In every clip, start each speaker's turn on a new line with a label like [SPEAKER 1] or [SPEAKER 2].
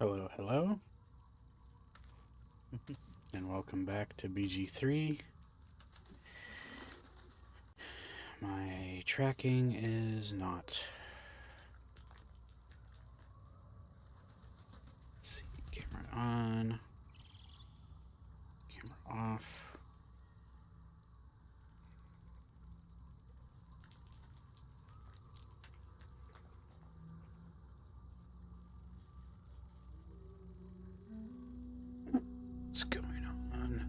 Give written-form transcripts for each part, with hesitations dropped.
[SPEAKER 1] Hello, hello, and welcome back to BG3. My tracking is not. Let's see, camera on, camera off. What's going on?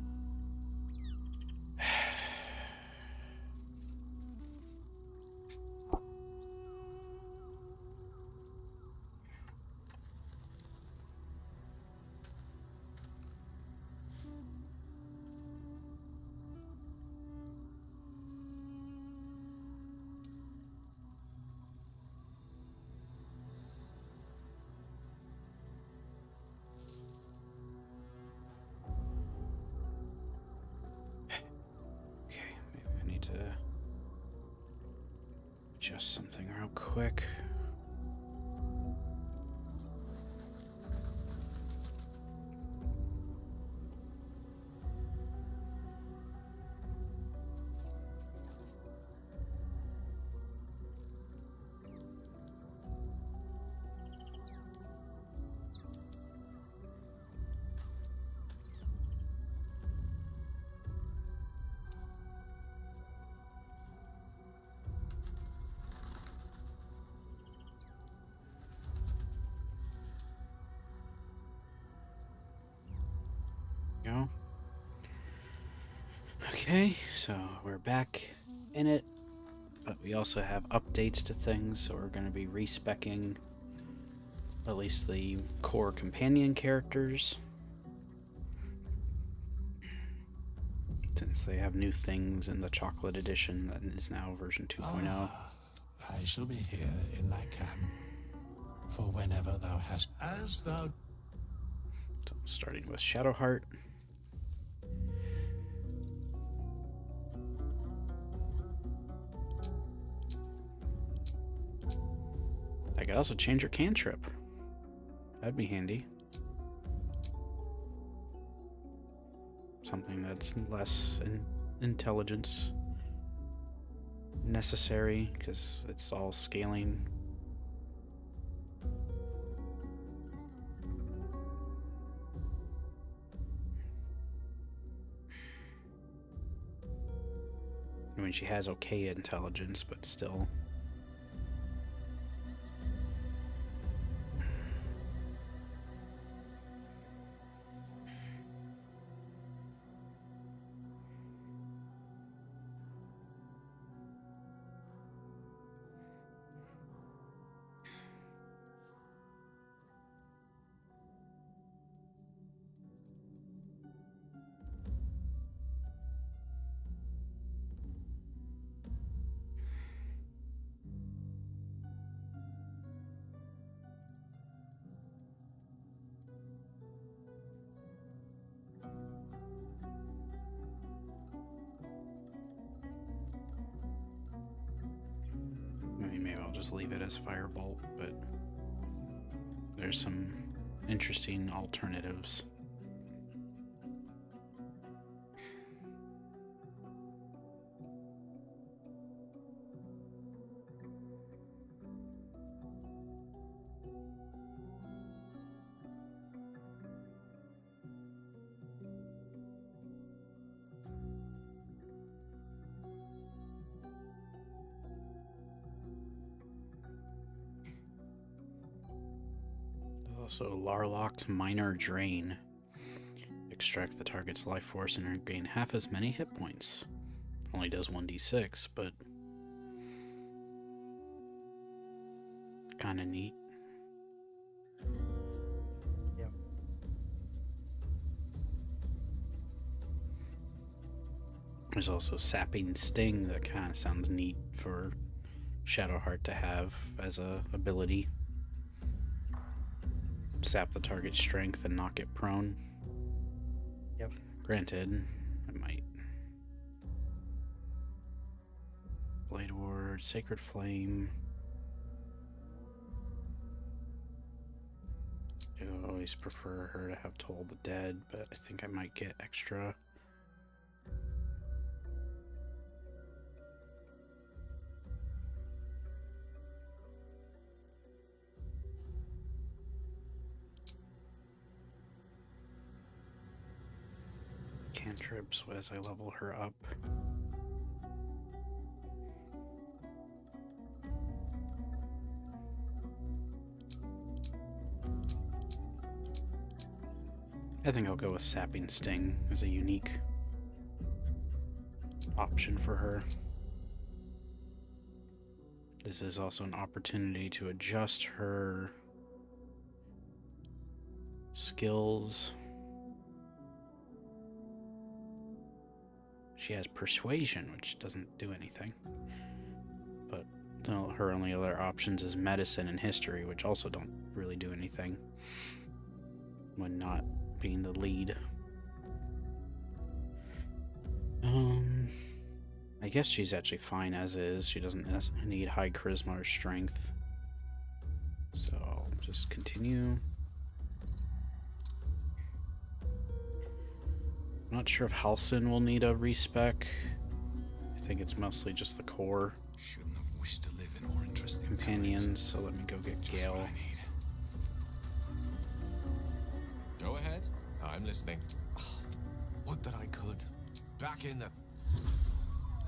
[SPEAKER 1] Okay, maybe I need to adjust something real quick. Go. Okay, so we're back in it, but we also have updates to things, so we're going to be respecking at least the core companion characters, since they have new things in the chocolate edition that is now version 2.0.
[SPEAKER 2] I shall be here in thy camp, for whenever thou hast, as thou...
[SPEAKER 1] So starting with Shadowheart. I could also change your cantrip. That'd be handy. Something that's less intelligence necessary, because it's all scaling. I mean, she has okay intelligence, but still. I mean, maybe I'll just leave it as Firebolt, but there's some interesting alternatives. Also, Larlock's Minor Drain. Extract the target's life force and regain half as many hit points. Only does 1d6, but kind of neat.
[SPEAKER 3] Yep.
[SPEAKER 1] There's also Sapping Sting that kind of sounds neat for Shadowheart to have as a ability. Sap the target's strength and knock it prone.
[SPEAKER 3] Yep.
[SPEAKER 1] Granted, I might. Blade Ward, Sacred Flame. I always prefer her to have Toll the Dead, but I think I might get extra. Cantrips as I level her up. I think I'll go with Sapping Sting as a unique option for her. This is also an opportunity to adjust her skills. She has Persuasion, which doesn't do anything. But no, her only other options is Medicine and History, which also don't really do anything when not being the lead. I guess she's actually fine as is. She doesn't need high charisma or strength. So I'll just continue. I'm not sure if Halcyon will need a respec. I think it's mostly just the core
[SPEAKER 4] Shouldn't have wished to live in more interesting
[SPEAKER 1] companions,
[SPEAKER 4] times.
[SPEAKER 1] so let me go get
[SPEAKER 4] Just
[SPEAKER 1] Gale.
[SPEAKER 4] what I need.
[SPEAKER 5] Go ahead. I'm listening.
[SPEAKER 4] Would that I could. Back in the...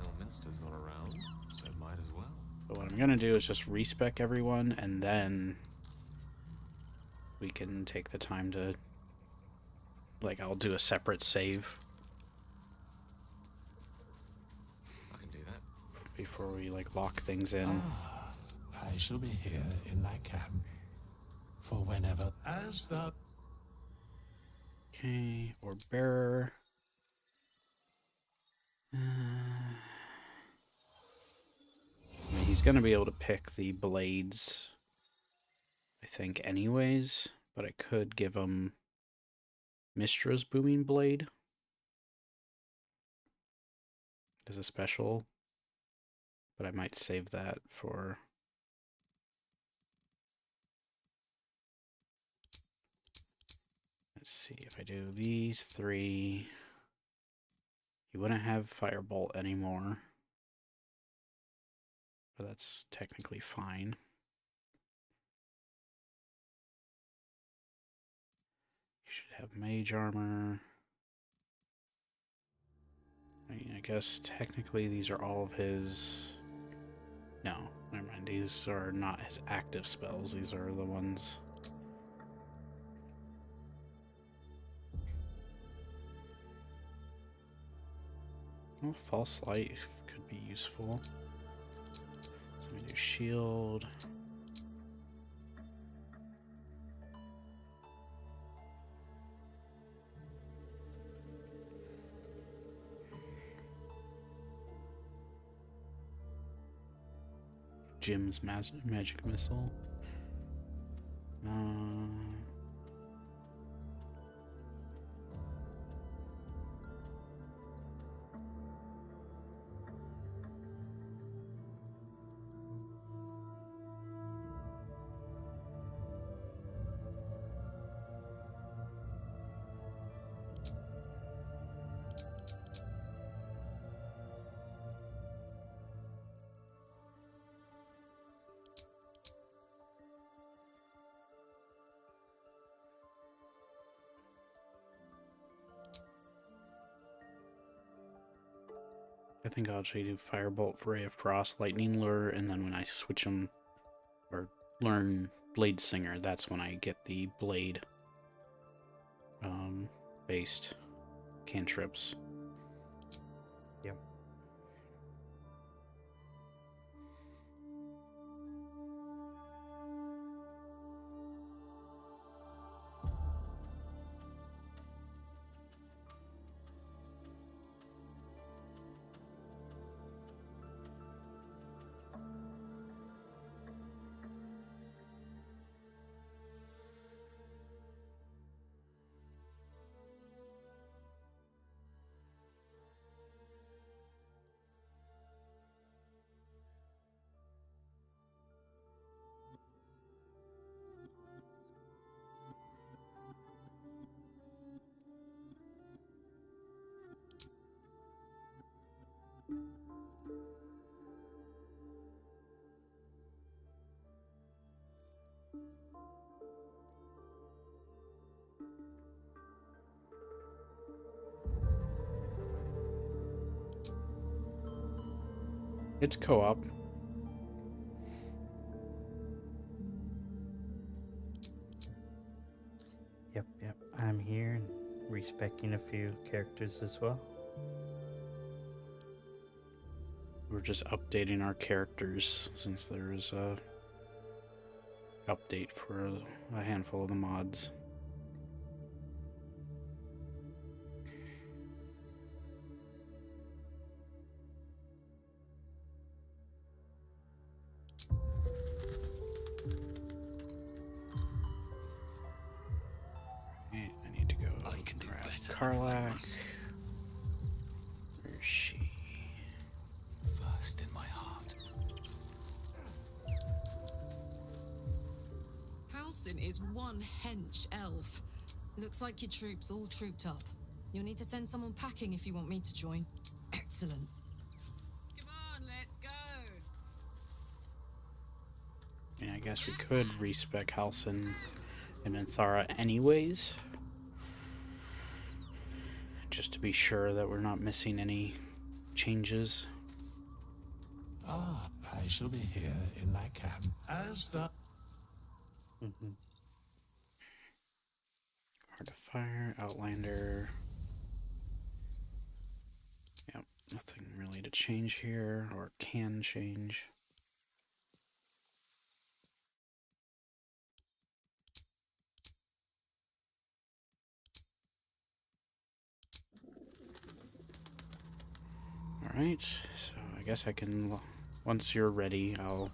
[SPEAKER 5] Elminster's not around, so might as well.
[SPEAKER 1] But what I'm gonna do is just respec everyone, and then we can take the time to, like, I'll do a separate save
[SPEAKER 5] I can do that.
[SPEAKER 1] before we, like, lock things in.
[SPEAKER 2] I shall be here in thy camp for whenever as thou...
[SPEAKER 1] Okay, or bearer. I mean, he's gonna be able to pick the blades, I think, anyways, but I could give him Mistra's Booming Blade as a special, but I might save that for... Let's see, if I do these three, he wouldn't have Firebolt anymore, but that's technically fine. You should have Mage Armor. I mean, I guess technically these are all of his... No, never mind, these are not his active spells, these are the ones... Well, False Light could be useful. So we do Shield. Jim's Magic Missile. I think I'll actually do Firebolt for Ray of Frost, Lightning Lure, and then when I switch them, or learn Blade Singer, that's when I get the Blade based cantrips.
[SPEAKER 3] Yep.
[SPEAKER 1] It's co-op.
[SPEAKER 3] Yep, yep. I'm here and respecking a few characters as well.
[SPEAKER 1] We're just updating our characters since there's a update for a handful of the mods. I need to go
[SPEAKER 2] I can do
[SPEAKER 1] grab
[SPEAKER 2] better.
[SPEAKER 1] Karlak. Where is she?
[SPEAKER 2] First in my heart.
[SPEAKER 6] Halsin is one hench elf. Looks like your troops all trooped up. You'll need to send someone packing if you want me to join. Excellent. Come on, let's go.
[SPEAKER 1] I mean, I guess we could respec Halsin and Anthara anyways. Just to be sure that we're not missing any changes.
[SPEAKER 2] Ah, I shall be here in my camp as the...
[SPEAKER 3] Mm-hmm.
[SPEAKER 1] Hard to fire, Outlander. Yep, nothing really to change here, or can change. Alright, so I guess I can, once you're ready, I'll...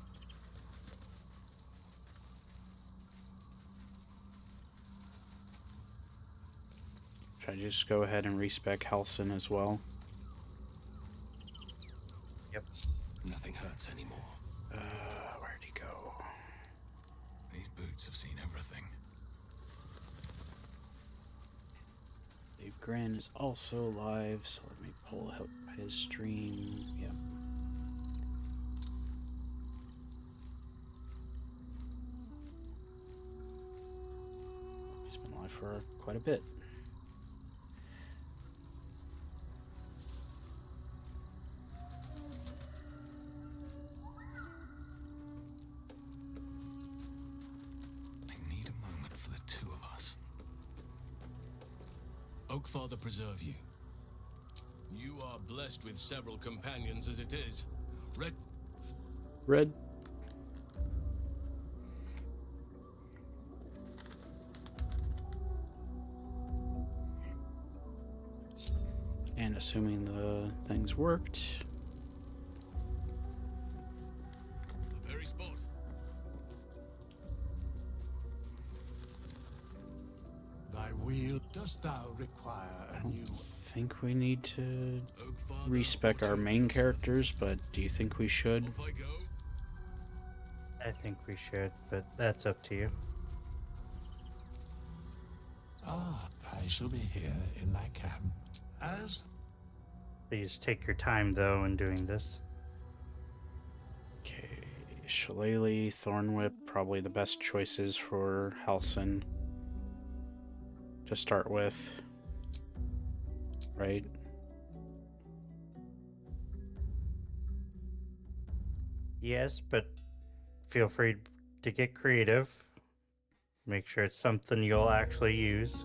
[SPEAKER 1] Should I just go ahead and respec Halsin as well?
[SPEAKER 3] Yep.
[SPEAKER 2] Nothing hurts anymore.
[SPEAKER 1] Where'd he go?
[SPEAKER 2] These boots have seen everything.
[SPEAKER 1] Dave Grin is also live, so let me pull up his stream. Yep. He's been live for quite a bit.
[SPEAKER 2] I need a moment for the two of us. Oakfather preserve you. You are blessed with several companions as it is.
[SPEAKER 1] Red. And assuming the things worked.
[SPEAKER 2] The very spot. Thy wheel dost thou require
[SPEAKER 1] I
[SPEAKER 2] a
[SPEAKER 1] don't
[SPEAKER 2] new...
[SPEAKER 1] think we need to
[SPEAKER 2] Oakfather,
[SPEAKER 1] respec our main characters, but do you think we should?
[SPEAKER 2] Off I go.
[SPEAKER 3] I think we should, but that's up to you.
[SPEAKER 2] Ah, I shall be here in thy camp as...
[SPEAKER 3] Please take your time, though, in doing this.
[SPEAKER 1] Okay, Shillelagh, Thornwhip, probably the best choices for Halsin to start with, right?
[SPEAKER 3] Yes, but feel free to get creative. Make sure it's something you'll actually use.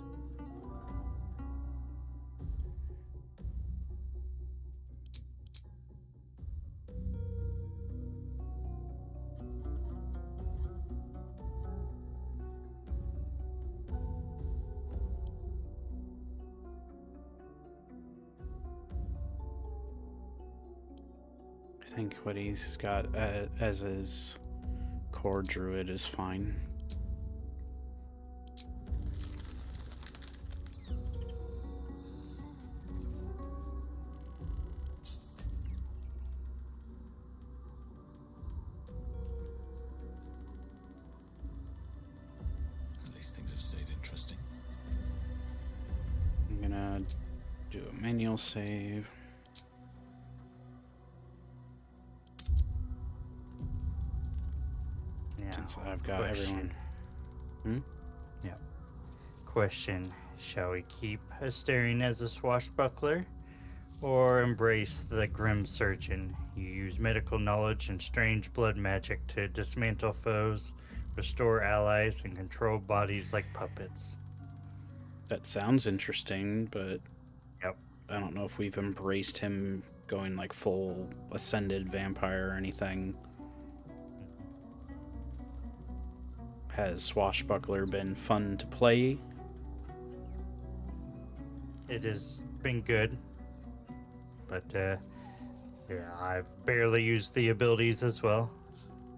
[SPEAKER 1] I think what he's got as his core druid is fine.
[SPEAKER 2] At least things have stayed interesting.
[SPEAKER 1] I'm gonna do a manual save.
[SPEAKER 3] Now,
[SPEAKER 1] Since I've got everyone.
[SPEAKER 3] Yeah. Question: shall we keep Astarion as a swashbuckler, or embrace the Grim Surgeon. You use medical knowledge and strange blood magic to dismantle foes, restore allies, and control bodies like puppets.
[SPEAKER 1] That sounds interesting, but
[SPEAKER 3] Yep.
[SPEAKER 1] I don't know if we've embraced him going like full ascended vampire or anything. Has Swashbuckler been fun to play?
[SPEAKER 3] It has been good, but yeah, I've barely used the abilities as well.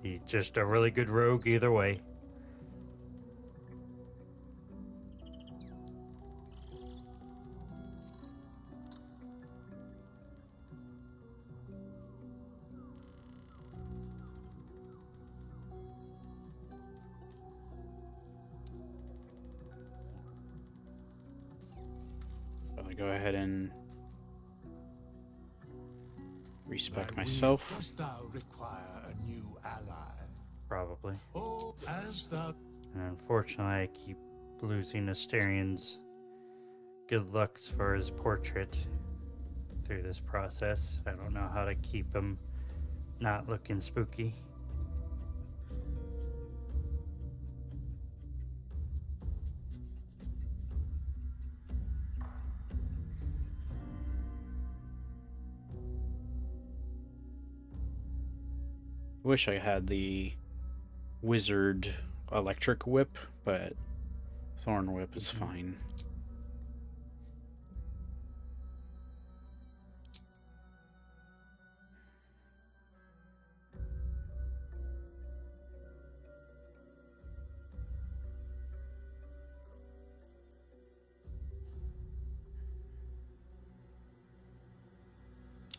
[SPEAKER 3] He's just a really good rogue either way.
[SPEAKER 1] I'll go ahead and respec
[SPEAKER 2] Then
[SPEAKER 1] myself.
[SPEAKER 2] dost thou require a new ally?
[SPEAKER 3] Probably.
[SPEAKER 2] Oh, as thou
[SPEAKER 3] And unfortunately, I keep losing Asterian's good looks for his portrait through this process. I don't know how to keep him not looking spooky.
[SPEAKER 1] Wish I had the wizard electric whip, but thorn whip is fine.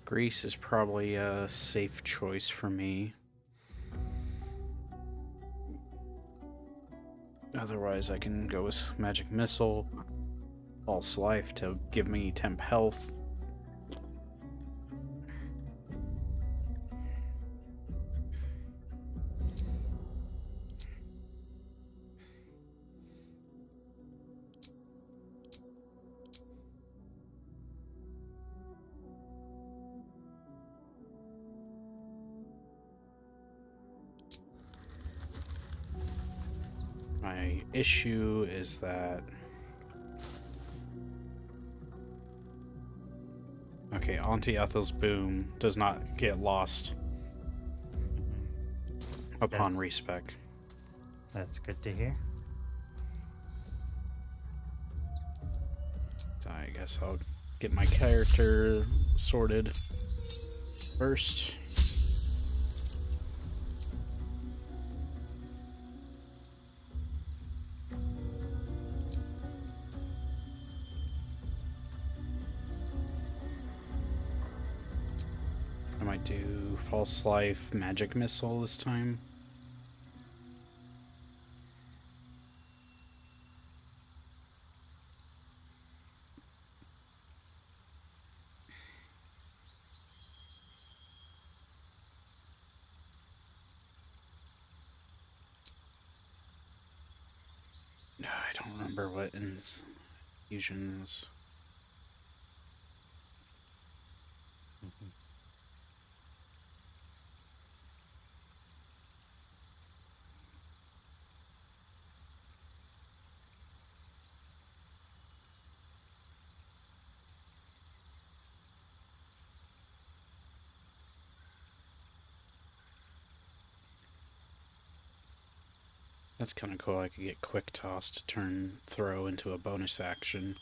[SPEAKER 1] Grease is probably a safe choice for me. Otherwise, I can go with Magic Missile, False Life to give me temp health. My issue is that... Okay, Auntie Ethel's boom does not get lost upon respec.
[SPEAKER 3] That's good to hear.
[SPEAKER 1] So I guess I'll get my character sorted first. I might do False Life, Magic Missile this time. I don't remember what infusions. That's kind of cool. I could get Quick Toss to turn Throw into a bonus action.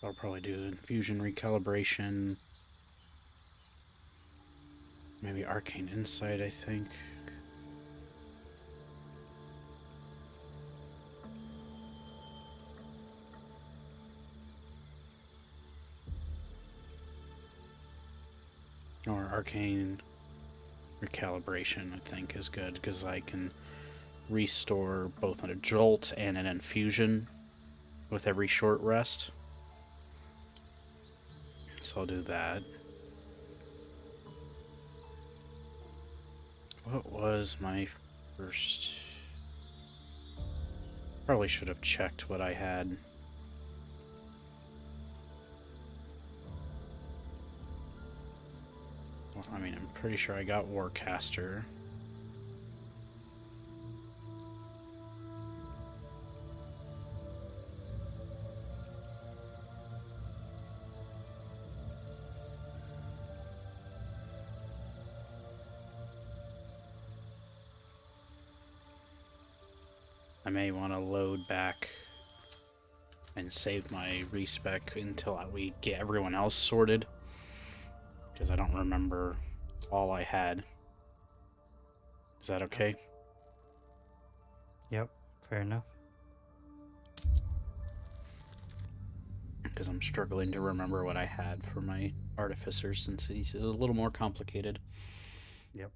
[SPEAKER 1] I'll probably do Infusion Recalibration. Maybe Arcane Insight, I think. Or Arcane Recalibration, I think, is good, because I can restore both a Jolt and an Infusion with every short rest. So I'll do that. What was my first... Probably should have checked what I had. Well, I mean, I'm pretty sure I got Warcaster. I may want to load back and save my respec until we get everyone else sorted, because I don't remember all I had. Is that okay?
[SPEAKER 3] Yep, fair enough.
[SPEAKER 1] Because I'm struggling to remember what I had for my artificer, since he's a little more complicated.
[SPEAKER 3] Yep.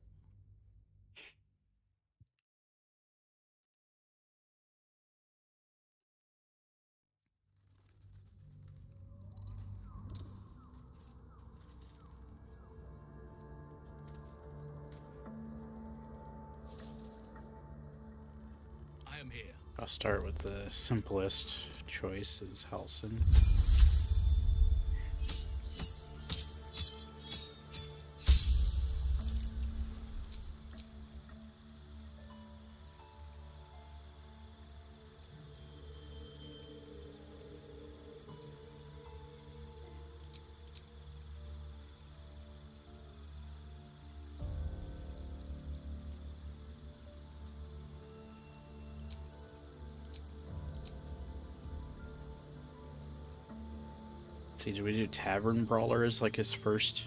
[SPEAKER 7] I am here.
[SPEAKER 1] I'll start with the simplest choice, is Halson. See, did we do Tavern Brawler as like his first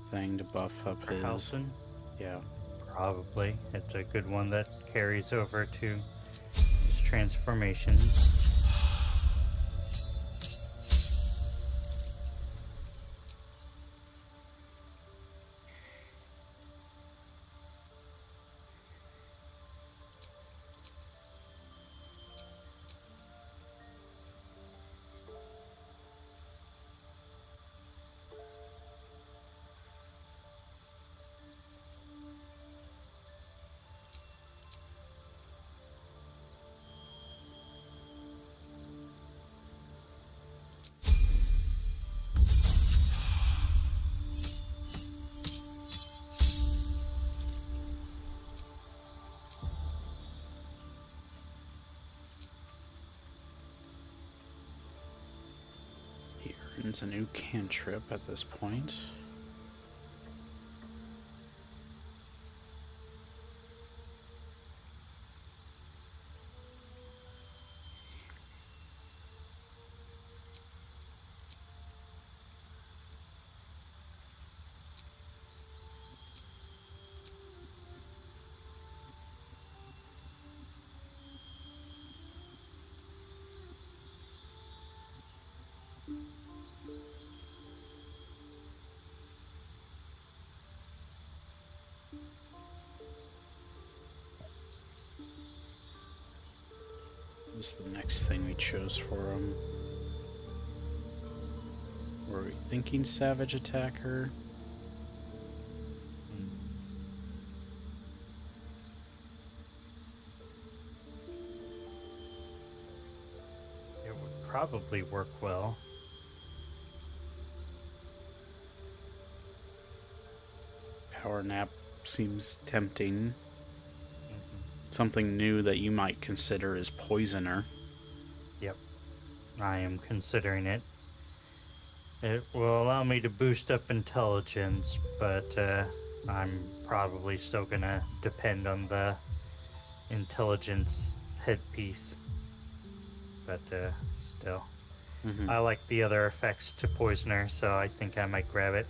[SPEAKER 1] thing to buff up
[SPEAKER 3] For
[SPEAKER 1] his...
[SPEAKER 3] Halson?
[SPEAKER 1] Yeah.
[SPEAKER 3] Probably. It's a good one that carries over to his transformations.
[SPEAKER 1] He earns a new cantrip at this point. What was the next thing we chose for him? Were we thinking Savage Attacker?
[SPEAKER 3] It would probably work well.
[SPEAKER 1] Power Nap seems tempting.
[SPEAKER 3] Mm-hmm.
[SPEAKER 1] Something new that you might consider is Poisoner.
[SPEAKER 3] Yep. I am considering it. It will allow me to boost up intelligence, but I'm probably still gonna depend on the intelligence headpiece. But still.
[SPEAKER 1] Mm-hmm.
[SPEAKER 3] I like the other effects to Poisoner, so I think I might grab it.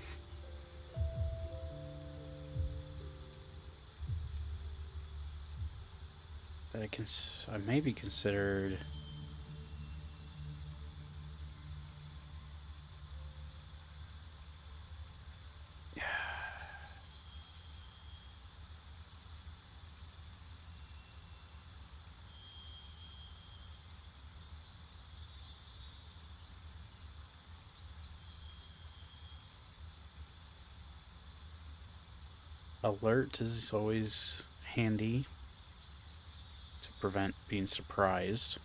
[SPEAKER 1] That I may be considered. Alert is always handy to prevent being surprised.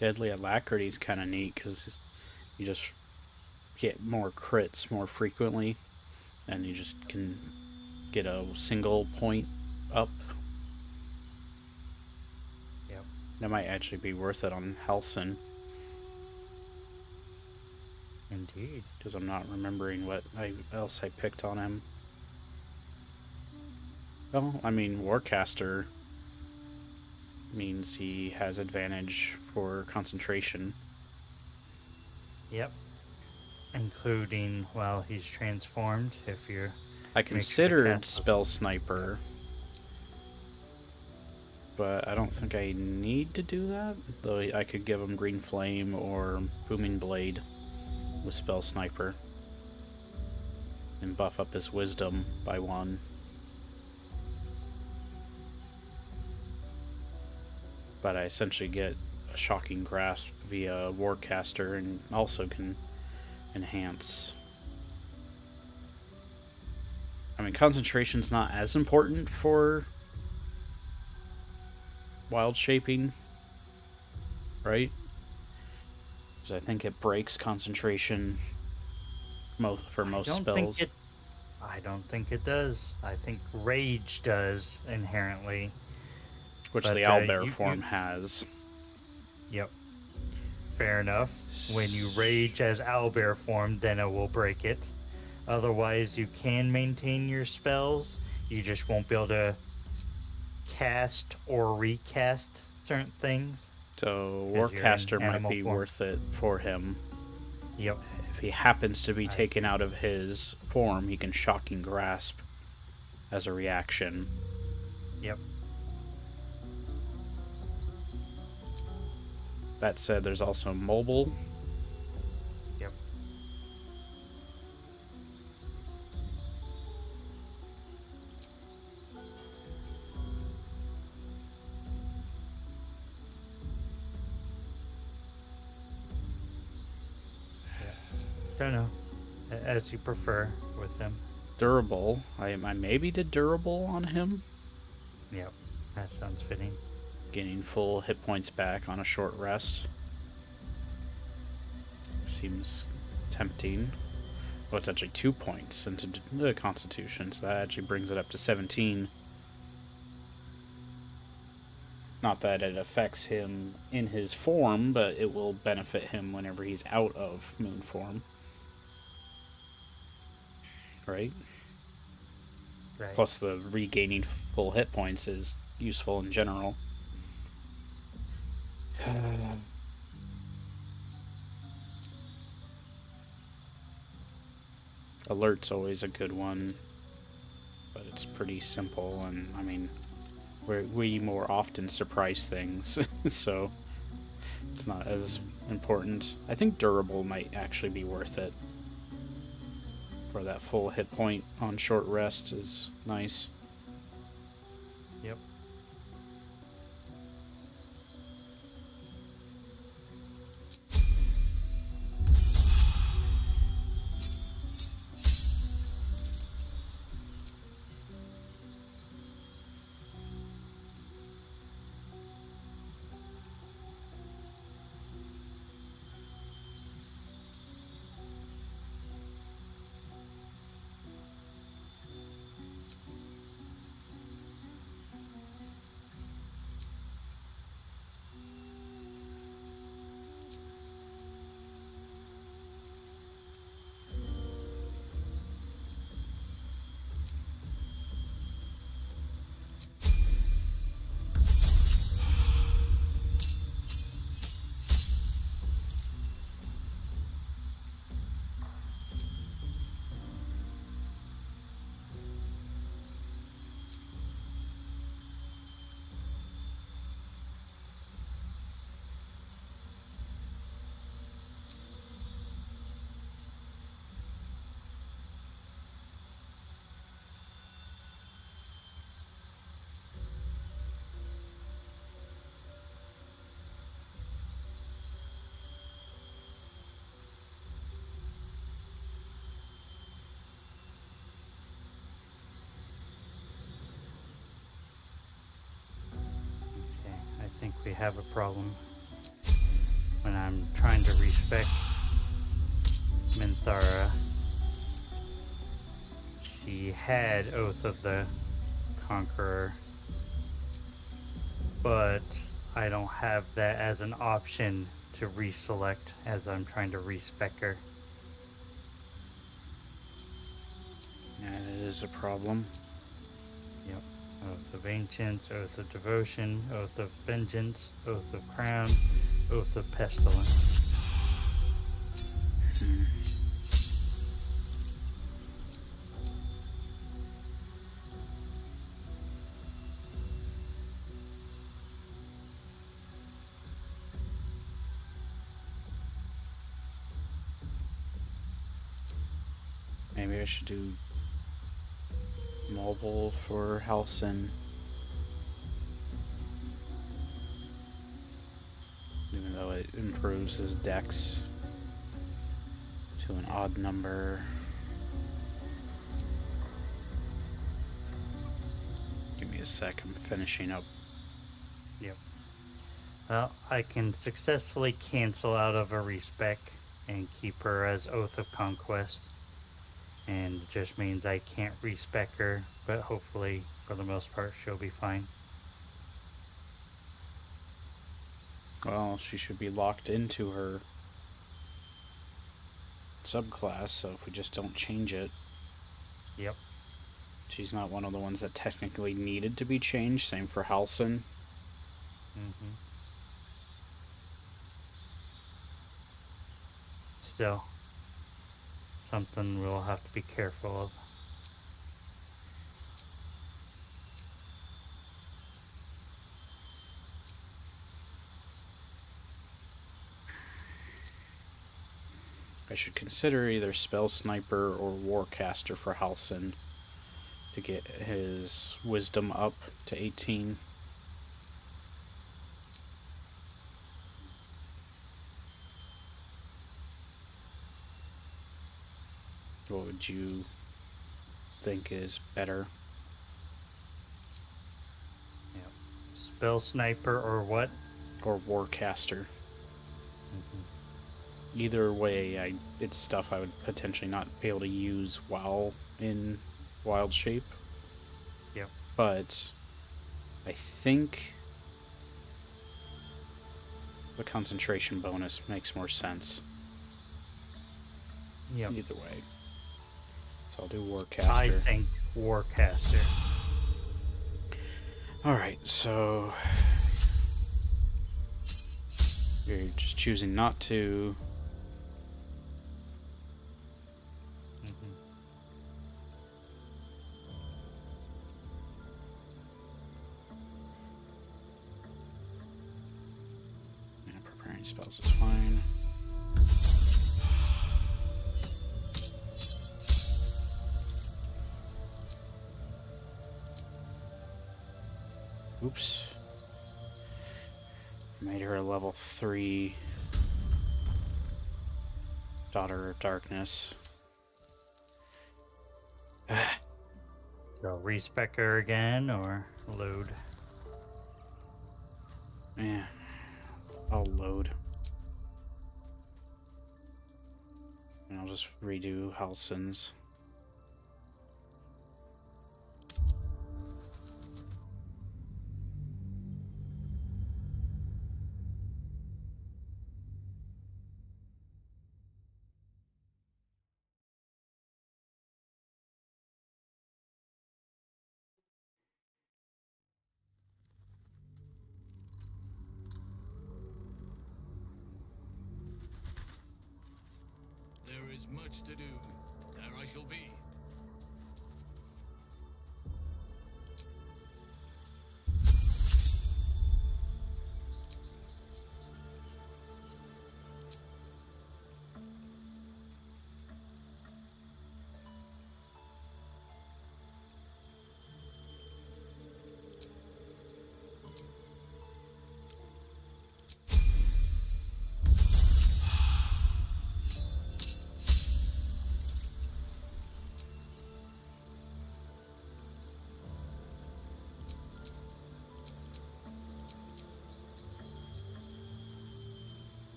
[SPEAKER 1] Deadly Alacrity is kind of neat because you just get more crits more frequently, and you just can get a single point up.
[SPEAKER 3] Yep.
[SPEAKER 1] That might actually be worth it on Halson,
[SPEAKER 3] Indeed.
[SPEAKER 1] because I'm not remembering what else I picked on him. Well, I mean, Warcaster means he has advantage for concentration.
[SPEAKER 3] Yep. Including while he's transformed, if you're...
[SPEAKER 1] I
[SPEAKER 3] Make sure to
[SPEAKER 1] considered
[SPEAKER 3] cast
[SPEAKER 1] Spell Sniper, but I don't think I need to do that. Though I could give him Green Flame or Booming Blade with Spell Sniper and buff up his Wisdom by 1. But I essentially get a Shocking Grasp via Warcaster and also can enhance. I mean, concentration's not as important for wild shaping, right? Because I think it breaks concentration for most spells.
[SPEAKER 3] I don't think it does. I think Rage does inherently.
[SPEAKER 1] Which
[SPEAKER 3] but,
[SPEAKER 1] the owlbear form has.
[SPEAKER 3] Yep. Fair enough. When you rage as owlbear form, then it will break it. Otherwise, you can maintain your spells. You just won't be able to cast or recast certain things.
[SPEAKER 1] So
[SPEAKER 3] 'Cause you're in
[SPEAKER 1] Warcaster might
[SPEAKER 3] animal
[SPEAKER 1] be
[SPEAKER 3] form.
[SPEAKER 1] worth it for him.
[SPEAKER 3] Yep.
[SPEAKER 1] If he happens to be taken out of his form, he can Shocking Grasp as a reaction.
[SPEAKER 3] Yep.
[SPEAKER 1] That said, there's also Mobile.
[SPEAKER 3] Yep. Don't know. As you prefer with them.
[SPEAKER 1] Durable. I maybe did Durable on him.
[SPEAKER 3] Yep. That sounds fitting.
[SPEAKER 1] Gaining full hit points back on a short rest. Seems tempting. Well, it's actually 2 points into the Constitution, so that actually brings it up to 17. Not that it affects him in his form, but it will benefit him whenever he's out of moon form. Right?
[SPEAKER 3] Right.
[SPEAKER 1] Plus the regaining full hit points is useful in general. Alert's always a good one, but it's pretty simple, and I mean, we more often surprise things, so it's not as important. I think Durable might actually be worth it. For that full hit point on short rest is nice.
[SPEAKER 3] Yep. have a problem when I'm trying to respec Minthara. She had Oath of the Conqueror, but I don't have that as an option to reselect as I'm trying to respec her.
[SPEAKER 1] That is a problem.
[SPEAKER 3] Yep. Oath of Ancients, Oath of Devotion, Oath of Vengeance, Oath of Crown, Oath of Pestilence.
[SPEAKER 1] Maybe I should do mobile for Halcyon. Even though it improves his dex to an odd number. Give me a sec, I'm finishing up.
[SPEAKER 3] Yep. Well, I can successfully cancel out of a respec and keep her as Oath of Conquest. And it just means I can't respec her, but hopefully, for the most part, she'll be fine.
[SPEAKER 1] Well, she should be locked into her subclass, so if we just don't change it.
[SPEAKER 3] Yep.
[SPEAKER 1] She's not one of the ones that technically needed to be changed. Same for Halcyon.
[SPEAKER 3] Still, something we'll have to be careful of.
[SPEAKER 1] I should consider either Spell Sniper or Warcaster for Halcyon to get his Wisdom up to 18. What would you think is better?
[SPEAKER 3] Yep. Spell Sniper or what?
[SPEAKER 1] Or Warcaster. Either way, it's stuff I would potentially not be able to use while in wild shape.
[SPEAKER 3] Yep.
[SPEAKER 1] But I think the concentration bonus makes more sense.
[SPEAKER 3] Yep.
[SPEAKER 1] Either way. So I'll do Warcaster.
[SPEAKER 3] I think Warcaster.
[SPEAKER 1] Alright, so you're just choosing not to. Preparing spells is fine. Oops. Made her a level 3 Daughter of Darkness.
[SPEAKER 3] So respec her again or load?
[SPEAKER 1] Yeah. I'll load. And I'll just redo Halcyon's.
[SPEAKER 4] There is much to do. There I shall be.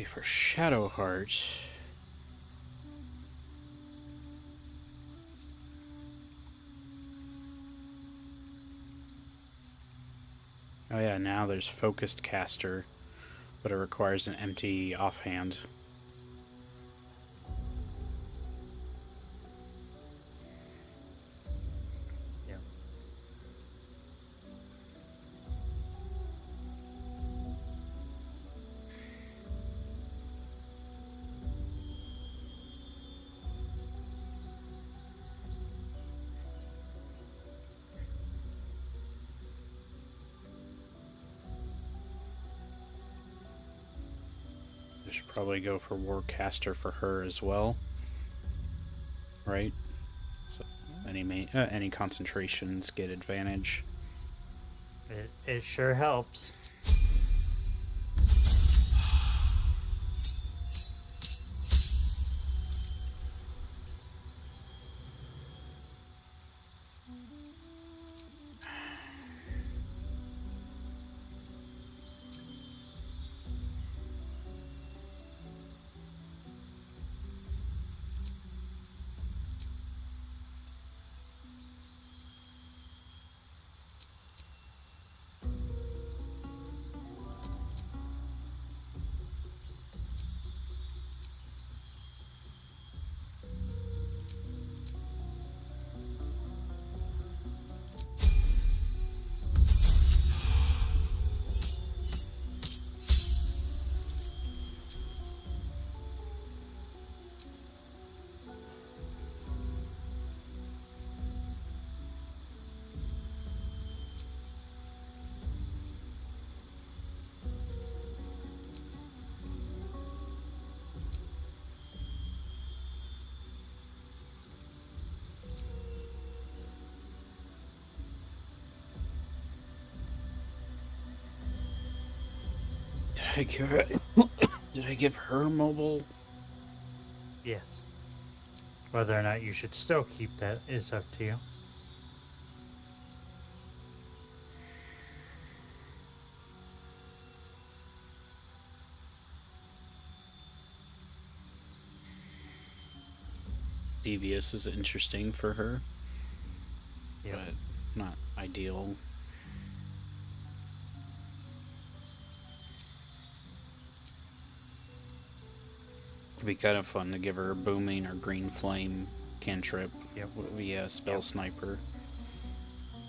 [SPEAKER 1] For Shadowheart. Oh yeah, now there's Focused Caster, but it requires an empty offhand.
[SPEAKER 3] Yeah.
[SPEAKER 1] I should probably go for Warcaster for her as well, right? So any concentrations get advantage.
[SPEAKER 3] It sure helps.
[SPEAKER 1] Did I give her mobile?
[SPEAKER 3] Yes. Whether or not you should still keep that is up to you.
[SPEAKER 1] Devious is interesting for her,
[SPEAKER 3] Yep.
[SPEAKER 1] but not ideal. It'd be kind of fun to give her a booming or green flame cantrip
[SPEAKER 3] Yep.
[SPEAKER 1] via spell sniper.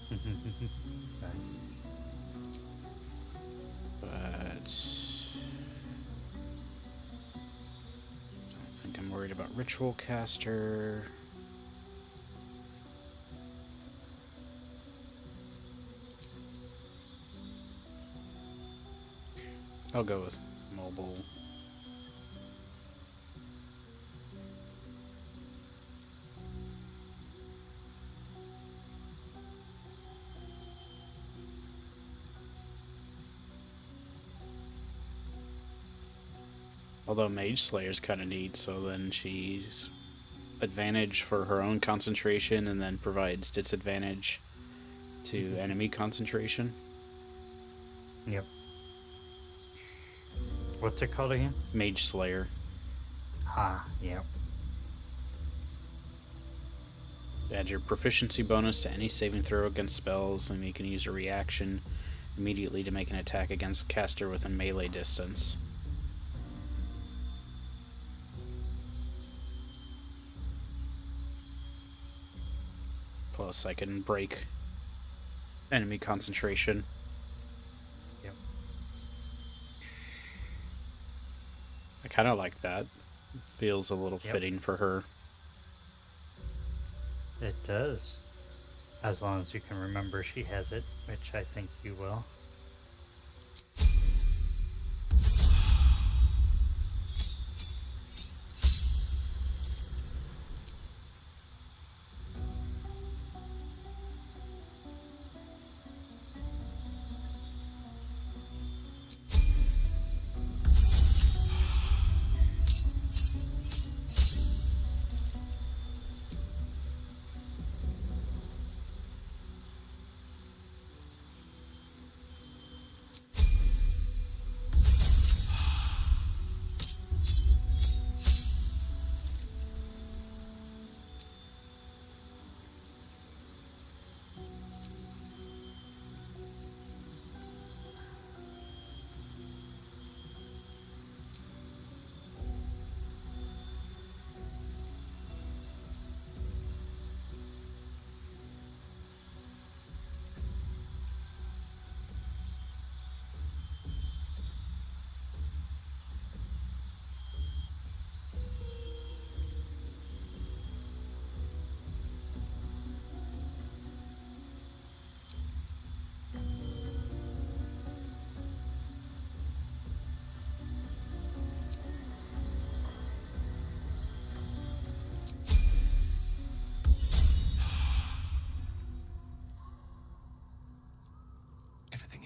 [SPEAKER 3] Nice.
[SPEAKER 1] But I don't think I'm worried about Ritual Caster. I'll go with mobile. Although Mage Slayer's kind of neat, so then she's advantage for her own concentration and then provides disadvantage to enemy concentration.
[SPEAKER 3] Yep. What's it called again?
[SPEAKER 1] Mage Slayer.
[SPEAKER 3] Ah, yep.
[SPEAKER 1] Add your proficiency bonus to any saving throw against spells, and you can use a reaction immediately to make an attack against a caster within melee distance. Plus, I can break enemy concentration.
[SPEAKER 3] Yep.
[SPEAKER 1] I kind of like that. Feels a little
[SPEAKER 3] Yep.
[SPEAKER 1] fitting for her.
[SPEAKER 3] It does. As long as you can remember she has it, which I think you will.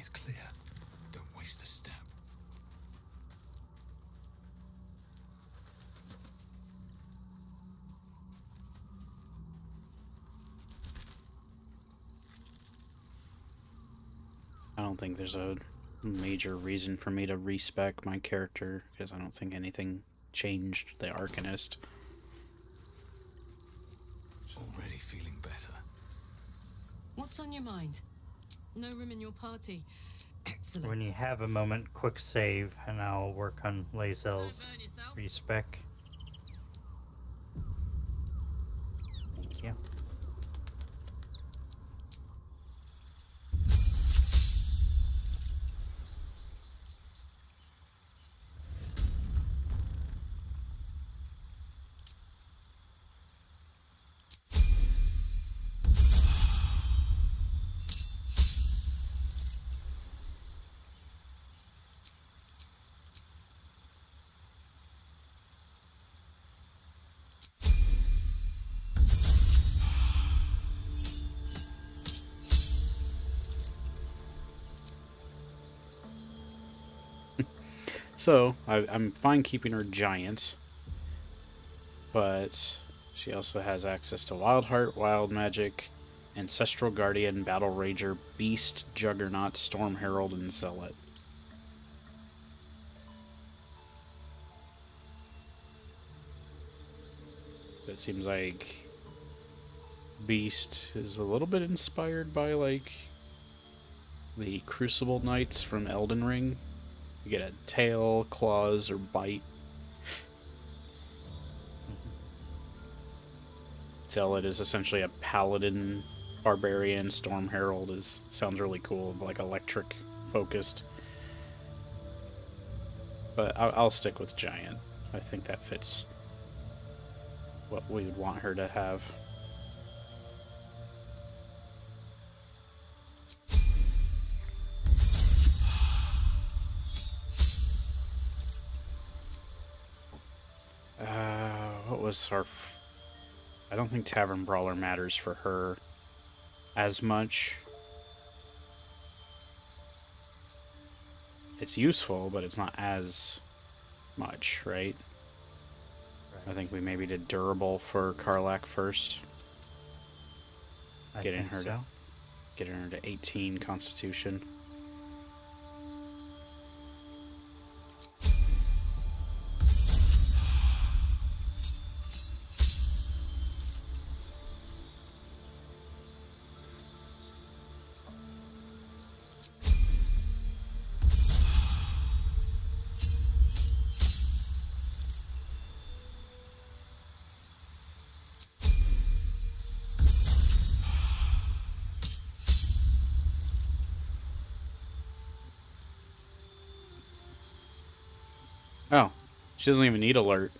[SPEAKER 4] is clear. Don't waste a step.
[SPEAKER 1] I don't think there's a major reason for me to respec my character, because I don't think anything changed the Arcanist.
[SPEAKER 4] Already feeling better.
[SPEAKER 6] What's on your mind? No room in your party. Excellent.
[SPEAKER 3] When you have a moment, quick save, and I'll work on Lae'zel's
[SPEAKER 6] Don't burn yourself.
[SPEAKER 3] respec. Thank you.
[SPEAKER 1] So, I'm fine keeping her giant, but she also has access to Wild Heart, Wild Magic, Ancestral Guardian, Battle Rager, Beast, Juggernaut, Storm Herald, and Zealot. It seems like Beast is a little bit inspired by, like, the Crucible Knights from Elden Ring. You get a tail, claws, or bite. Zealot is essentially a paladin barbarian. Storm Herald sounds really cool, like electric focused. But I'll stick with giant. I think that fits what we would want her to have. What was our... I don't think Tavern Brawler matters for her as much. It's useful, but it's not as much, right? I think we maybe did Durable for Karlach first. Getting her to 18 Constitution. Oh, she doesn't even need alert.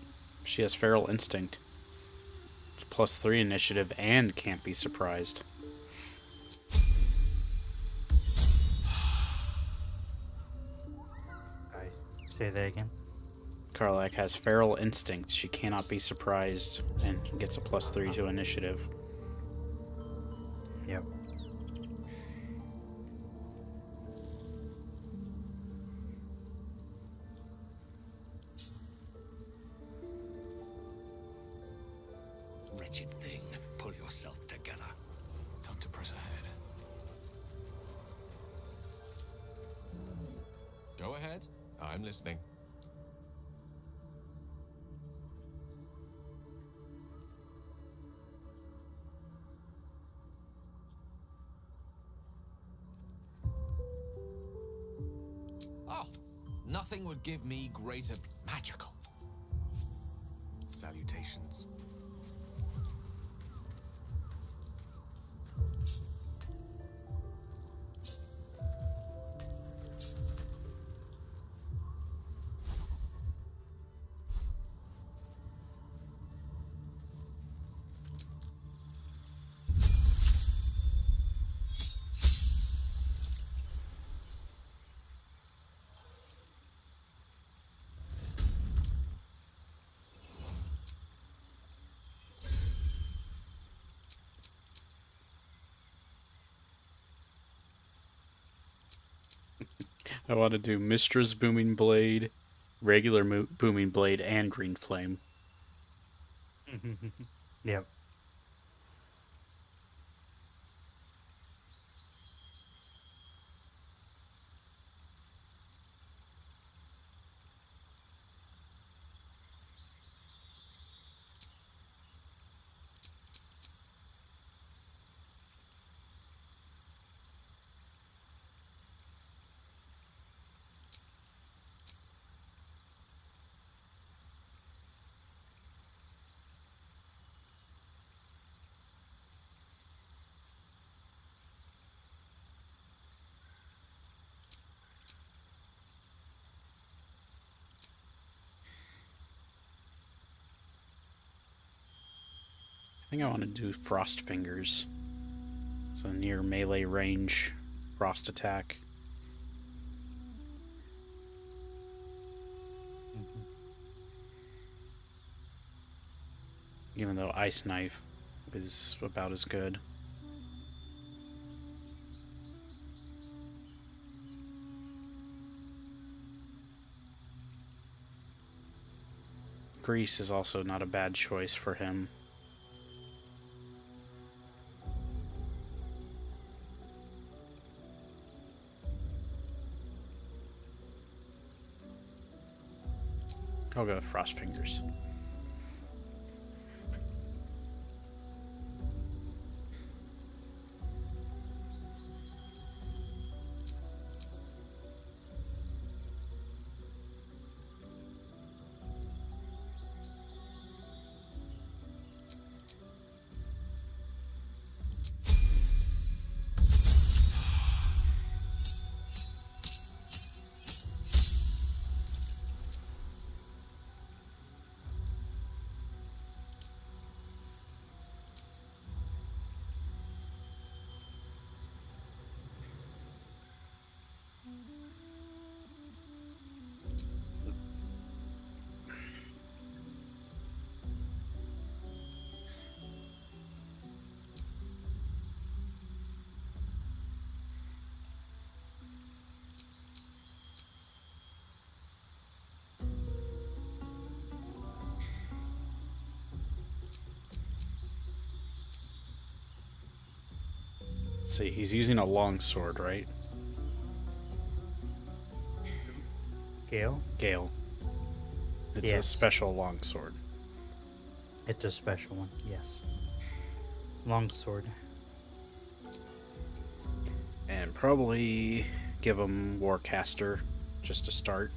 [SPEAKER 1] She has Feral Instinct. It's +3 initiative and can't be surprised.
[SPEAKER 3] Say that again.
[SPEAKER 1] Karlach has Feral Instinct. She cannot be surprised and gets a +3 to initiative.
[SPEAKER 3] Yep.
[SPEAKER 4] Wretched thing, pull yourself together. Time to press ahead. Go ahead. I'm listening. Oh, nothing would give me greater magical. Salutations.
[SPEAKER 1] I want to do Mistress Booming Blade, regular Booming Blade, and Green Flame.
[SPEAKER 3] Yep.
[SPEAKER 1] I think I want to do Frost Fingers. So near melee range, frost attack. Even though Ice Knife is about as good. Grease is also not a bad choice for him. I'll go with Frost Fingers. Let's see, he's using a longsword, right?
[SPEAKER 3] Gale?
[SPEAKER 1] Gale. It's a
[SPEAKER 3] Yes.
[SPEAKER 1] special longsword.
[SPEAKER 3] It's a special one, yes. Longsword.
[SPEAKER 1] And probably give him Warcaster just to start.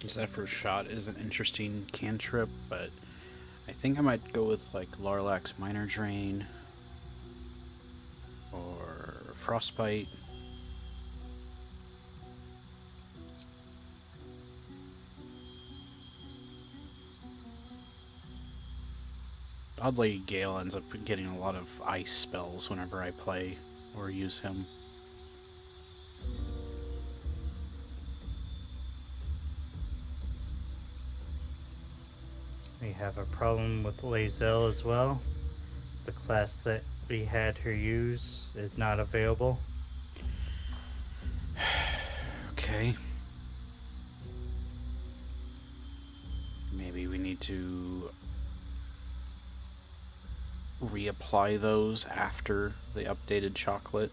[SPEAKER 1] Zephyr's Shot is an interesting cantrip, but I think I might go with like Larlax's Minor Drain or Frostbite. Oddly, Gale ends up getting a lot of ice spells whenever I play or use him.
[SPEAKER 3] We have a problem with Lae'zel as well. the class that we had her use is not available.
[SPEAKER 1] Okay. Maybe we need to reapply those after the updated chocolate.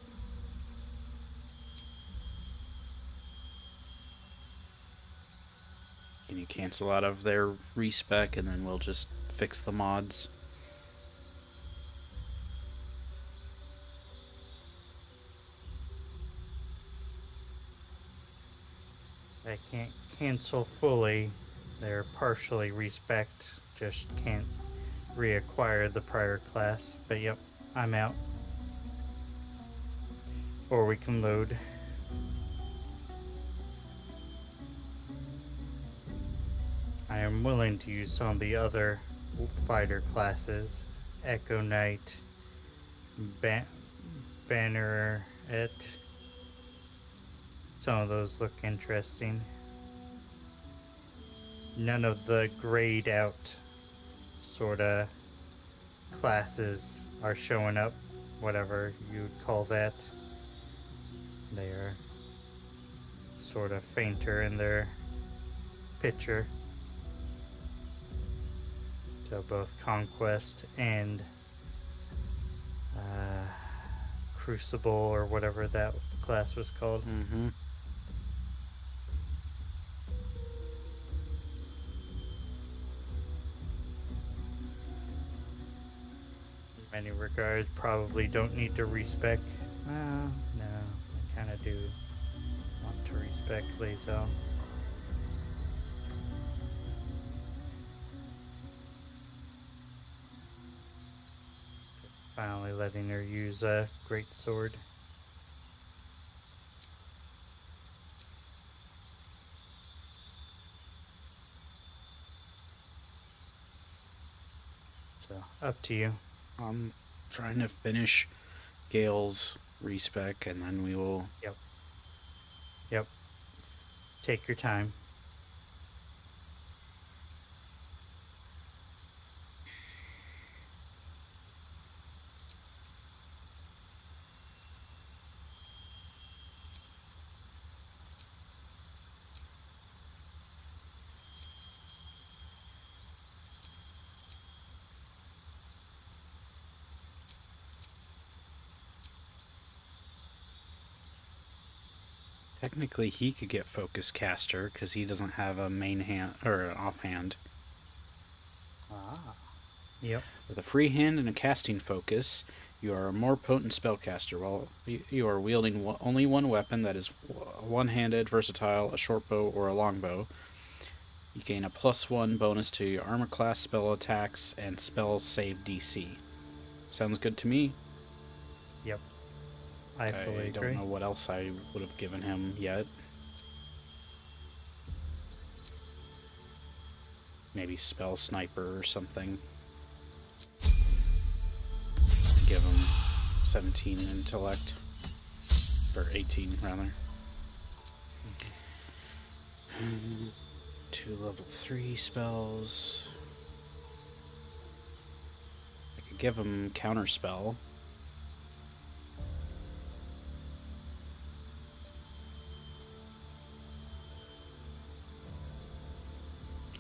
[SPEAKER 1] Can you cancel out of their respec and then we'll just fix the mods?
[SPEAKER 3] I can't cancel fully. They're partially respect, just can't reacquire the prior class. But yep, I'm out. Or we can load. I am willing to use some of the other fighter classes. Echo Knight, Banneret. Some of those look interesting. None of the grayed out sorta classes are showing up, whatever you'd call that. They are sort of fainter in their picture. So both Conquest and Crucible, or whatever that class was called.
[SPEAKER 1] Mm-hmm.
[SPEAKER 3] In many regards, probably don't need to respec. No, I kind of do want to respec Lae'zel. Finally letting her use a great sword. So, up to you.
[SPEAKER 1] I'm trying to finish Gale's respec and then we will...
[SPEAKER 3] Yep. Take your time.
[SPEAKER 1] Technically, he could get Focus Caster because he doesn't have a main hand or an offhand.
[SPEAKER 3] Yep.
[SPEAKER 1] With a free hand and a casting focus, you are a more potent spellcaster. While you are wielding only one weapon that is one-handed, versatile, a short bow or a longbow, you gain a +1 bonus to your armor class, spell attacks, and spell save DC. Sounds good to me.
[SPEAKER 3] Yep. I fully agree.
[SPEAKER 1] Don't know what else I would have given him yet. Maybe spell sniper or something. Give him 17 intellect. Or 18, rather. Mm-hmm. 2 level 3 spells. I could give him counterspell.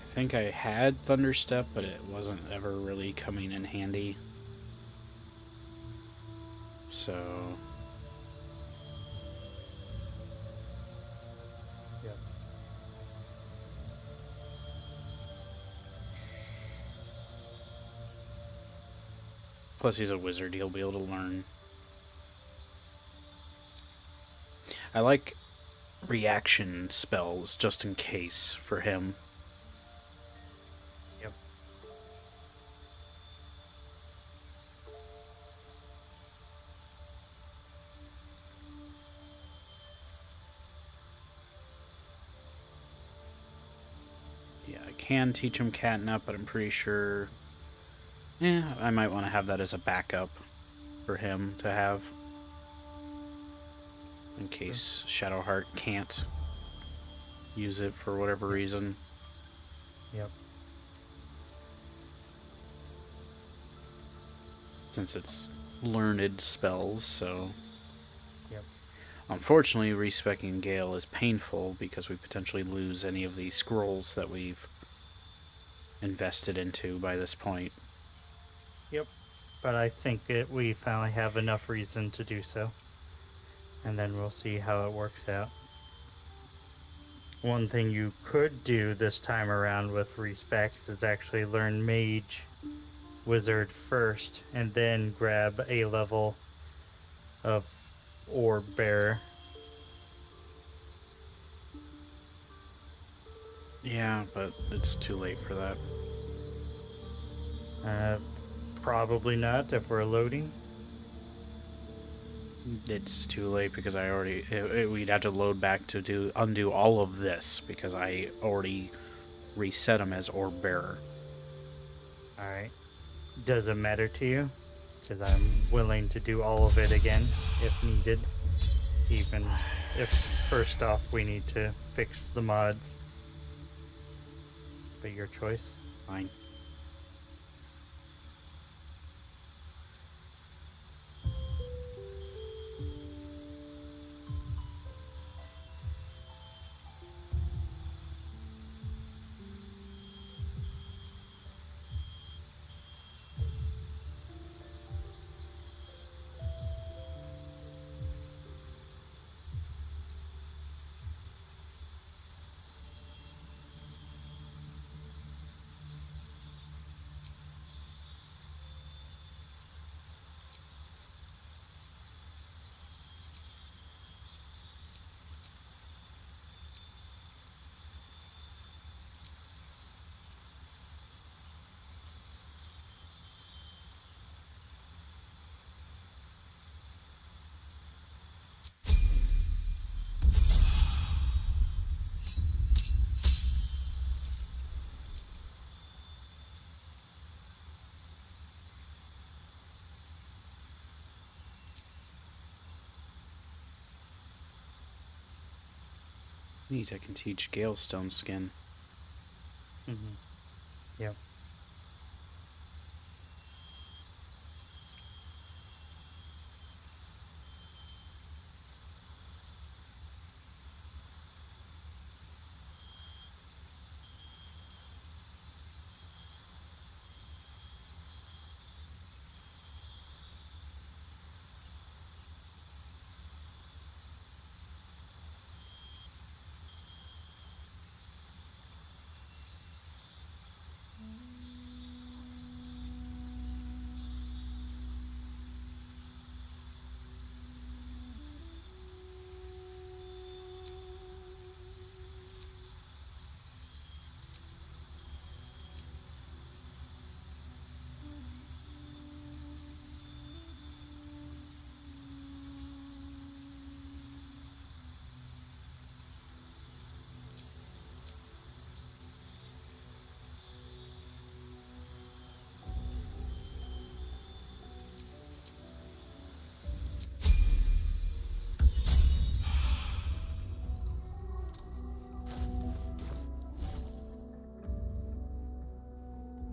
[SPEAKER 1] I think I had Thunderstep, but it wasn't ever really coming in handy. So...
[SPEAKER 3] Yep.
[SPEAKER 1] Plus he's a wizard, he'll be able to learn. I like reaction spells just in case for him.
[SPEAKER 3] Yep.
[SPEAKER 1] Yeah, I can teach him catnap, but I'm pretty sure... Yeah, I might want to have that as a backup for him to have. In case Shadowheart can't use it for whatever reason.
[SPEAKER 3] Yep.
[SPEAKER 1] since it's learned spells, so...
[SPEAKER 3] Yep.
[SPEAKER 1] Unfortunately, respecking Gale is painful because we potentially lose any of the scrolls that we've invested into by this point.
[SPEAKER 3] Yep. But I think we finally have enough reason to do so. And then we'll see how it works out. One thing you could do this time around with respecs is actually learn Mage Wizard first, and then grab a level of Orb Bearer.
[SPEAKER 1] Yeah, but it's too late for that.
[SPEAKER 3] Probably not if we're loading.
[SPEAKER 1] It's too late because I already... we'd have to load back to undo all of this because I already reset them as Orb Bearer.
[SPEAKER 3] Alright. Does it matter to you? Because I'm willing to do all of it again if needed. Even if first off we need to fix the mods. But your choice.
[SPEAKER 1] Fine. Neat, I can teach Gale Stone Skin.
[SPEAKER 3] Mm-hmm. Yep.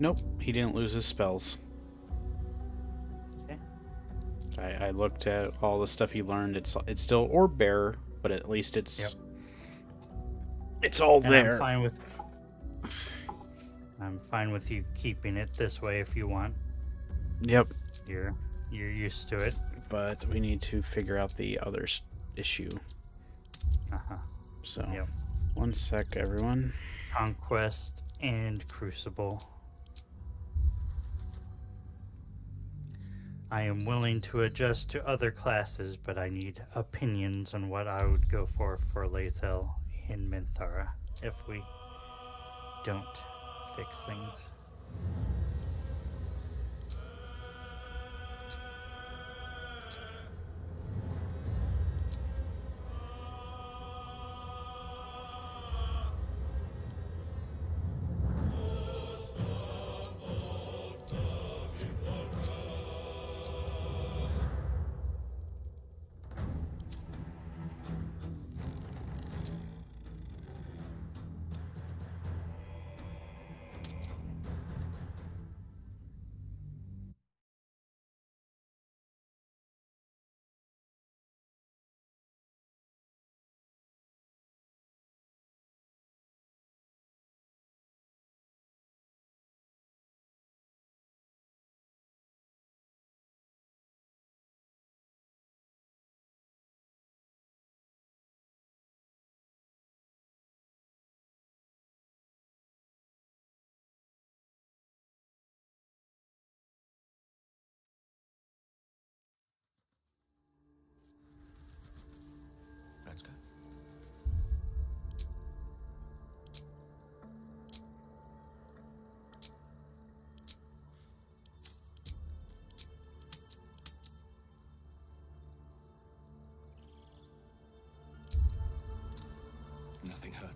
[SPEAKER 1] Nope, he didn't lose his spells.
[SPEAKER 3] Okay.
[SPEAKER 1] I looked at all the stuff he learned. It's still Orb Bearer, but at least it's all
[SPEAKER 3] And
[SPEAKER 1] there.
[SPEAKER 3] I'm fine with you keeping it this way if you want.
[SPEAKER 1] Yep.
[SPEAKER 3] You're used to it.
[SPEAKER 1] But we need to figure out the other issue.
[SPEAKER 3] Uh-huh.
[SPEAKER 1] So,
[SPEAKER 3] Yep.
[SPEAKER 1] one sec, everyone.
[SPEAKER 3] Conquest and Crucible. I am willing to adjust to other classes, but I need opinions on what I would go for Lae'zel in Minthara if we don't fix things.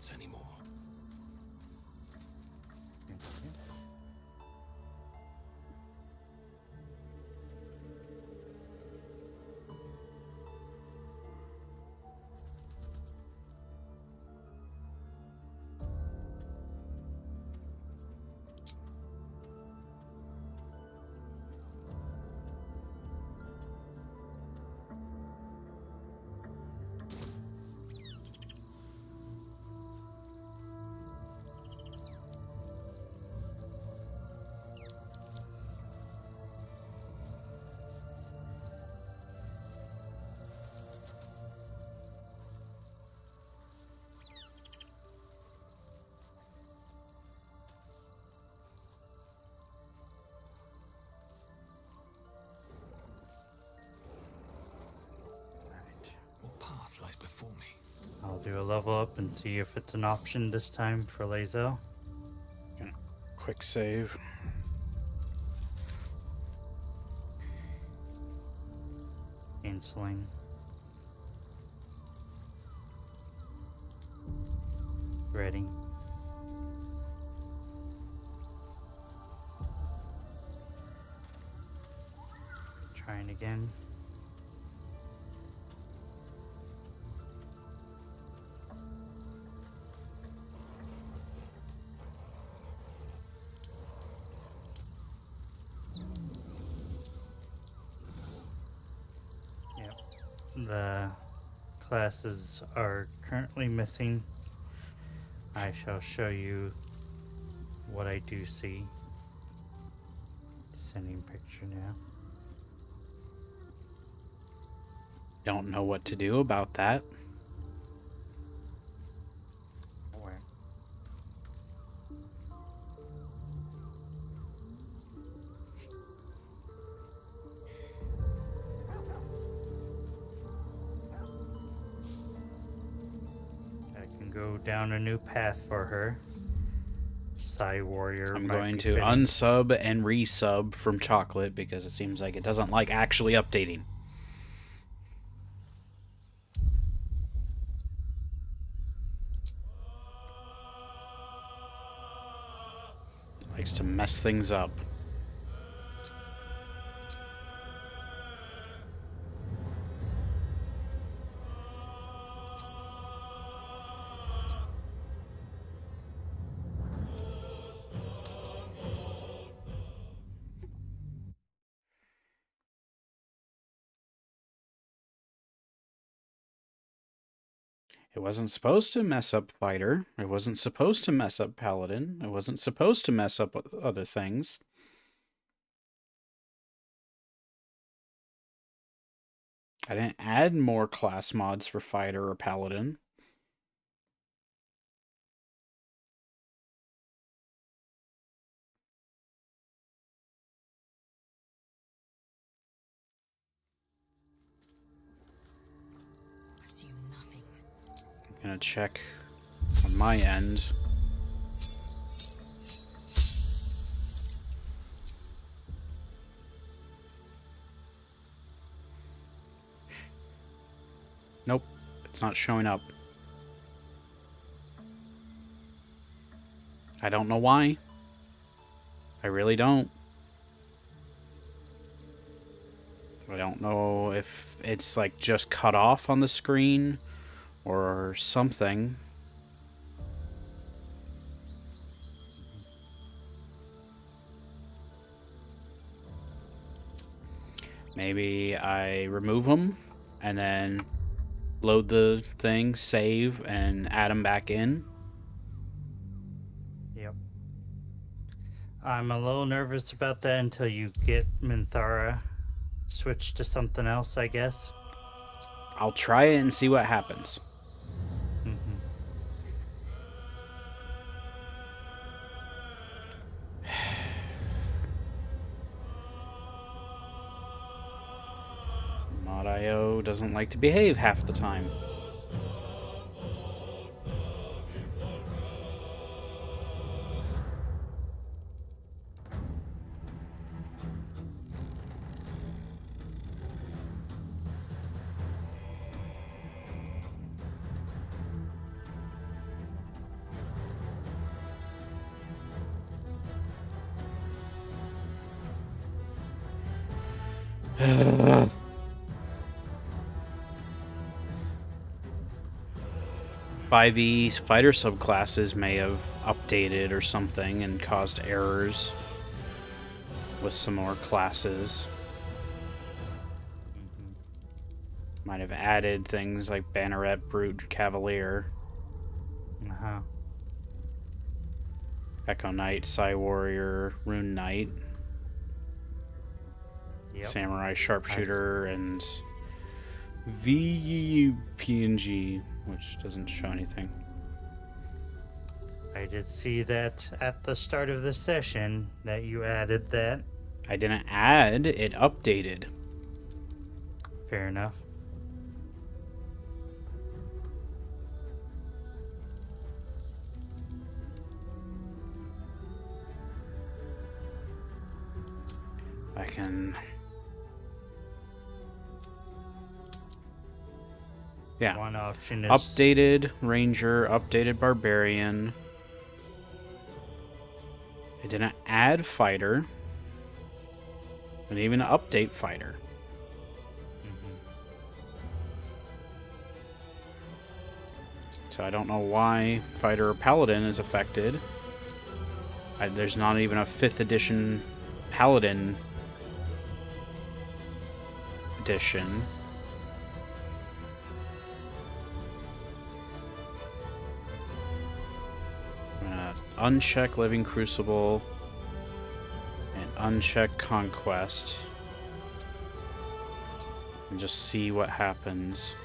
[SPEAKER 4] chance anymore. What path lies before me?
[SPEAKER 3] I'll do a level up and see if it's an option this time for Lae'zel.
[SPEAKER 1] Quick save.
[SPEAKER 3] Canceling. Ready. Trying again. Yep. The classes are currently missing. I shall show you what I do see. Sending picture now.
[SPEAKER 1] Don't know what to do about that.
[SPEAKER 3] Where? I can go down a new path for her. Psy Warrior.
[SPEAKER 1] I'm
[SPEAKER 3] might
[SPEAKER 1] going
[SPEAKER 3] be
[SPEAKER 1] to
[SPEAKER 3] fitting.
[SPEAKER 1] unsub and resub from Chocolate because it seems like it doesn't like actually updating. Likes to mess things up. It wasn't supposed to mess up Fighter. It wasn't supposed to mess up Paladin. It wasn't supposed to mess up other things. I didn't add more class mods for Fighter or Paladin.
[SPEAKER 6] Assume nothing.
[SPEAKER 1] I'm gonna check on my end. Nope, it's not showing up. I don't know why. I really don't. I don't know if it's like just cut off on the screen or something. Maybe I remove them and then load the thing, save, and add them back in.
[SPEAKER 3] Yep. I'm a little nervous about that until you get Minthara switched to something else, I guess.
[SPEAKER 1] I'll try it and see what happens.
[SPEAKER 3] Mm-hmm.
[SPEAKER 1] Mod.io doesn't like to behave half the time. By the spider subclasses may have updated or something and caused errors with some more classes. Might have added things like Banneret, Brute, Cavalier,
[SPEAKER 3] Uh-huh.
[SPEAKER 1] Echo Knight, Psy Warrior, Rune Knight,
[SPEAKER 3] Yep.
[SPEAKER 1] Samurai Sharpshooter, and VPNG, which doesn't show anything.
[SPEAKER 3] I did see that at the start of the session that you added that.
[SPEAKER 1] I didn't add, it updated.
[SPEAKER 3] Fair enough.
[SPEAKER 1] I can... Yeah.
[SPEAKER 3] One option is
[SPEAKER 1] Updated Ranger, updated Barbarian. It didn't add Fighter. It didn't even update Fighter. So I don't know why Fighter or Paladin is affected. There's not even a 5th edition Paladin edition. Uncheck Living Crucible and uncheck Conquest and just see what happens.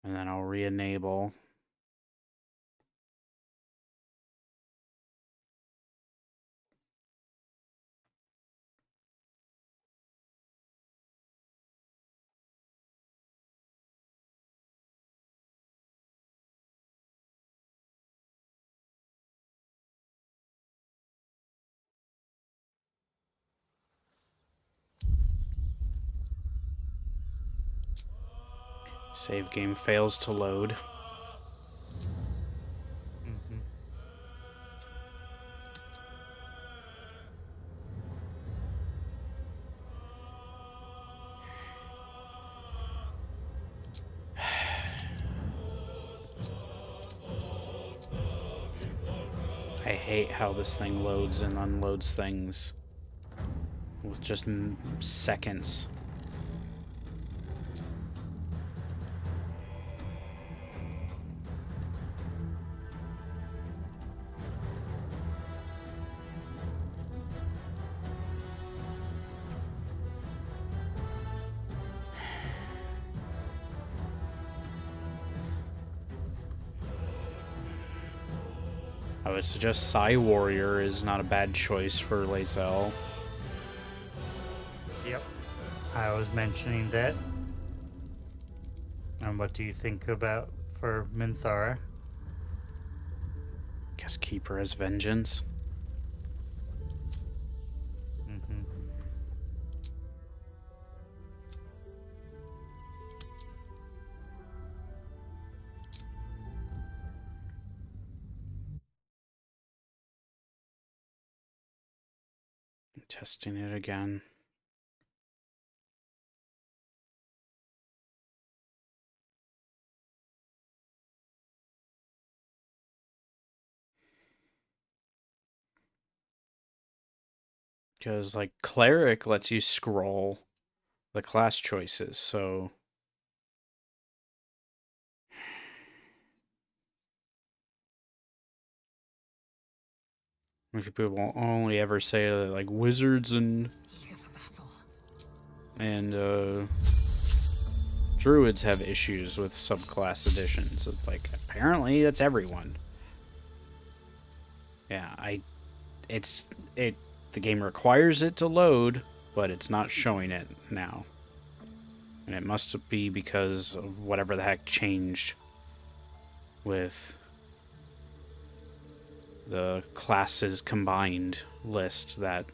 [SPEAKER 1] And then I'll re-enable. Save game fails to load. I hate how this thing loads and unloads things with just seconds. I would suggest Psy Warrior is not a bad choice for Lae'zel.
[SPEAKER 3] Yep. I was mentioning that. And what do you think about for Minthara?
[SPEAKER 1] Guess Keeper as Vengeance. Testing it again. Because, like, Cleric lets you scroll the class choices, so... People will only ever say that, like, Wizards and Druids have issues with subclass additions. It's like, apparently that's everyone. Yeah, the game requires it to load, but it's not showing it now. And it must be because of whatever the heck changed with the classes combined list that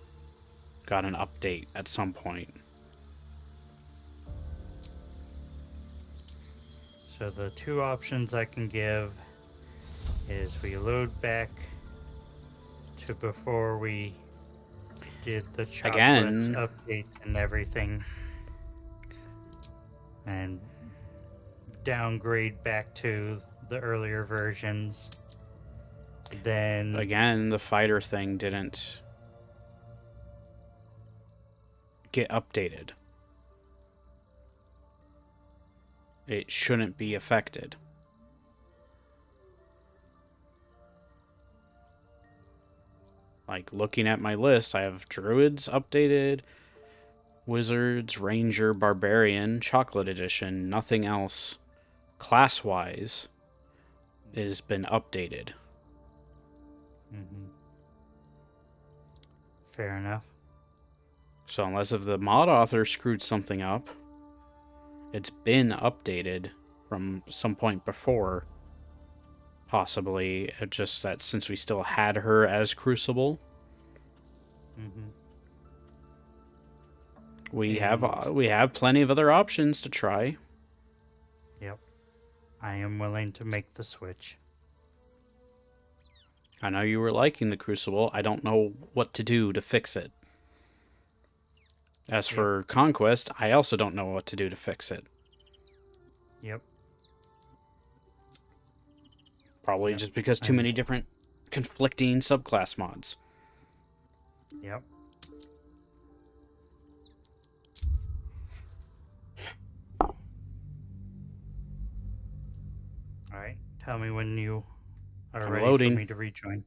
[SPEAKER 1] got an update at some point.
[SPEAKER 3] So the two options I can give is we load back to before we did the chocolate
[SPEAKER 1] Again.
[SPEAKER 3] updates and everything, and downgrade back to the earlier versions. Then
[SPEAKER 1] Again, the fighter thing didn't get updated. It shouldn't be affected. Like, looking at my list, I have druids updated, wizards, ranger, barbarian, chocolate edition. Nothing else class-wise has been updated.
[SPEAKER 3] fair enough.
[SPEAKER 1] So unless if the mod author screwed something up, it's been updated from some point before. Possibly just that since we still had her as Crucible, we have plenty of other options to try.
[SPEAKER 3] Yep. I am willing to make the switch.
[SPEAKER 1] I know you were liking the Crucible. I don't know what to do to fix it. As for Conquest, I also don't know what to do to fix it.
[SPEAKER 3] Yep.
[SPEAKER 1] Probably just because too many different conflicting subclass mods.
[SPEAKER 3] Yep. Alright, tell me when you are
[SPEAKER 1] I'm
[SPEAKER 3] ready
[SPEAKER 1] loading.
[SPEAKER 3] for me to rejoin.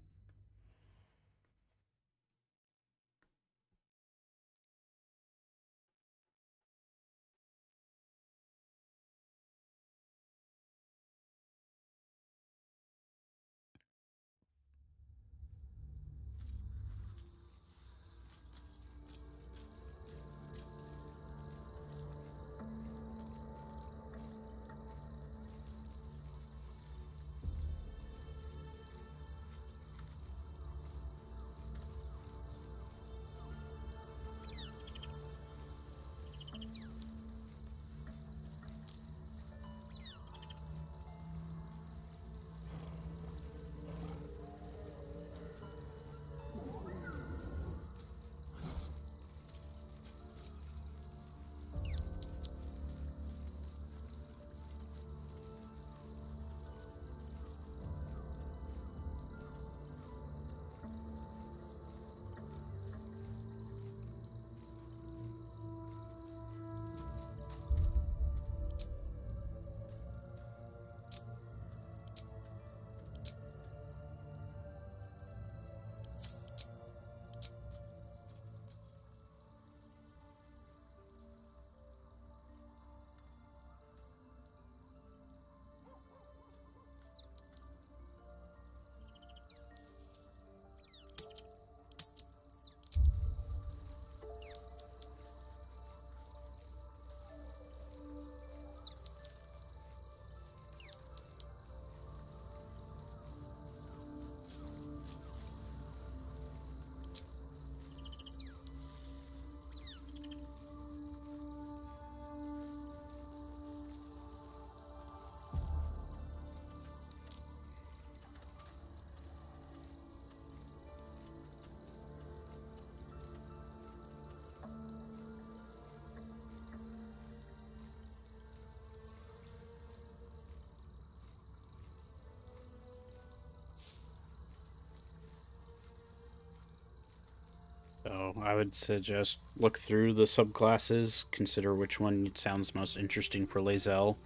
[SPEAKER 1] So I would suggest look through the subclasses, consider which one sounds most interesting for Lae'zel.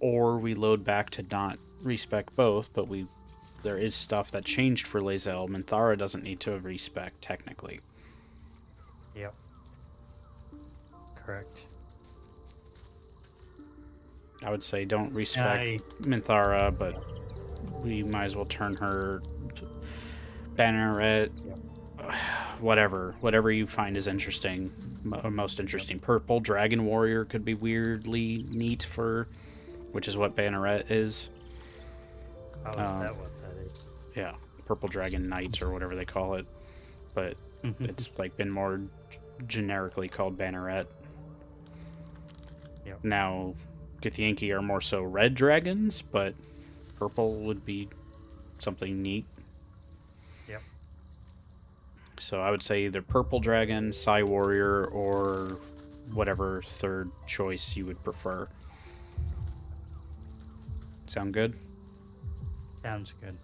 [SPEAKER 1] Or we load back to not respec both, but there is stuff that changed for Lae'zel. Minthara doesn't need to respec technically.
[SPEAKER 3] Yep. Correct.
[SPEAKER 1] I would say don't respec Minthara, but we might as well turn her Banneret, whatever you find is interesting, most interesting. Purple Dragon Warrior could be weirdly neat for, which is what Banneret is.
[SPEAKER 3] How is that what that is?
[SPEAKER 1] Yeah, Purple Dragon Knight or whatever they call it, but it's like been more generically called Banneret.
[SPEAKER 3] Yep.
[SPEAKER 1] Now, Githyanki are more so red dragons, but purple would be something neat.
[SPEAKER 3] Yep.
[SPEAKER 1] So I would say either purple dragon, Psy warrior, or whatever third choice you would prefer. Sound good?
[SPEAKER 3] Sounds good.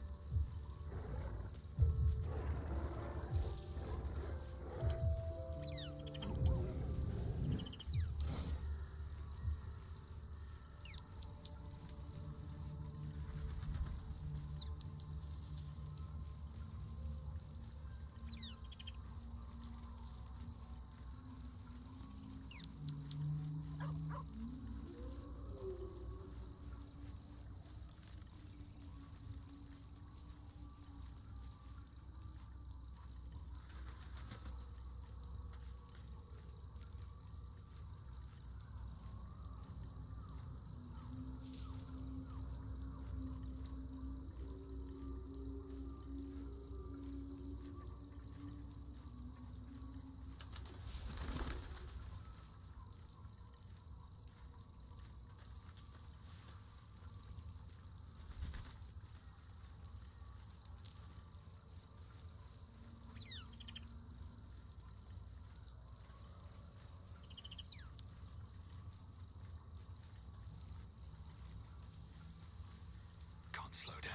[SPEAKER 4] Can't slow down.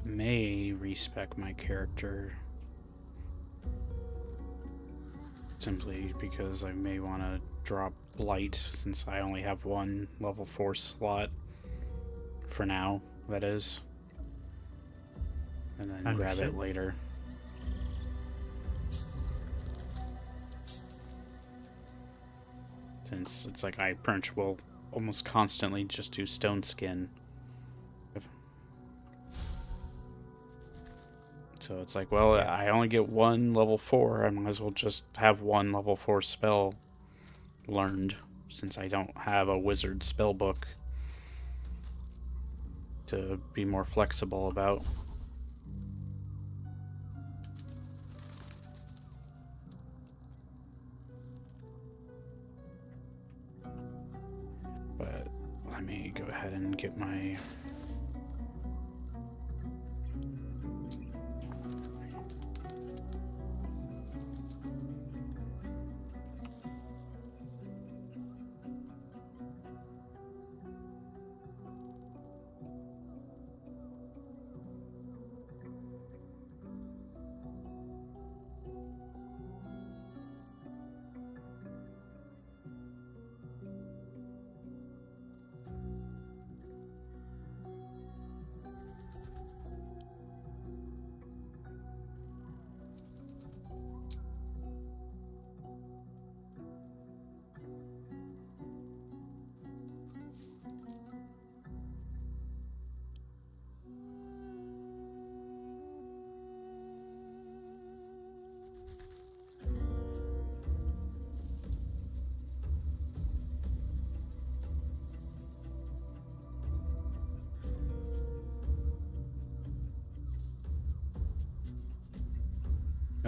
[SPEAKER 1] May respec my character simply because I may want to drop Blight since I only have one level 4 slot for now, that is, and then grab it
[SPEAKER 3] Understood.
[SPEAKER 1] later. Since it's like I pretty much will almost constantly just do Stone Skin. So it's like, well,
[SPEAKER 3] Yeah.
[SPEAKER 1] I only get one level 4. I might as well just have one level 4 spell learned, since I don't have a wizard spell book to be more flexible about. But let me go ahead and get my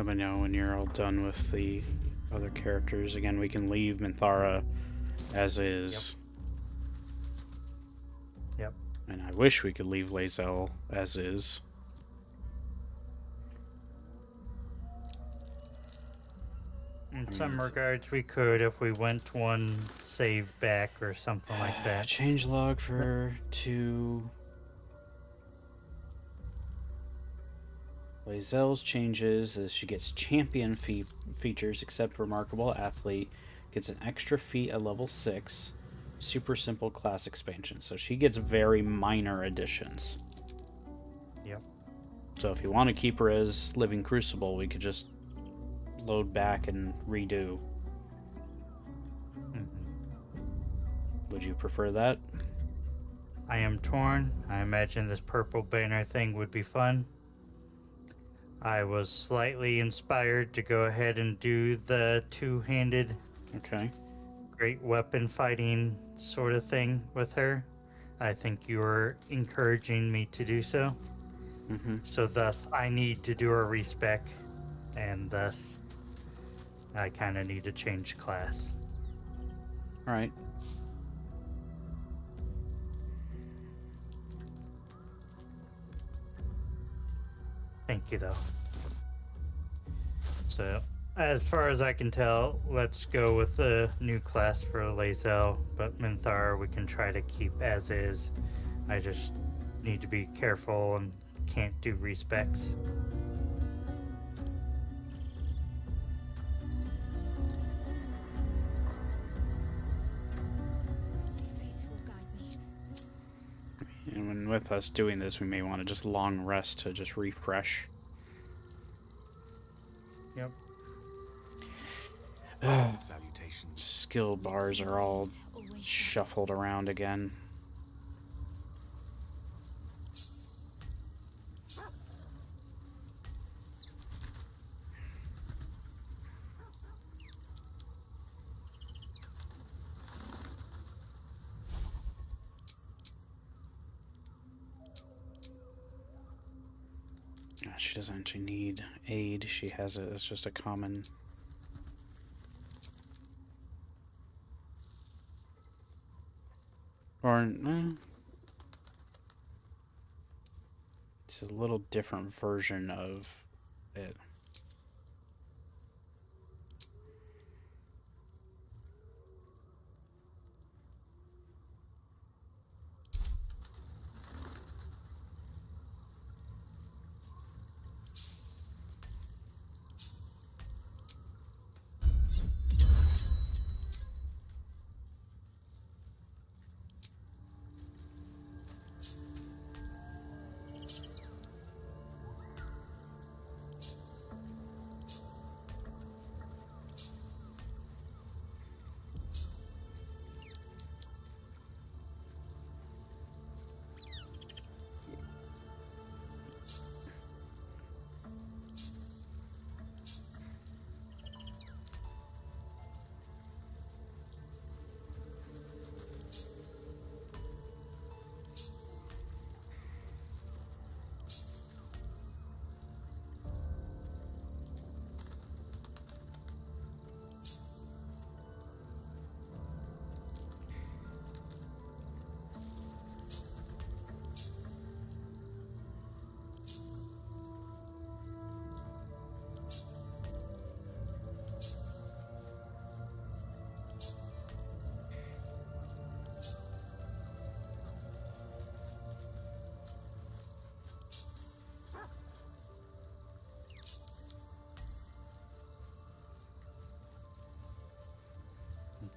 [SPEAKER 1] Let me know when you're all done with the other characters. Again, we can leave Minthara as is.
[SPEAKER 3] Yep.
[SPEAKER 1] And I wish we could leave Lae'zel as is.
[SPEAKER 3] In
[SPEAKER 1] mean,
[SPEAKER 3] some
[SPEAKER 1] it's-
[SPEAKER 3] regards, we could if we went one save back or something like that.
[SPEAKER 1] Change log for 2. Lae'zel's changes as she gets champion features, except remarkable athlete, gets an extra feat at level 6, super simple class expansion. So she gets very minor additions.
[SPEAKER 3] Yep.
[SPEAKER 1] So if you want to keep her as Living Crucible, we could just load back and redo.
[SPEAKER 3] Mhm.
[SPEAKER 1] Would you prefer that?
[SPEAKER 3] I am torn. I imagine this purple banner thing would be fun. I was slightly inspired to go ahead and do the two-handed
[SPEAKER 1] Okay.
[SPEAKER 3] great weapon fighting sort of thing with her. I think you were encouraging me to do so.
[SPEAKER 1] Mm-hmm.
[SPEAKER 3] So thus, I need to do a respec, and thus, I kind of need to change class.
[SPEAKER 1] All right.
[SPEAKER 3] Thank you, though. So, as far as I can tell, let's go with the new class for Lae'zel, but Minthara we can try to keep as is. I just need to be careful and can't do respecs.
[SPEAKER 7] Faith will guide me.
[SPEAKER 1] And when with us doing this, we may want to just long rest to just refresh.
[SPEAKER 3] Yep.
[SPEAKER 4] Salutations.
[SPEAKER 1] Skill bars are all
[SPEAKER 7] Always
[SPEAKER 1] shuffled around again. She doesn't actually need aid. She has it as just a common. Or, it's a little different version of it.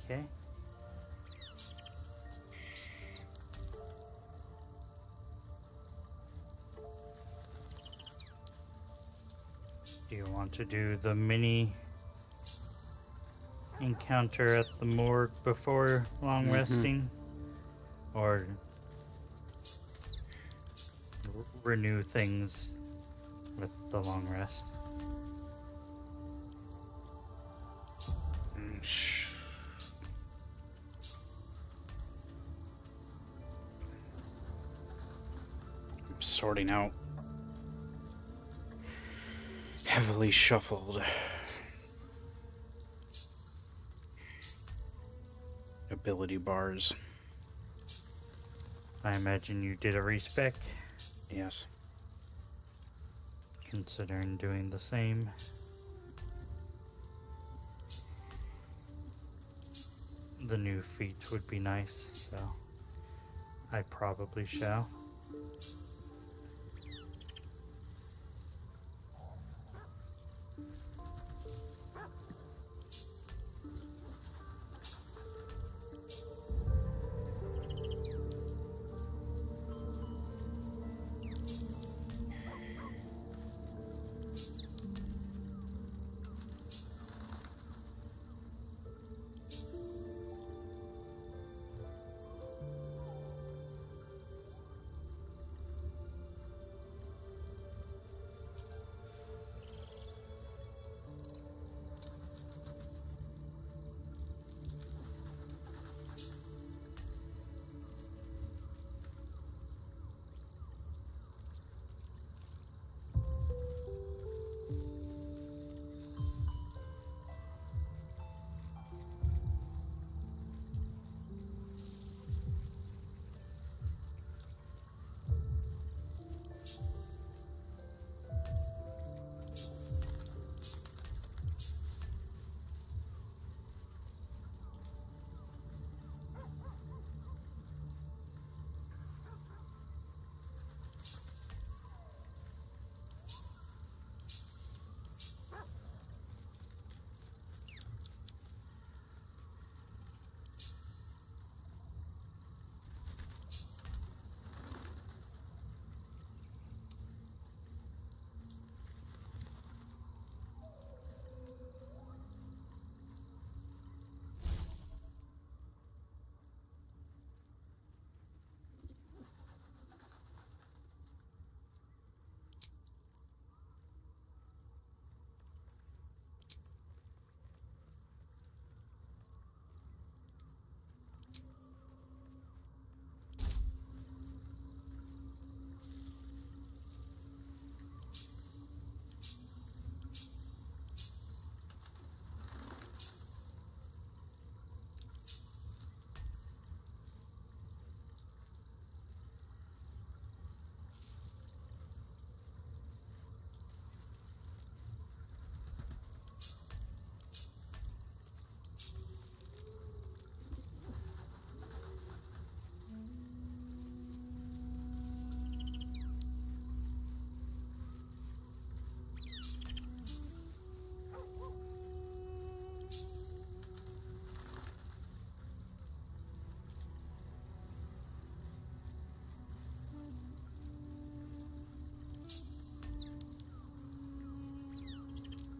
[SPEAKER 3] Okay. Do you want to do the mini encounter at the morgue before long resting? Or renew things with the long rest?
[SPEAKER 1] Sorting out heavily shuffled. Ability bars.
[SPEAKER 3] I imagine you did a respec,
[SPEAKER 1] Yes.
[SPEAKER 3] considering doing the same. The new feat would be nice, so I probably shall.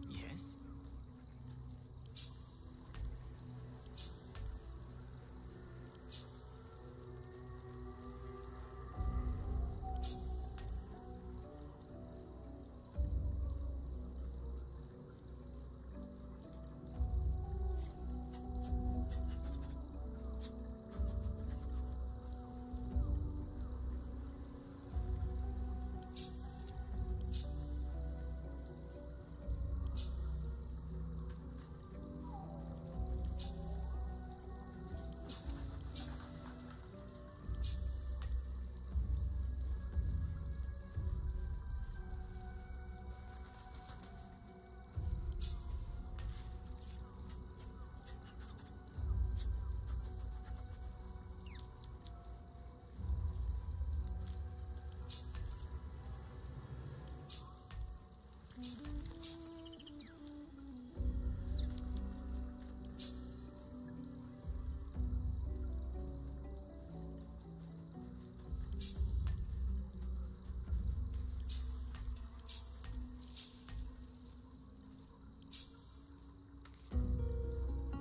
[SPEAKER 4] Yes?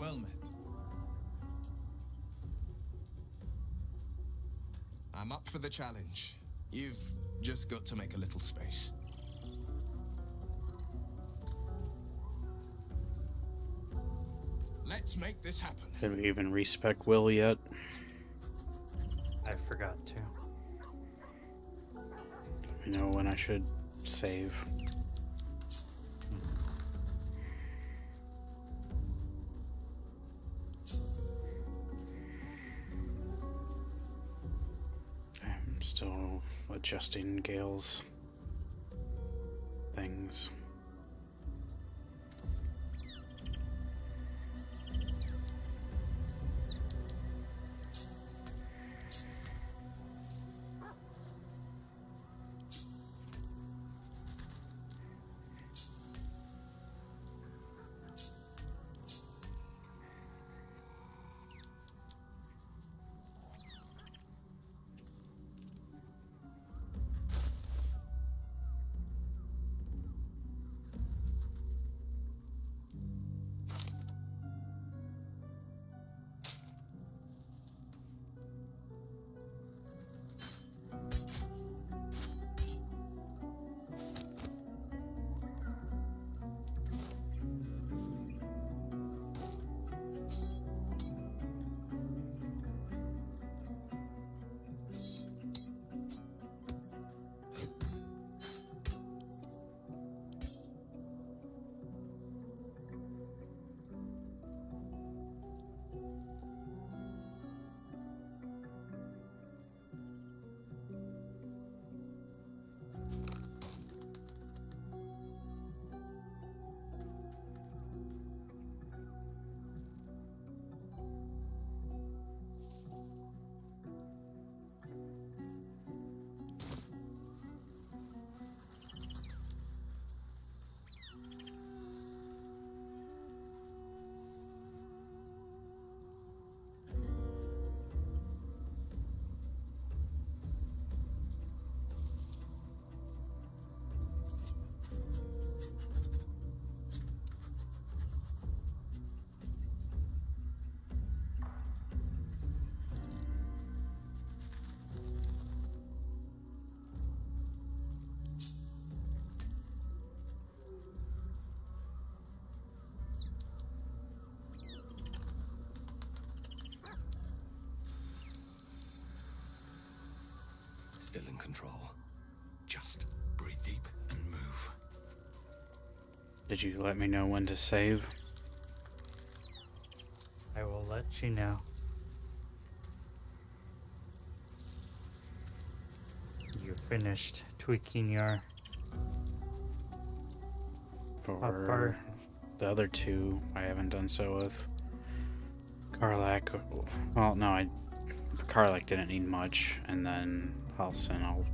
[SPEAKER 8] Well met. I'm up for the challenge. You've just got to make a little space. Let's make this happen.
[SPEAKER 1] Did we even respec Will yet?
[SPEAKER 3] I forgot to.
[SPEAKER 1] You know when I should save. Still adjusting Gale's things.
[SPEAKER 4] Still in control. Just breathe deep and move.
[SPEAKER 1] Did you let me know when to save?
[SPEAKER 3] I will let you know. You finished tweaking your
[SPEAKER 1] For the other two, I haven't done so with. Karlak, well, no, Karlak didn't need much, and then Halsin I'll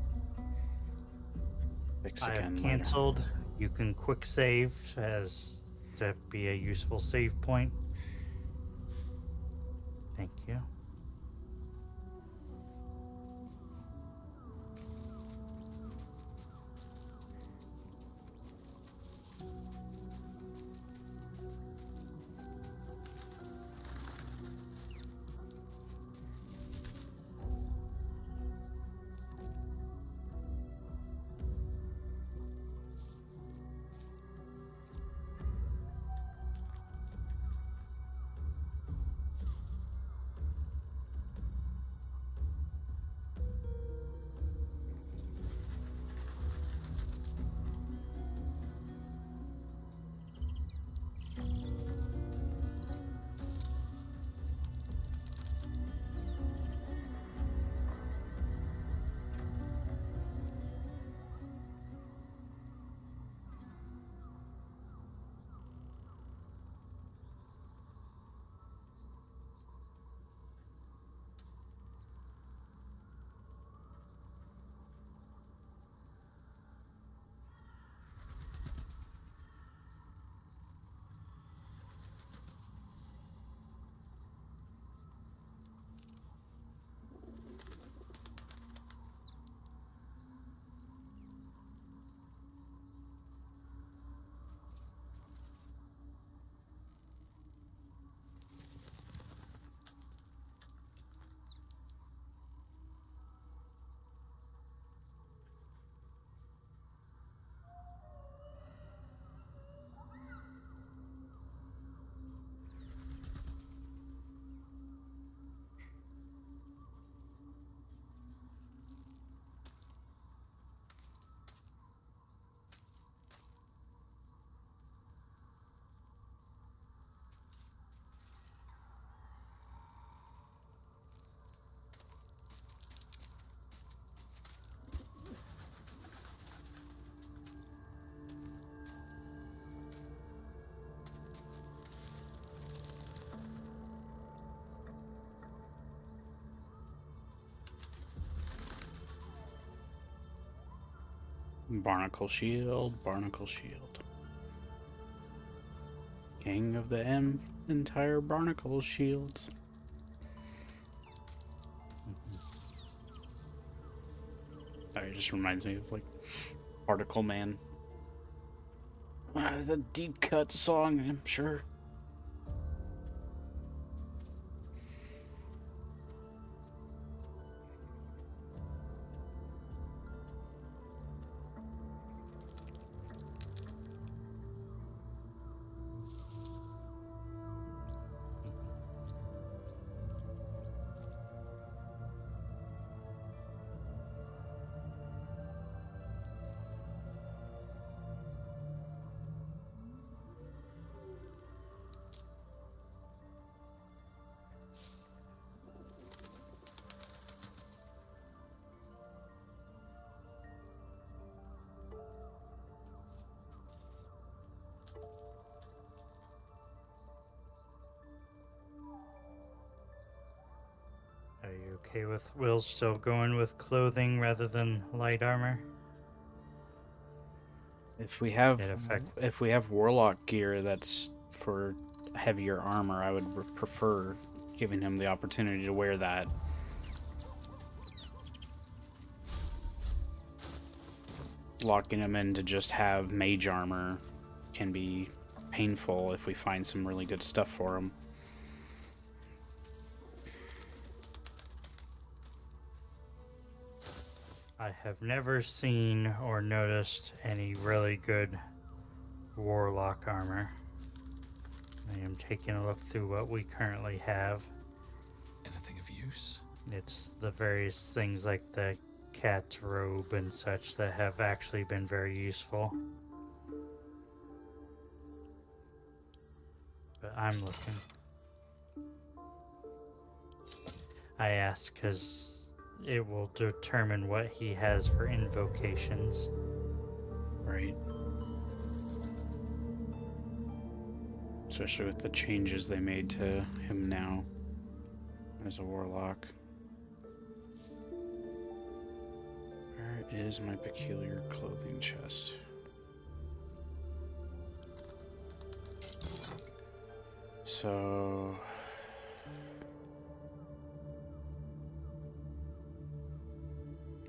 [SPEAKER 1] fix
[SPEAKER 3] I
[SPEAKER 1] again
[SPEAKER 3] have
[SPEAKER 1] later.
[SPEAKER 3] canceled. You can quick save as to be a useful save point. Thank you.
[SPEAKER 1] Barnacle shield, barnacle shield. King of the entire barnacle shields. It just reminds me of like Particle Man. It's a deep cut song, I'm sure.
[SPEAKER 3] Are you okay with Will still going with clothing rather than light armor?
[SPEAKER 1] If we have
[SPEAKER 3] In effect.
[SPEAKER 1] if we have warlock gear that's for heavier armor, I would prefer giving him the opportunity to wear that. Locking him in to just have mage armor can be painful if we find some really good stuff for him.
[SPEAKER 3] I have never seen or noticed any really good warlock armor. I am taking a look through what we currently have.
[SPEAKER 4] Anything of use?
[SPEAKER 3] It's the various things like the cat's robe and such that have actually been very useful. But I'm looking. I ask because it will determine what he has for invocations.
[SPEAKER 1] Right. Especially with the changes they made to him now as a warlock. Where is my peculiar clothing chest? So...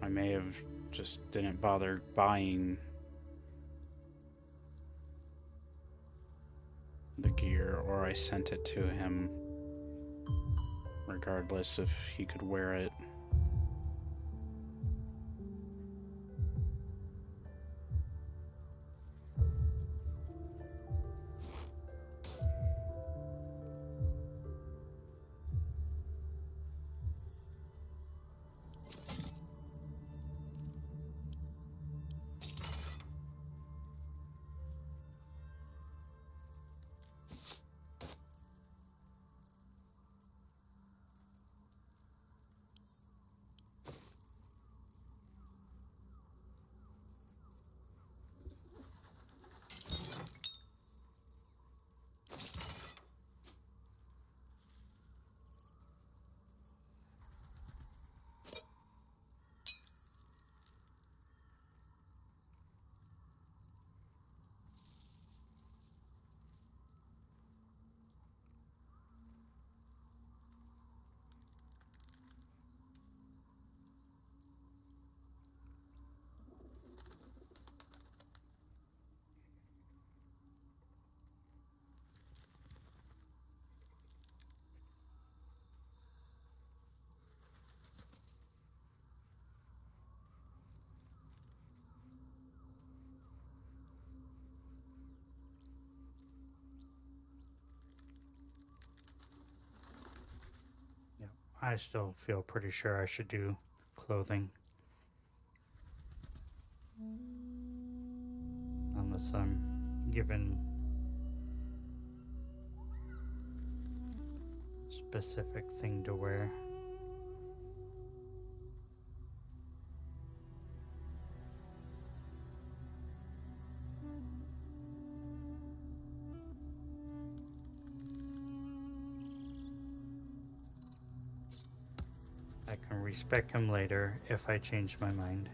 [SPEAKER 1] I may have just didn't bother buying the gear, or I sent it to him regardless if he could wear it.
[SPEAKER 3] I still feel pretty sure I should do clothing. Unless I'm given a specific thing to wear. I can respec him later if I change my mind.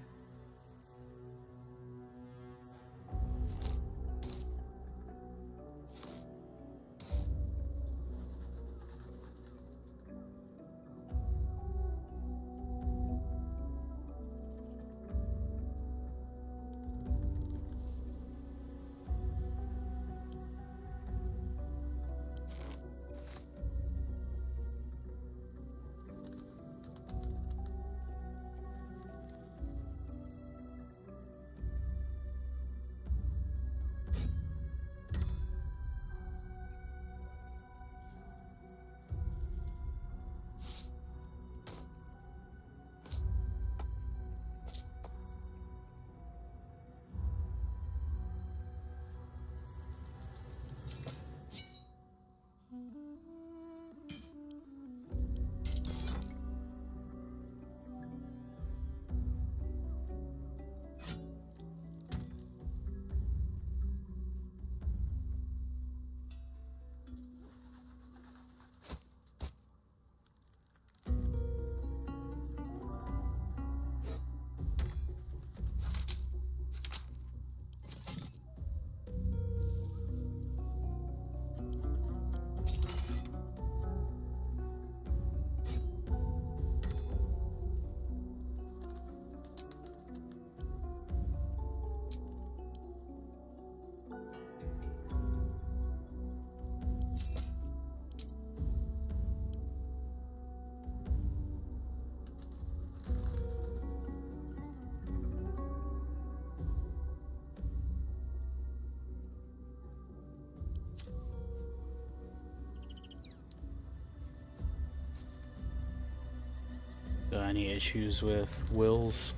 [SPEAKER 1] any issues with Will's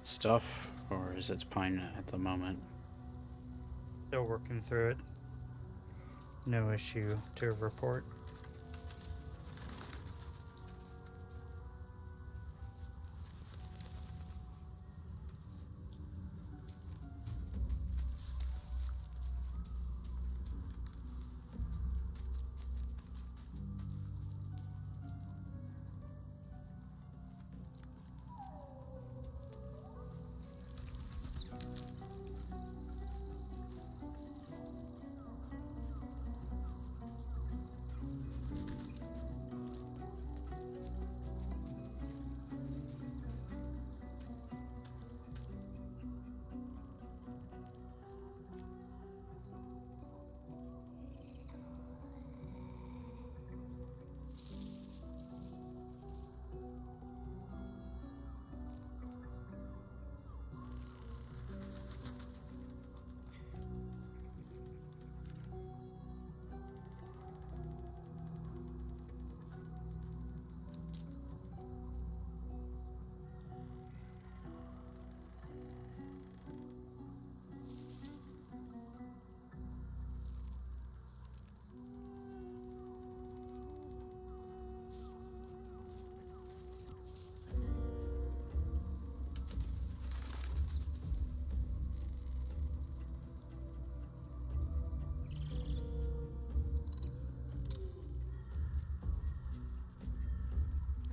[SPEAKER 1] stuff, or is it fine at the moment?
[SPEAKER 3] Still working through it. No issue to report.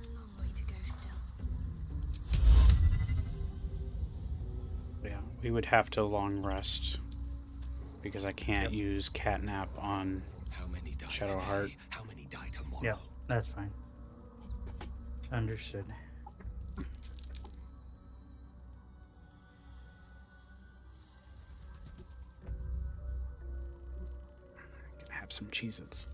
[SPEAKER 7] A long way to go still.
[SPEAKER 1] Yeah, we would have to long rest because I can't use catnap on
[SPEAKER 4] How many die
[SPEAKER 1] Shadowheart.
[SPEAKER 4] today? How many die tomorrow?
[SPEAKER 3] Yeah, that's fine. Understood.
[SPEAKER 1] Have some Cheez-Its.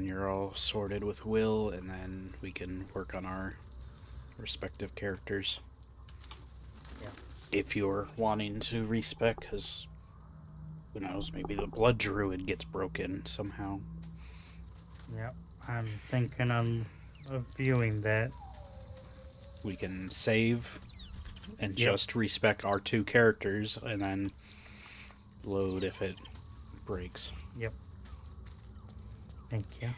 [SPEAKER 1] when you're all sorted with Will, and then we can work on our respective characters.
[SPEAKER 3] Yeah.
[SPEAKER 1] If you're wanting to respec, because who knows, maybe the blood druid gets broken somehow.
[SPEAKER 3] Yep. I'm thinking of viewing that.
[SPEAKER 1] We can save and
[SPEAKER 3] Yep.
[SPEAKER 1] just respec our 2 characters, and then load if it breaks.
[SPEAKER 3] Yep. Thank you.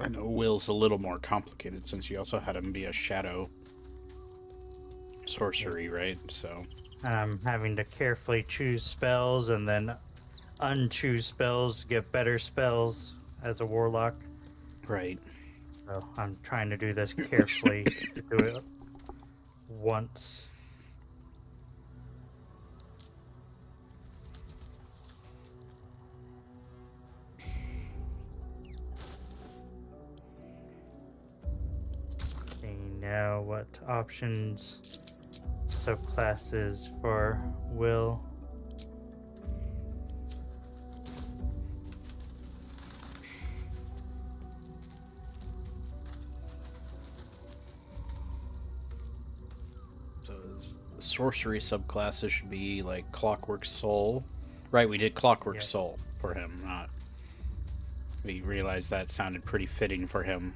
[SPEAKER 1] I know Will's a little more complicated since you also had him be a shadow sorcery, right? So
[SPEAKER 3] And I'm having to carefully choose spells and then unchoose spells to get better spells as a warlock.
[SPEAKER 1] right.
[SPEAKER 3] So I'm trying to do this carefully to do it once. Okay, now what options, subclasses for Will?
[SPEAKER 1] So the sorcery subclasses should be like Clockwork Soul. Right, we did Clockwork
[SPEAKER 3] Yep.
[SPEAKER 1] Soul for him, not. We realized that sounded pretty fitting for him.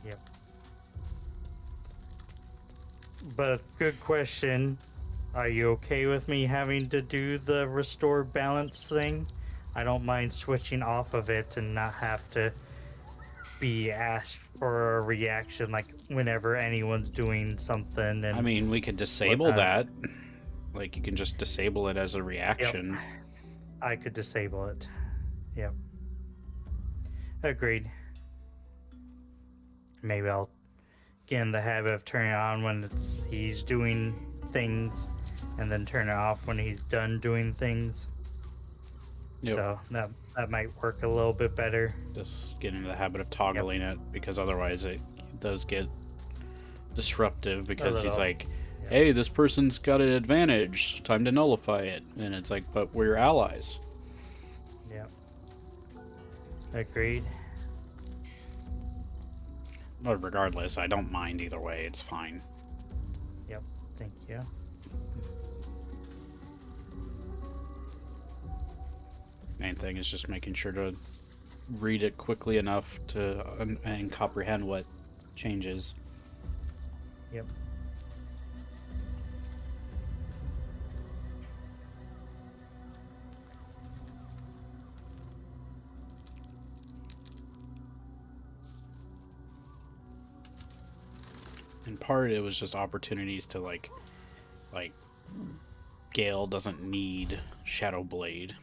[SPEAKER 3] Yep. But good question. Are you okay with me having to do the restore balance thing? I don't mind switching off of it and not have to be asked for a reaction like whenever anyone's doing something. And
[SPEAKER 1] I mean, we could disable
[SPEAKER 3] What
[SPEAKER 1] that. Like, you can just disable it as a reaction.
[SPEAKER 3] I could disable it. Yep. Agreed. Maybe I'll get in the habit of turning it on when he's doing things, and then turn it off when he's done doing things.
[SPEAKER 1] Yep.
[SPEAKER 3] So that might work a little bit better.
[SPEAKER 1] Just get into the habit of toggling it, because otherwise it does get disruptive, because he's
[SPEAKER 3] little,
[SPEAKER 1] like,
[SPEAKER 3] yeah.
[SPEAKER 1] hey, this person's got an advantage, time to nullify it. And it's like, but we're allies.
[SPEAKER 3] Yep. Agreed.
[SPEAKER 1] But regardless, I don't mind either way, it's fine.
[SPEAKER 3] Yep. Thank you.
[SPEAKER 1] Main thing is just making sure to read it quickly enough to and comprehend what changes.
[SPEAKER 3] Yep.
[SPEAKER 1] In part, it was just opportunities to like Gale doesn't need Shadow Blade.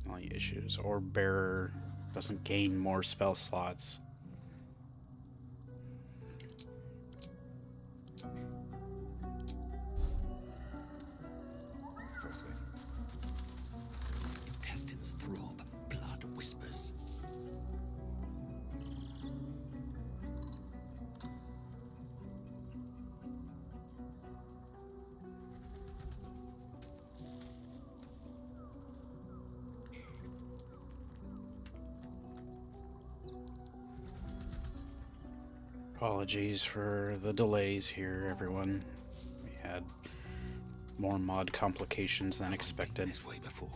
[SPEAKER 1] Only issues, or Bearer doesn't gain more spell slots.
[SPEAKER 4] Intestines throb, blood whispers.
[SPEAKER 1] Apologies for the delays here, everyone. We had more mod complications than expected.
[SPEAKER 4] This way before.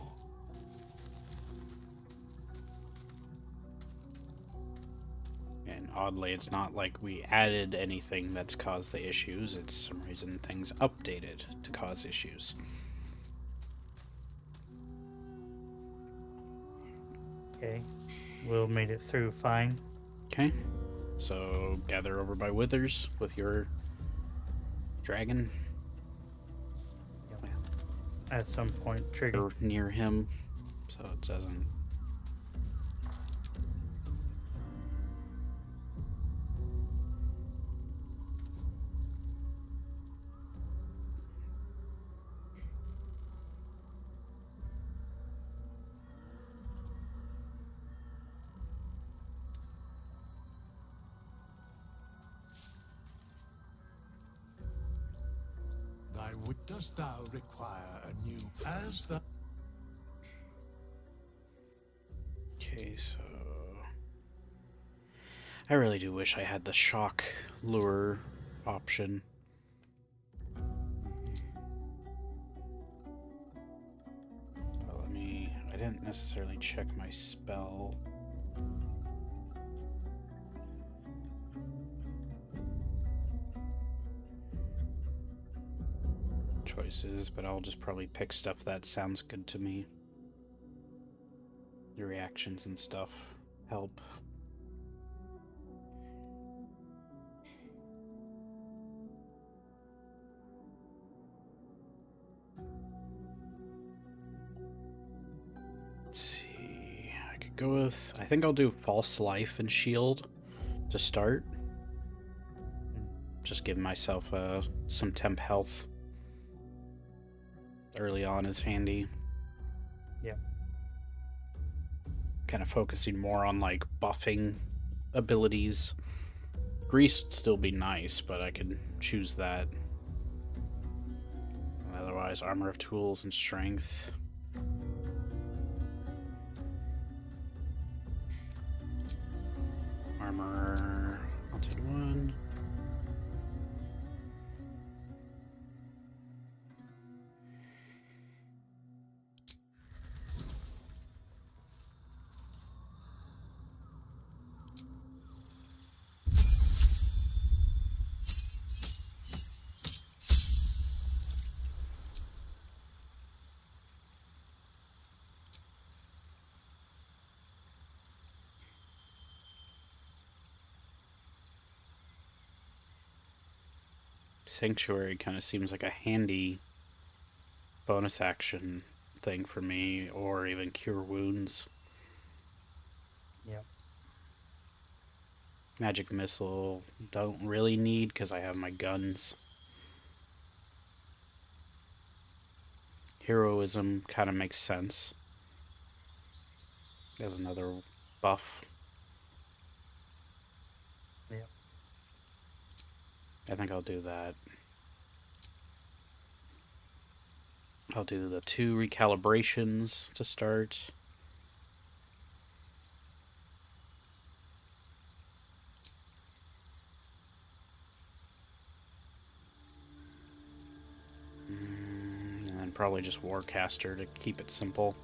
[SPEAKER 1] And And oddly, it's not like we added anything that's caused the issues. It's some reason things updated to cause issues.
[SPEAKER 3] Okay. Will made it through fine.
[SPEAKER 1] Okay. So gather over by Withers with your dragon.
[SPEAKER 3] At some point, trigger.
[SPEAKER 1] You're near him, so it doesn't.
[SPEAKER 2] Thy wood dost thou require anew as the
[SPEAKER 1] Okay, so I really do wish I had the shock lure option. But I didn't necessarily check my spell. Choices, but I'll just probably pick stuff that sounds good to me. The reactions and stuff help. Let's see. I could go with. I think I'll do False Life and Shield to start. Just give myself some temp health early on is handy.
[SPEAKER 3] Yep.
[SPEAKER 1] Kind of focusing more on like buffing abilities. Grease would still be nice, but I could choose that. Otherwise, Armor of Tools and Strength. Armor, I'll take one. Sanctuary kind of seems like a handy bonus action thing for me, or even Cure Wounds.
[SPEAKER 3] Yep.
[SPEAKER 1] Magic Missile don't really need because I have my guns. Heroism kind of makes sense as another buff.
[SPEAKER 3] Yep.
[SPEAKER 1] I think I'll do that. I'll do the 2 recalibrations to start. And then probably just Warcaster to keep it simple.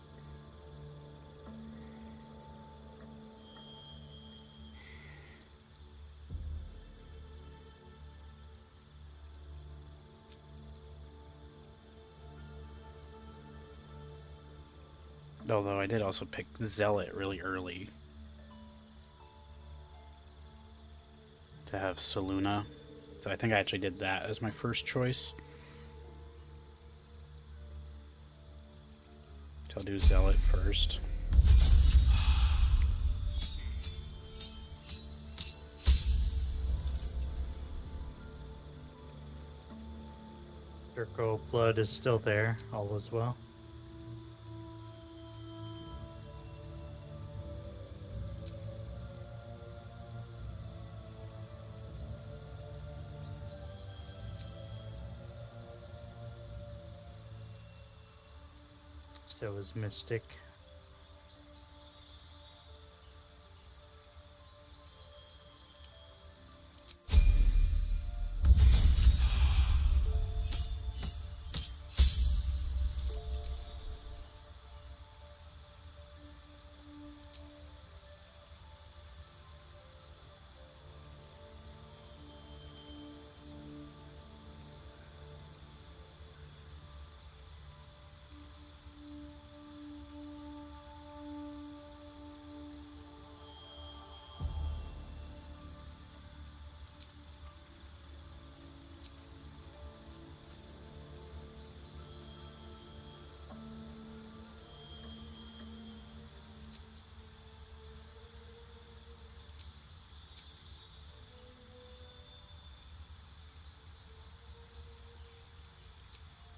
[SPEAKER 1] Although I did also pick Zealot really early to have Saluna. So I think I actually did that as my first choice. So I'll do Zealot first.
[SPEAKER 3] Circle blood is still there, all is well. So is Mystic.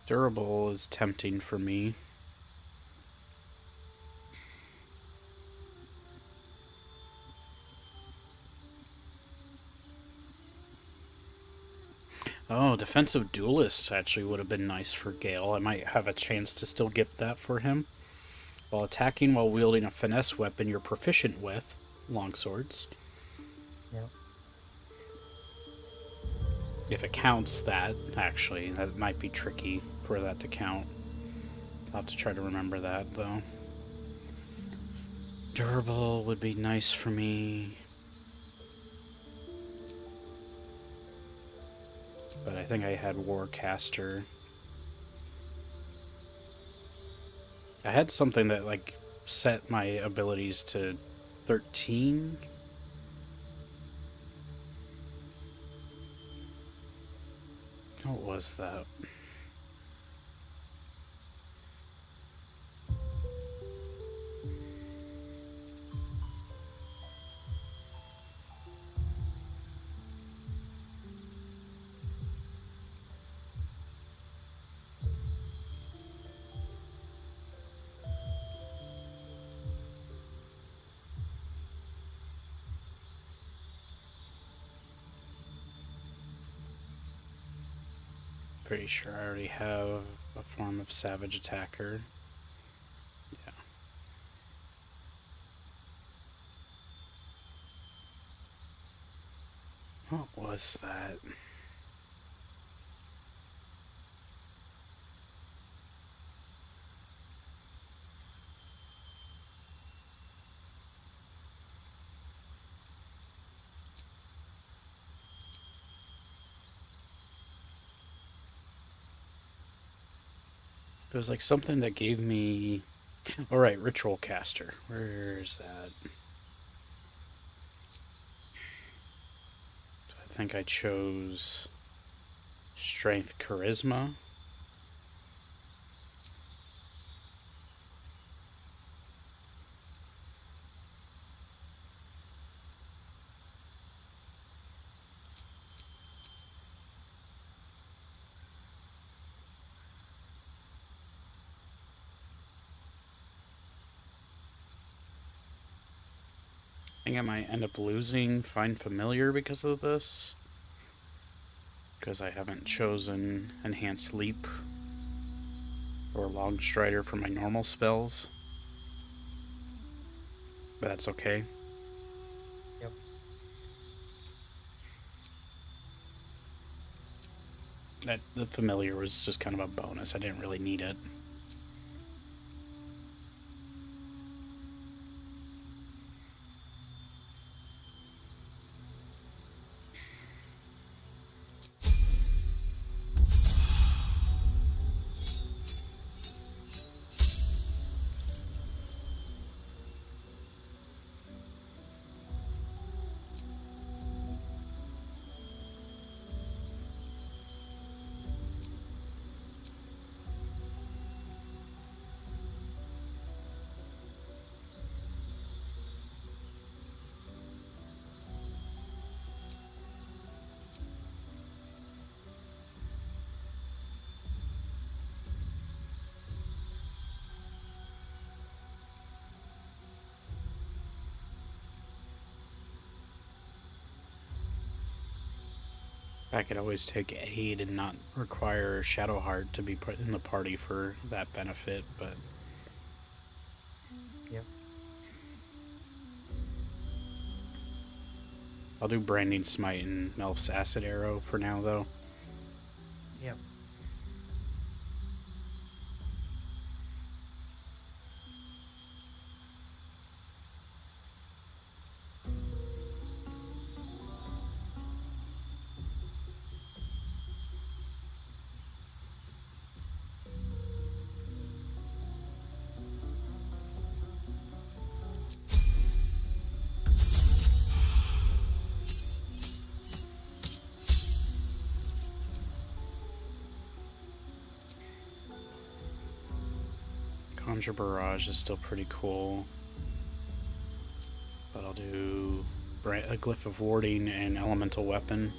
[SPEAKER 1] Durable is tempting for me. Oh, defensive duelist actually would have been nice for Gale. I might have a chance to still get that for him. While attacking while wielding a finesse weapon you're proficient with, longswords.
[SPEAKER 3] Yep.
[SPEAKER 1] If it counts that, actually, that might be tricky for that to count. I'll have to try to remember that, though. Durable would be nice for me. But I think I had Warcaster. I had something that, like, set my abilities to 13. What was that? Pretty sure I already have a form of Savage Attacker. Yeah. What was that? It was like something that gave me... Alright, Ritual Caster. Where's that? So I think I chose Strength Charisma. I think I might end up losing Find Familiar because of this. Because I haven't chosen Enhanced Leap or Long Strider for my normal spells. But that's okay.
[SPEAKER 3] Yep.
[SPEAKER 1] The Familiar was just kind of a bonus. I didn't really need it. I could always take aid and not require Shadowheart to be put in the party for that benefit, but...
[SPEAKER 3] Yep.
[SPEAKER 1] I'll do Branding Smite and Melf's Acid Arrow for now, though.
[SPEAKER 3] Yep.
[SPEAKER 1] Conjure Barrage is still pretty cool. But I'll do a Glyph of Warding and Elemental Weapon.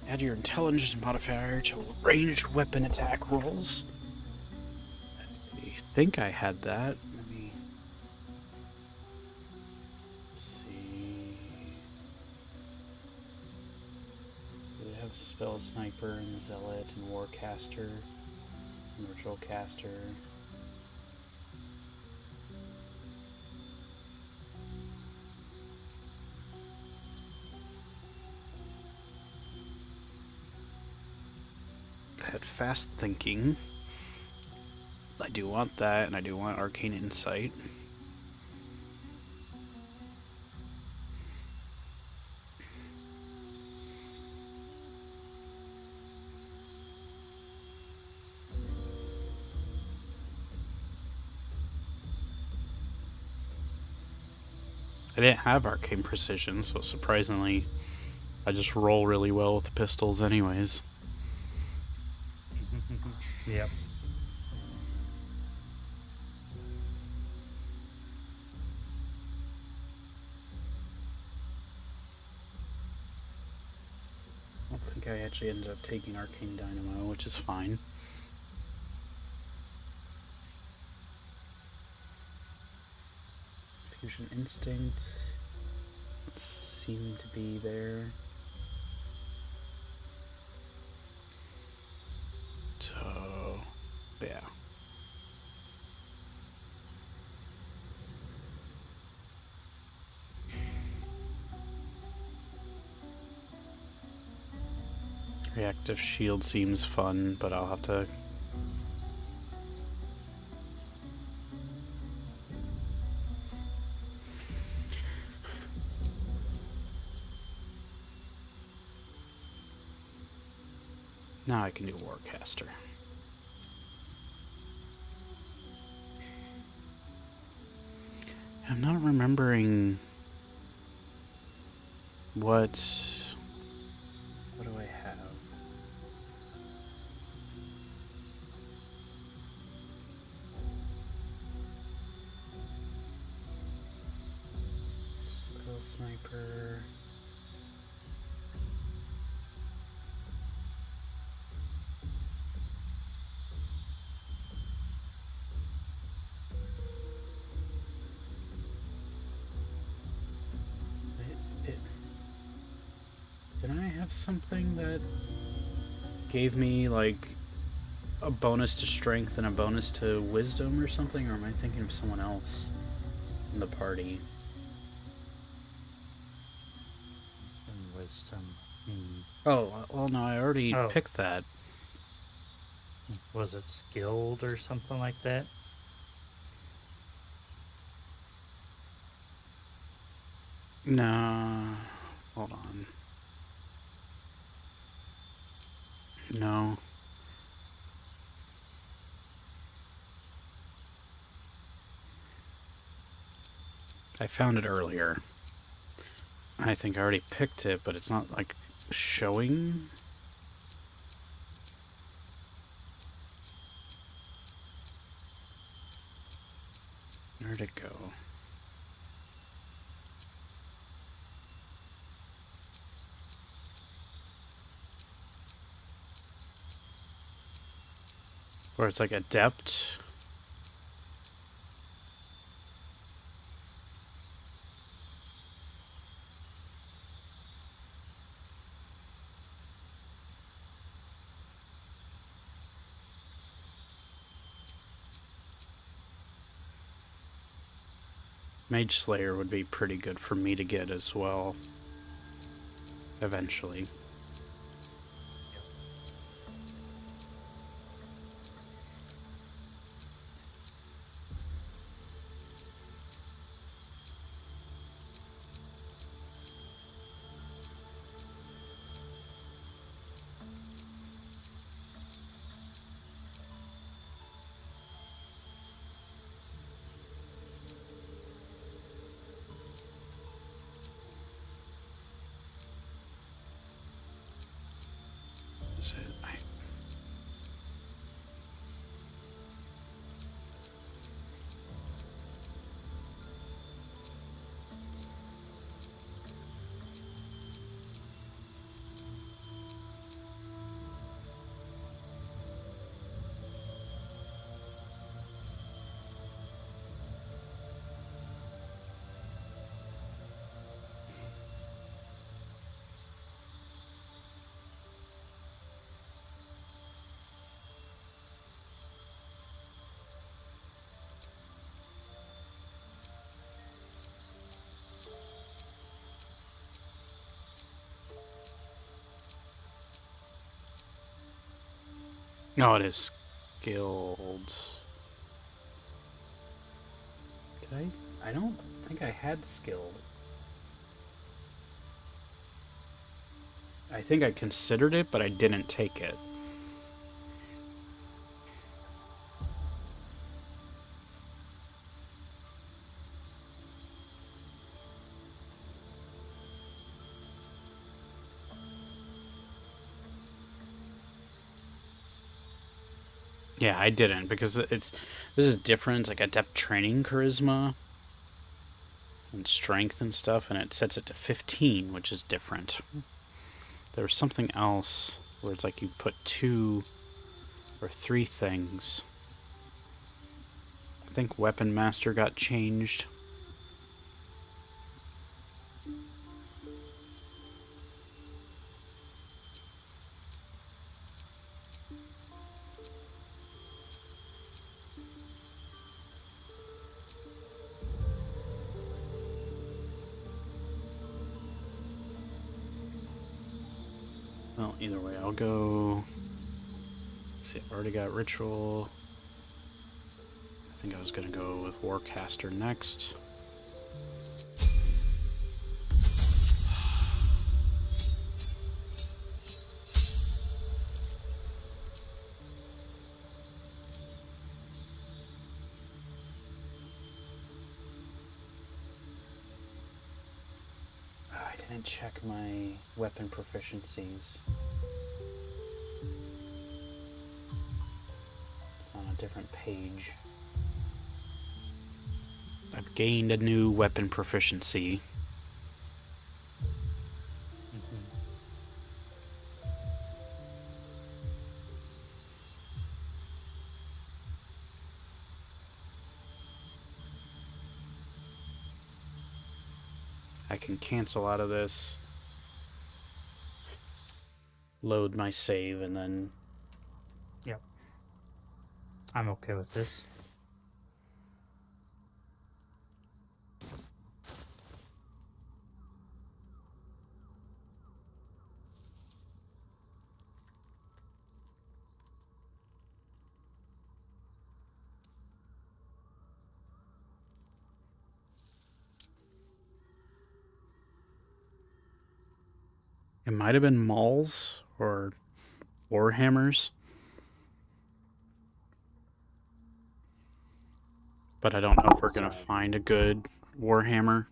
[SPEAKER 1] Add your intelligence modifier to ranged weapon attack rolls. I think I had that. Let me see. We have Spell Sniper and Zealot and Warcaster and Ritual Caster. Had Fast Thinking. I do want that, and I do want Arcane Insight. I didn't have Arcane Precision, so surprisingly, I just roll really well with the pistols anyways.
[SPEAKER 3] Yep.
[SPEAKER 1] I don't think I actually ended up taking Arcane Dynamo, which is fine. Fusion Instinct doesn't seem to be there. So, yeah. Reactive Shield seems fun, but I'll have to... Now I can do Warcaster. I'm not remembering what do I have? Spell Sniper. Did I have something that gave me like a bonus to strength and a bonus to wisdom or something, or am I thinking of someone else in the party?
[SPEAKER 3] And wisdom.
[SPEAKER 1] Oh, well, no, I already picked that.
[SPEAKER 3] Was it skilled or something like that?
[SPEAKER 1] No, hold on. No. I found it earlier. I think I already picked it, but it's not like showing. Where'd it go? Where it's like adept. Mage Slayer would be pretty good for me to get as well. Eventually. Is it? No, it is skilled. Did I? I don't think I had skilled. I think I considered it, but I didn't take it. Yeah, I didn't, because this is different. It's like adept training charisma and strength and stuff, and it sets it to 15, which is different. There was something else where it's like you put 2 or 3 things. I think Weapon Master got changed. Well, either way, I'll go. Let's see, I've already got Ritual. I think I was going to go with Warcaster next. I didn't check my weapon proficiencies. It's on a different page. I've gained a new weapon proficiency. I can cancel out of this, load my save, and then...
[SPEAKER 3] Yep. I'm okay with this.
[SPEAKER 1] It might have been mauls or warhammers, but I don't know if we're gonna find a good warhammer.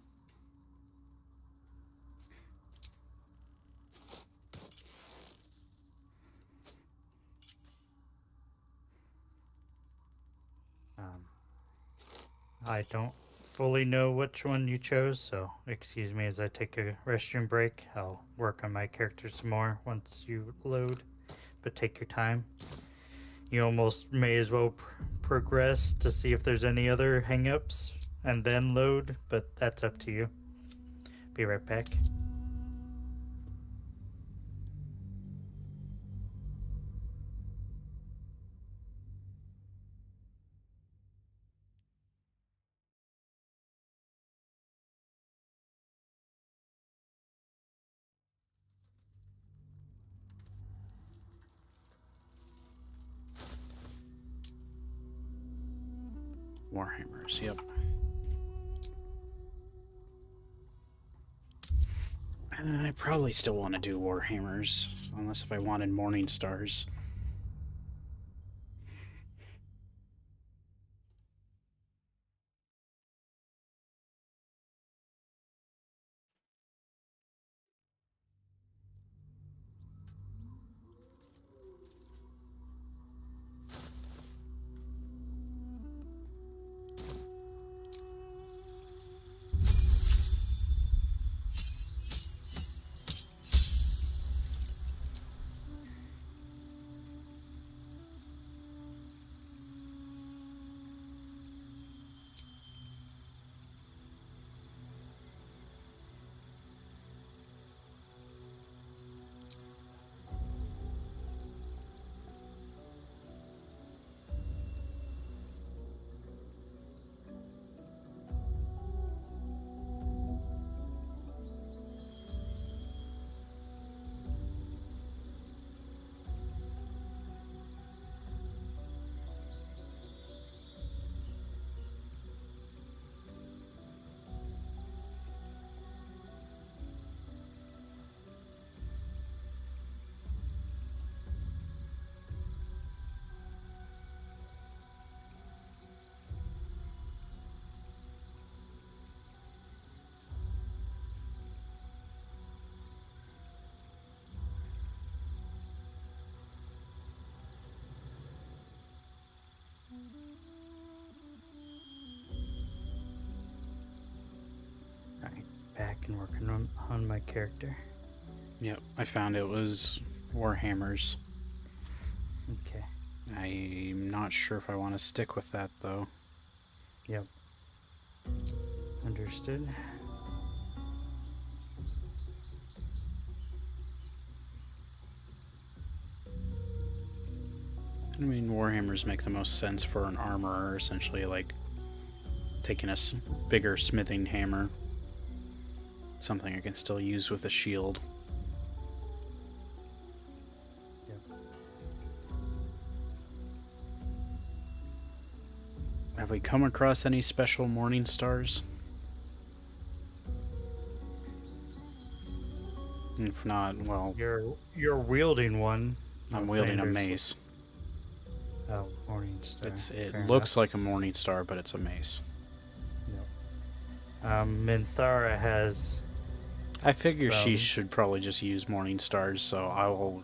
[SPEAKER 3] I don't fully know which one you chose, so excuse me as I take a restroom break. I'll work on my character some more once you load, but take your time. You almost may as well progress to see if there's any other hang-ups and then load, but that's up to you. Be right back.
[SPEAKER 1] Warhammers, yep. And I probably still want to do warhammers, unless if I wanted morning stars.
[SPEAKER 3] can work on my character.
[SPEAKER 1] Yep, I found it was Warhammers.
[SPEAKER 3] Okay.
[SPEAKER 1] I'm not sure if I want to stick with that, though.
[SPEAKER 3] Yep. Understood.
[SPEAKER 1] I mean, Warhammers make the most sense for an armorer, essentially, like taking a bigger smithing hammer. Something I can still use with a shield.
[SPEAKER 3] Yep.
[SPEAKER 1] Have we come across any special morning stars? If not, well,
[SPEAKER 3] You're wielding one.
[SPEAKER 1] I'm wielding a
[SPEAKER 3] Flanders.
[SPEAKER 1] mace.
[SPEAKER 3] Oh, morning star.
[SPEAKER 1] It
[SPEAKER 3] Fair
[SPEAKER 1] looks like a morning star, but it's a mace.
[SPEAKER 3] enough. Minthara has.
[SPEAKER 1] I figure she
[SPEAKER 3] Some-
[SPEAKER 1] should probably just use morning stars, so I will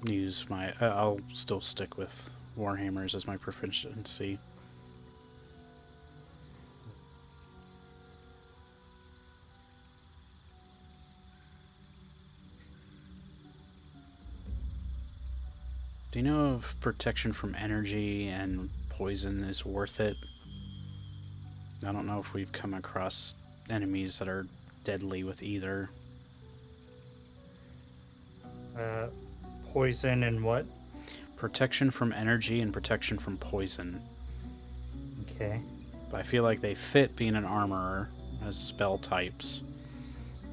[SPEAKER 1] use my. I'll still stick with Warhammers as my proficiency. Do you know if protection from energy and poison is worth it? I don't know if we've come across enemies that are deadly with either.
[SPEAKER 3] Poison and what?
[SPEAKER 1] Protection from energy and protection from poison.
[SPEAKER 3] Okay.
[SPEAKER 1] I feel like they fit being an armorer as spell types.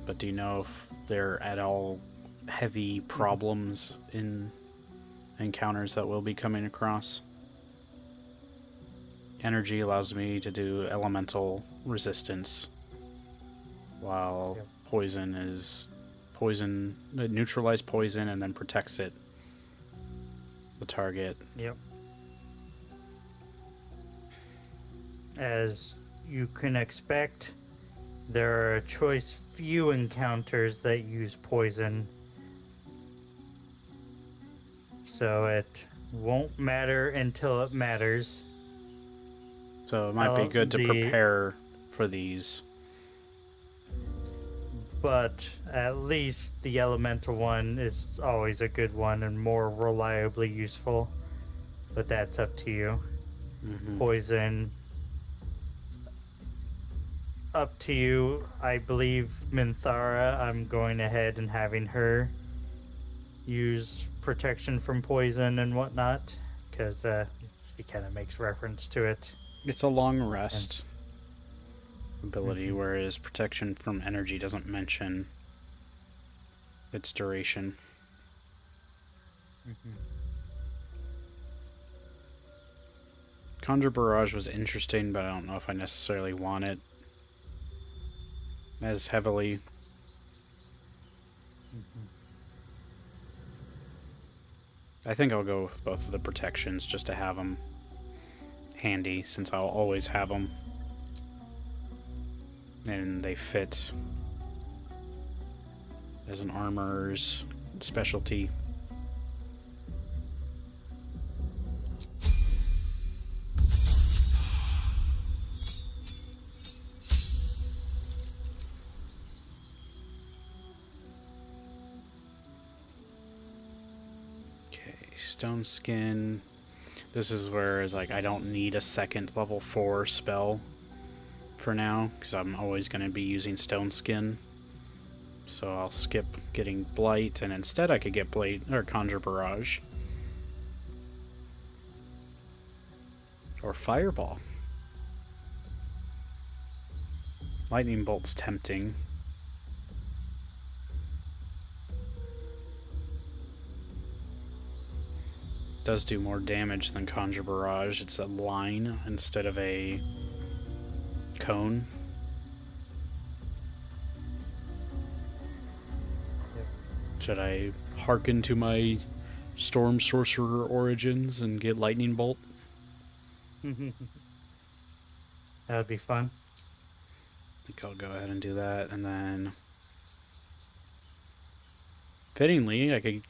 [SPEAKER 1] But do you know if they're at all heavy problems in encounters that we'll be coming across? Energy allows me to do elemental resistance, while
[SPEAKER 3] Yep.
[SPEAKER 1] poison is poison, neutralize poison and then protects it, the target.
[SPEAKER 3] Yep. As you can expect, there are a choice few encounters that use poison. So it won't matter until it matters.
[SPEAKER 1] So it might be good to
[SPEAKER 3] the-
[SPEAKER 1] prepare for these.
[SPEAKER 3] But at least the elemental one is always a good one and more reliably useful. But that's up to you.
[SPEAKER 1] Mhm.
[SPEAKER 3] Poison, up to you. I believe Minthara, I'm going ahead and having her use protection from poison and whatnot, because she kind of makes reference to it.
[SPEAKER 1] It's a long rest ability,
[SPEAKER 3] Mhm.
[SPEAKER 1] whereas protection from energy doesn't mention its duration. Conjure Barrage was interesting, but I don't know if I necessarily want it as heavily. I think I'll go with both of the protections just to have them handy, since I'll always have them. And they fit as an armorer's specialty. Okay, stone skin. This is where it's like I don't need a second level 4 spell for now, because I'm always going to be using stone skin. So I'll skip getting blight, and instead I could get blight or conjure barrage or fireball. Lightning bolt's tempting. Does do more damage than conjure barrage. It's a line instead of a cone. Should I hearken to my storm sorcerer origins and get lightning bolt?
[SPEAKER 3] That would be fun.
[SPEAKER 1] I think I'll go ahead and do that, and then fittingly I could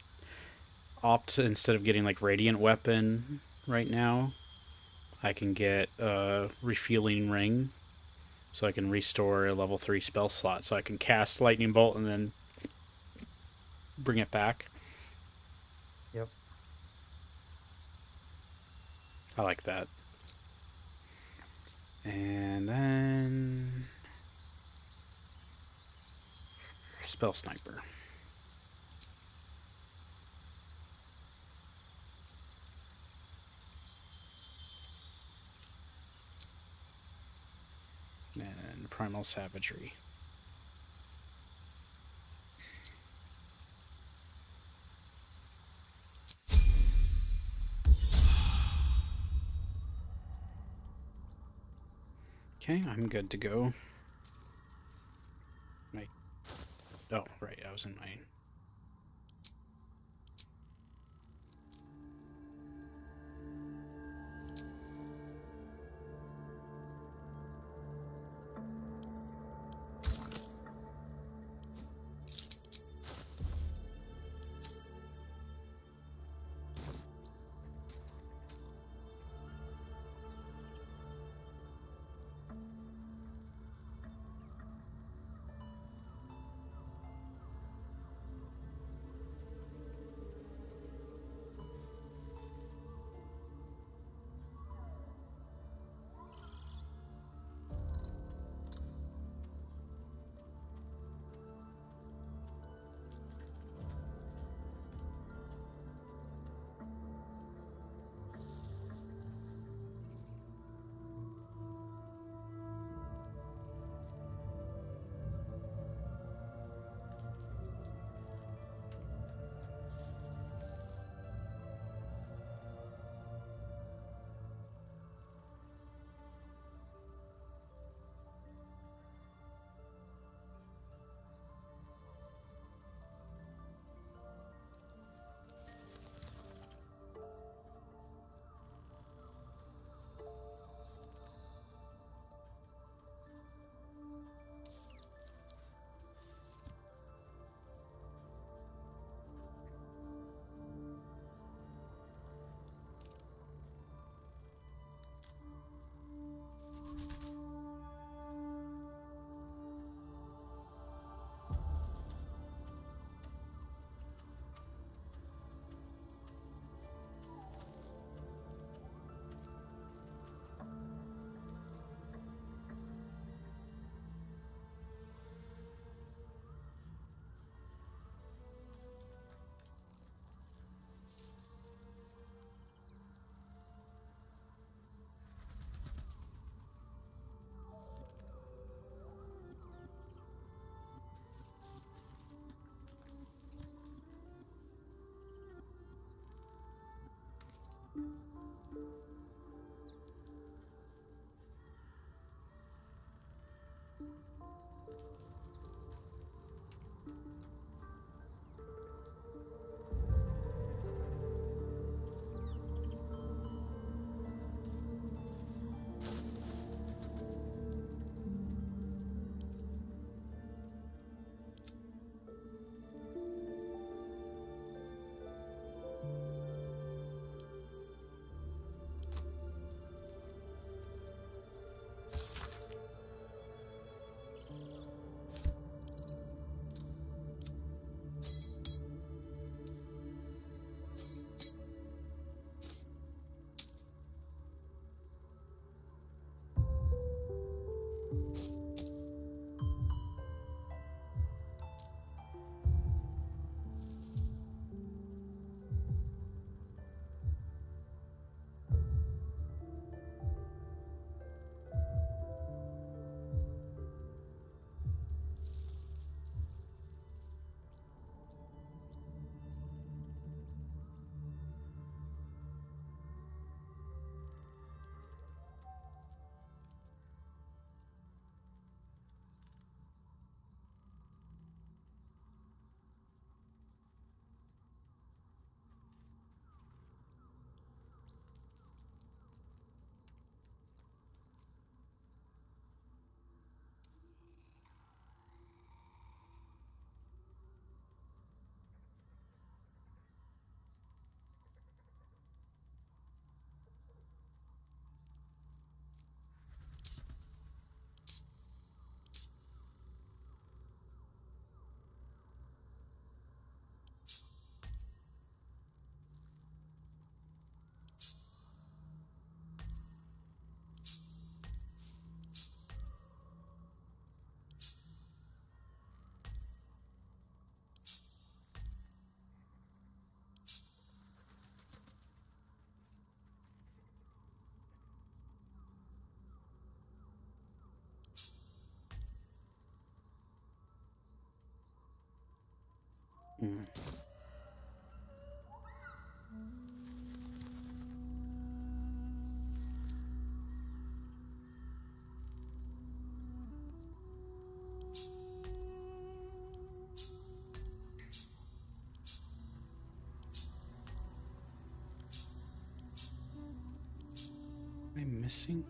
[SPEAKER 1] opt, instead of getting like radiant weapon right now, I can get a refueling ring So I can restore a level 3 spell slot. So I can cast Lightning Bolt and then bring it back.
[SPEAKER 3] Yep.
[SPEAKER 1] I like that. And then Spell Sniper. And Primal Savagery. Okay, I'm good to go. Oh, right, I was in my... Hmm. Am I missing?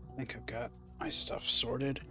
[SPEAKER 1] I think I've got my stuff sorted.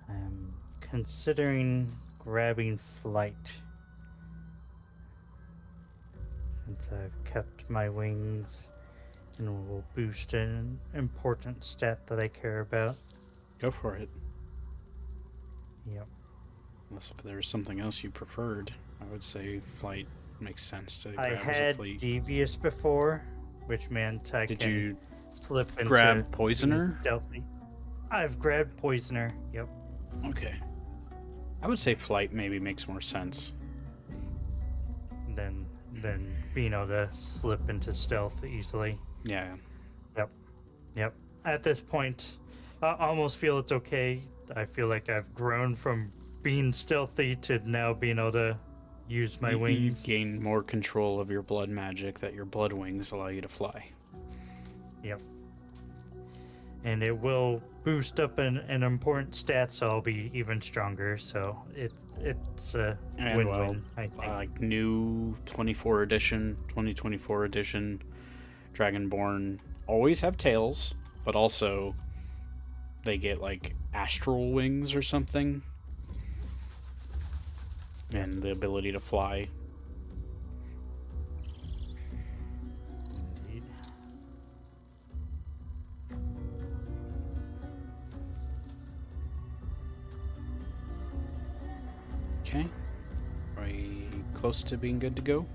[SPEAKER 3] I'm considering grabbing flight. Since I've kept my wings and will boost an important stat that I care about.
[SPEAKER 1] Go for it.
[SPEAKER 3] Yep.
[SPEAKER 1] Unless if there's something else you preferred, I would say flight makes sense to
[SPEAKER 3] I
[SPEAKER 1] grab as a
[SPEAKER 3] had
[SPEAKER 1] fleet.
[SPEAKER 3] devious before, which meant I
[SPEAKER 1] Did
[SPEAKER 3] can
[SPEAKER 1] you
[SPEAKER 3] slip into
[SPEAKER 1] grab
[SPEAKER 3] being
[SPEAKER 1] poisoner?
[SPEAKER 3] stealthy. I've grabbed Poisoner. Yep.
[SPEAKER 1] Okay. I would say flight maybe makes more sense.
[SPEAKER 3] Than being able to slip into stealth easily.
[SPEAKER 1] Yeah.
[SPEAKER 3] Yep. At this point, I almost feel it's okay. I feel like I've grown from being stealthy to now being able to use my
[SPEAKER 1] You
[SPEAKER 3] wings.
[SPEAKER 1] gain more control of your blood magic that your blood wings allow you to fly.
[SPEAKER 3] Yep. And it will boost up an important stat, so I'll be even stronger. So it's a
[SPEAKER 1] And
[SPEAKER 3] win-win, I think.
[SPEAKER 1] Like new 2024 edition Dragonborn always have tails, but also they get like astral wings or something. And the ability to fly.
[SPEAKER 3] Indeed.
[SPEAKER 1] Okay. Are we close to being good to go?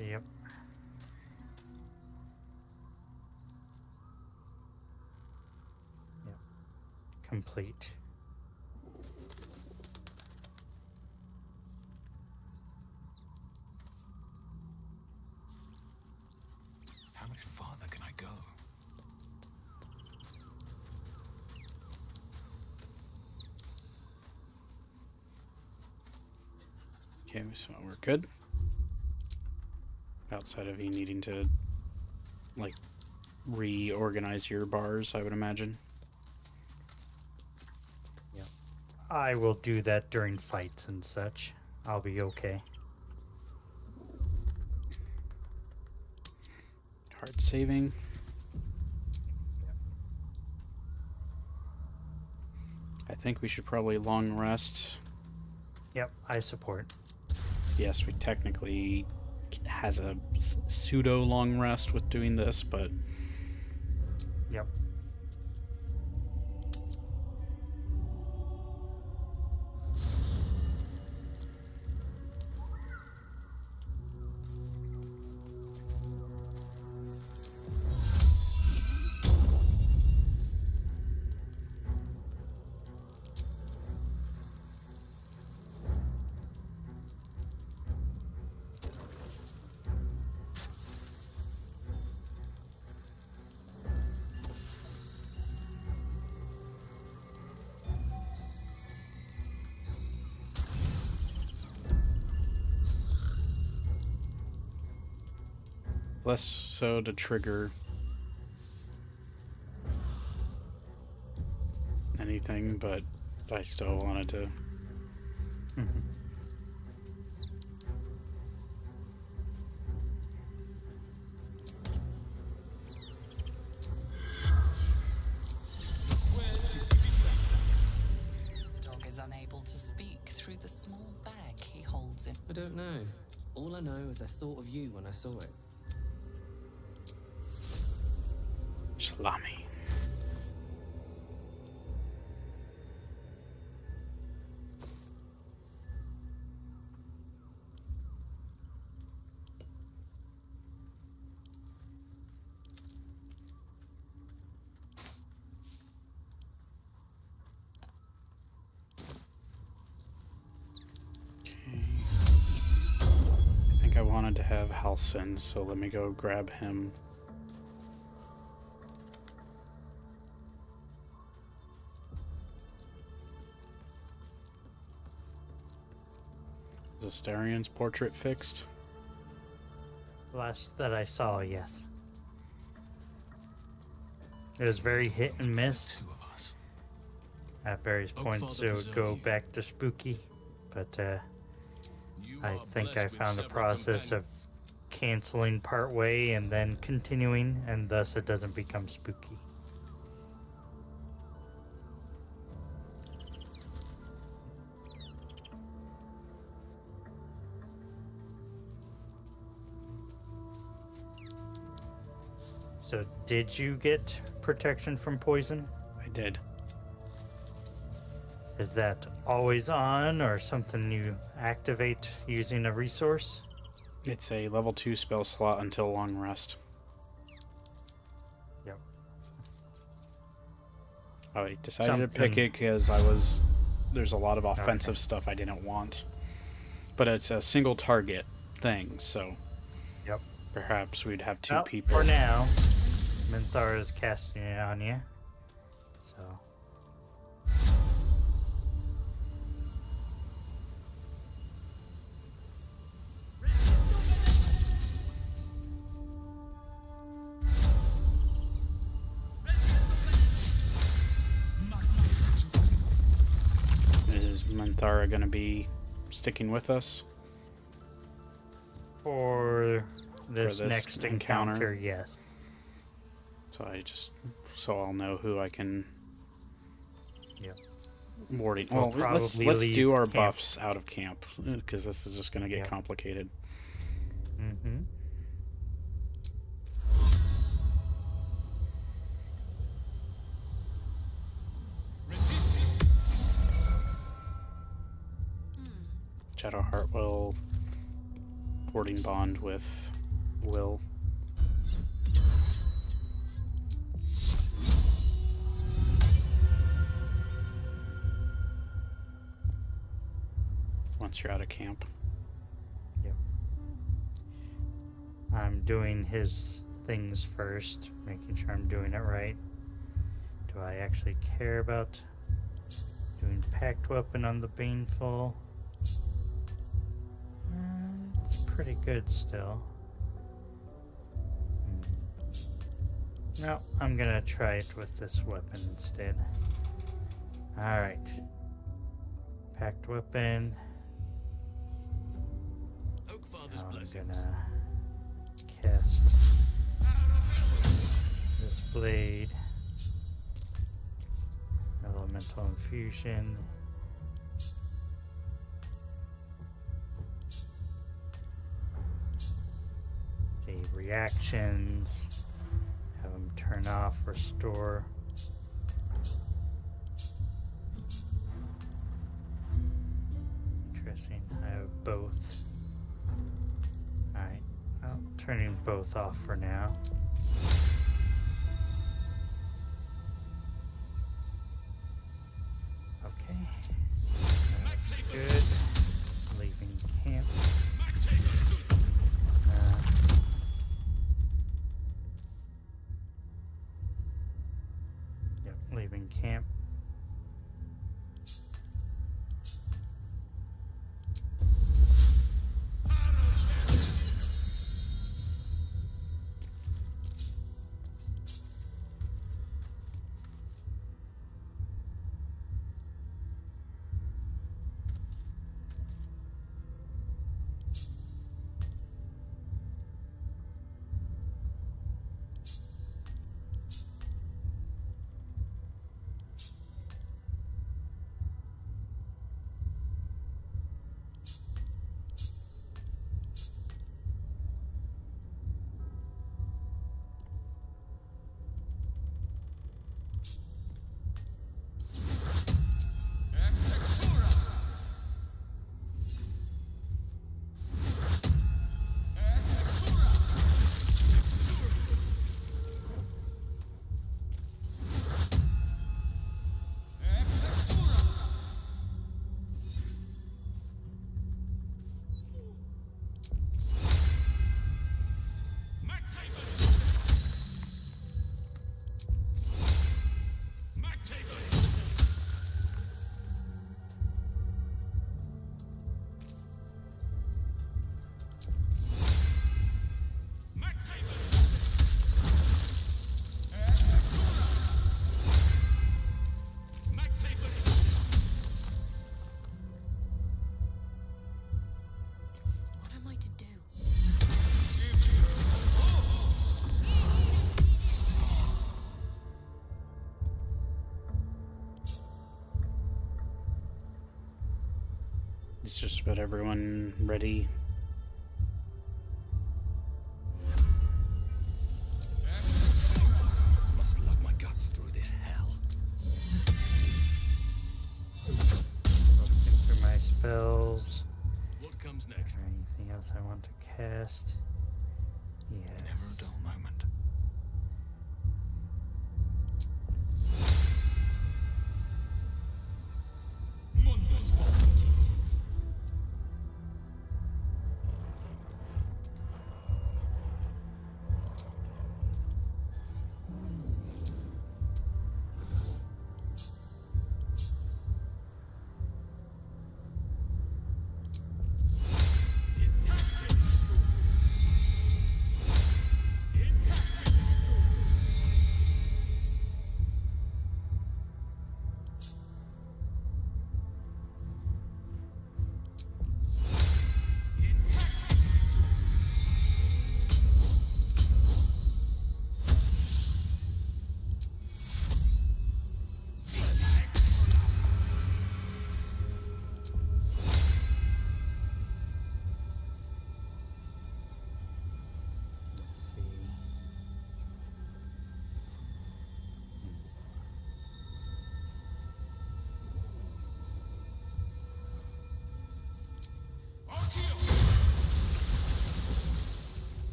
[SPEAKER 3] Yep. Complete.
[SPEAKER 4] How much farther can I go?
[SPEAKER 1] Okay, so we're good. Outside of you needing to, like, reorganize your bars, I would imagine.
[SPEAKER 3] I will do that during fights and such. I'll be okay.
[SPEAKER 1] Hard saving. I think we should probably long rest.
[SPEAKER 3] Yep, I support.
[SPEAKER 1] Yes, we technically has a pseudo long rest with doing this, but
[SPEAKER 3] Yep.
[SPEAKER 1] less so to trigger anything, but I still wanted to.
[SPEAKER 9] Dog is unable to speak through the small bag he holds in.
[SPEAKER 10] I don't know. All I know is I thought of you when I saw it.
[SPEAKER 1] Salami. I think I wanted to have Halcyon, so let me go grab him. Is Astarion's portrait fixed?
[SPEAKER 3] Last that I saw, yes. It was very hit and miss.
[SPEAKER 4] Two of us.
[SPEAKER 3] At various points, it would go back to spooky, but
[SPEAKER 2] You
[SPEAKER 3] I
[SPEAKER 2] are
[SPEAKER 3] think I
[SPEAKER 2] blessed with
[SPEAKER 3] found a
[SPEAKER 2] several
[SPEAKER 3] process of canceling part way and then continuing, and thus it doesn't become spooky. So, did you get protection from poison?
[SPEAKER 1] I did.
[SPEAKER 3] Is that always on or something you activate using a resource?
[SPEAKER 1] It's a level 2 spell slot until long rest.
[SPEAKER 3] Yep.
[SPEAKER 1] I decided to pick
[SPEAKER 3] Something.
[SPEAKER 1] it because there's a lot of offensive stuff I didn't want. But it's a single target thing, so
[SPEAKER 3] Yep.
[SPEAKER 1] perhaps we'd have two
[SPEAKER 3] Well,
[SPEAKER 1] people.
[SPEAKER 3] for now, Minthara is casting it on you. So.
[SPEAKER 1] Is Minthara going to be sticking with us?
[SPEAKER 3] For this,
[SPEAKER 1] this
[SPEAKER 3] next
[SPEAKER 1] encounter?
[SPEAKER 3] encounter, yes.
[SPEAKER 1] So I'll know who I can.
[SPEAKER 3] Yep.
[SPEAKER 1] Warding.
[SPEAKER 3] We'll
[SPEAKER 1] Well, let's
[SPEAKER 3] probably
[SPEAKER 1] do
[SPEAKER 3] leave
[SPEAKER 1] our
[SPEAKER 3] camp.
[SPEAKER 1] buffs out of camp because this is just going to get
[SPEAKER 3] Yep.
[SPEAKER 1] complicated.
[SPEAKER 3] Mm-hmm.
[SPEAKER 1] Shadowheart will warding bond with Will. Once you're out of camp.
[SPEAKER 3] Yep. I'm doing his things first, making sure I'm doing it right. Do I actually care about doing packed weapon on the Baneful? It's pretty good still. No, I'm gonna try it with this weapon instead. Alright. Packed weapon. I'm gonna cast this blade. Elemental infusion. The reactions. Have them turn off, restore. Interesting. I have both. Alright. Well, turning both off for now. Okay. That's good. Leaving camp. Yep, leaving camp.
[SPEAKER 7] What am I to do?
[SPEAKER 1] It's just about everyone ready.
[SPEAKER 4] Must lug my guts through this hell.
[SPEAKER 3] Looking through my spells.
[SPEAKER 4] What comes next?
[SPEAKER 3] Or anything else I want to cast? Yes.
[SPEAKER 4] Never a dull moment.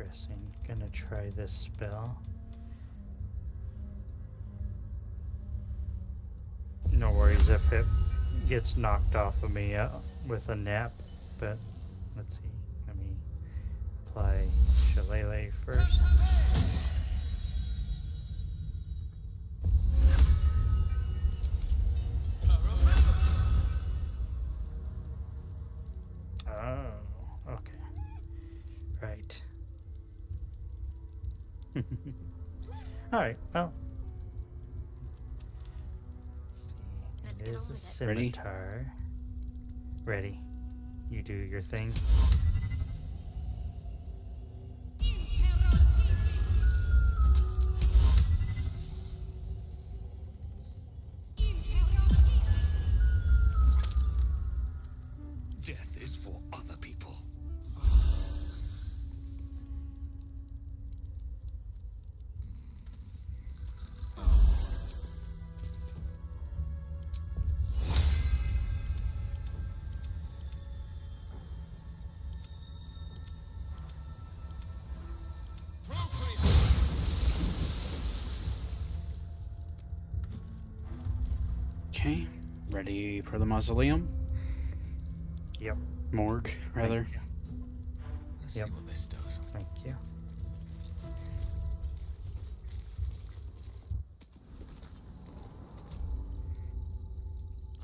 [SPEAKER 3] Interesting. Gonna try this spell. No worries if it gets knocked off of me with a nap, but let's see. Let me apply Shillelagh first. Oh, okay. Right. Alright, well. Let's see. There's a scimitar. Ready. You do your thing.
[SPEAKER 4] Death is for other people.
[SPEAKER 1] Okay, ready for the mausoleum?
[SPEAKER 3] Yep.
[SPEAKER 1] Morgue, rather.
[SPEAKER 4] Let's
[SPEAKER 3] Yep.
[SPEAKER 4] see what this does.
[SPEAKER 3] Thank you.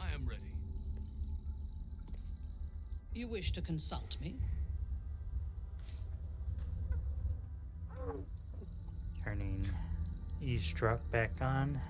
[SPEAKER 4] I am ready.
[SPEAKER 9] You wish to consult me?
[SPEAKER 3] Turning eavesdrop back on.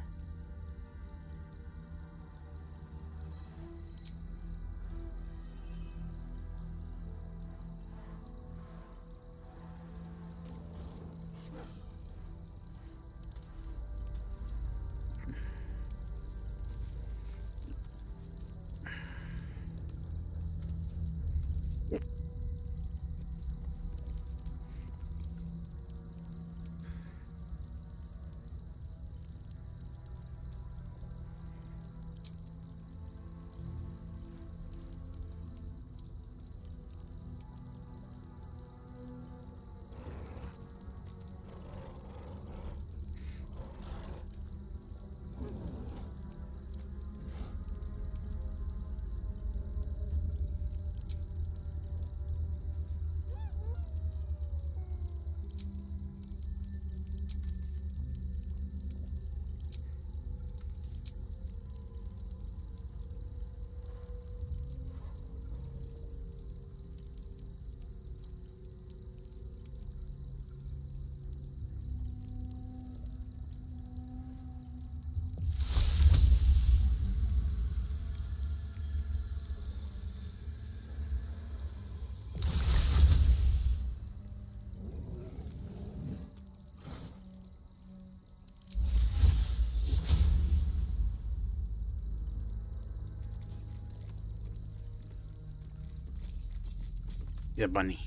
[SPEAKER 1] Yeah, bunny.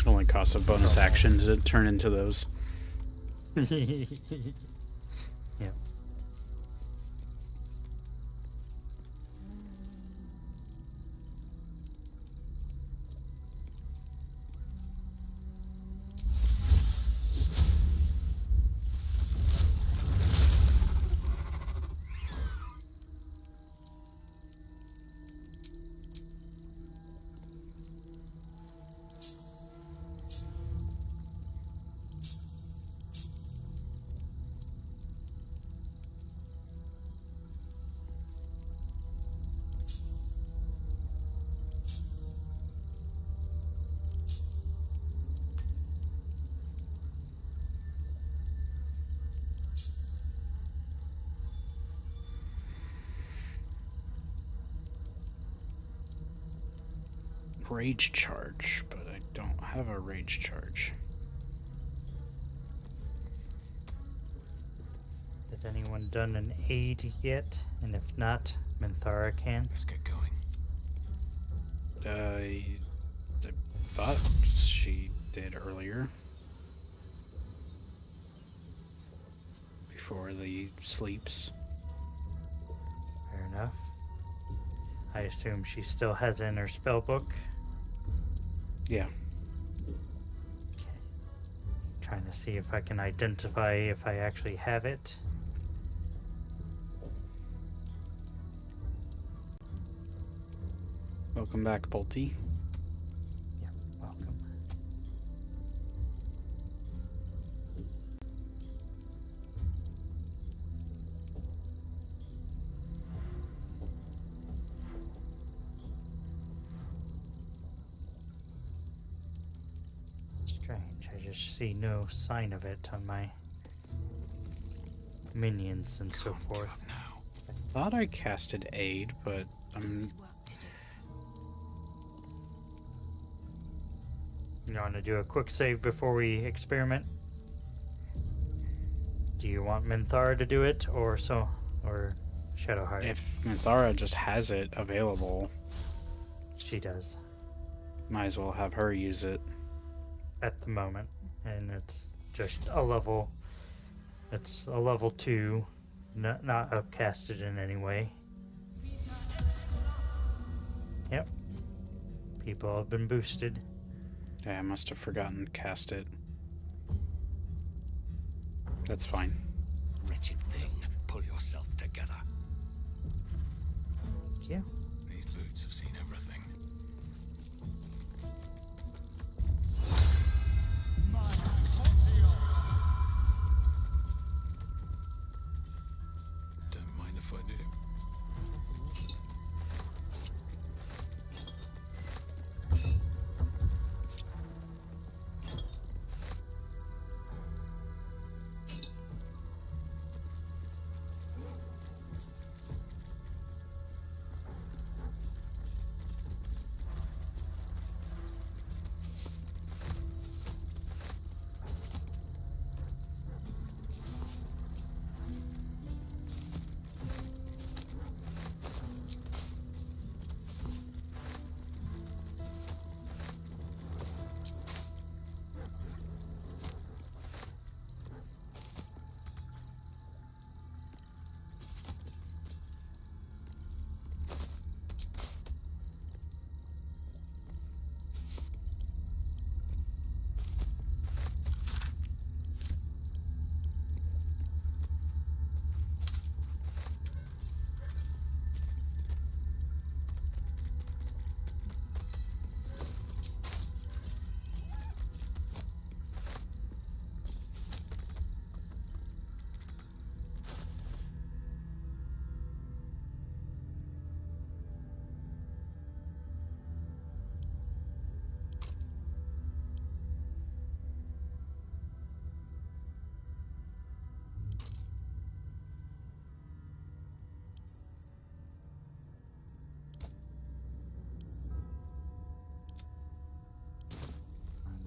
[SPEAKER 1] Only costs a bonus action to turn into those.
[SPEAKER 3] Yep.
[SPEAKER 1] Rage charge, but I don't have a rage charge.
[SPEAKER 3] Has anyone done an aid yet? And if not, Minthara can.
[SPEAKER 4] Let's get going.
[SPEAKER 1] I thought she did earlier. before the sleeps.
[SPEAKER 3] Fair enough. I assume she still has it in her spell book.
[SPEAKER 1] Yeah.
[SPEAKER 3] Okay. Trying to see if I can identify if I actually have it.
[SPEAKER 1] Welcome back, Bolty.
[SPEAKER 3] Yeah, welcome. Strange, I just see no sign of it on my minions and so forth.
[SPEAKER 1] Thought I casted aid, but
[SPEAKER 7] There's work to do.
[SPEAKER 3] You want to do a quick save before we experiment? Do you want Minthara to do it, or Shadowheart?
[SPEAKER 1] if Minthara just has it available,
[SPEAKER 3] She does
[SPEAKER 1] might as well have her use it.
[SPEAKER 3] at the moment, and it's just a level. It's a level 2, not upcasted in any way. Yep. People have been boosted.
[SPEAKER 1] Yeah, I must have forgotten to cast it. That's fine.
[SPEAKER 4] Wretched thing, pull yourself together.
[SPEAKER 3] Thank you.
[SPEAKER 4] These boots have seen everything. Don't mind if I do.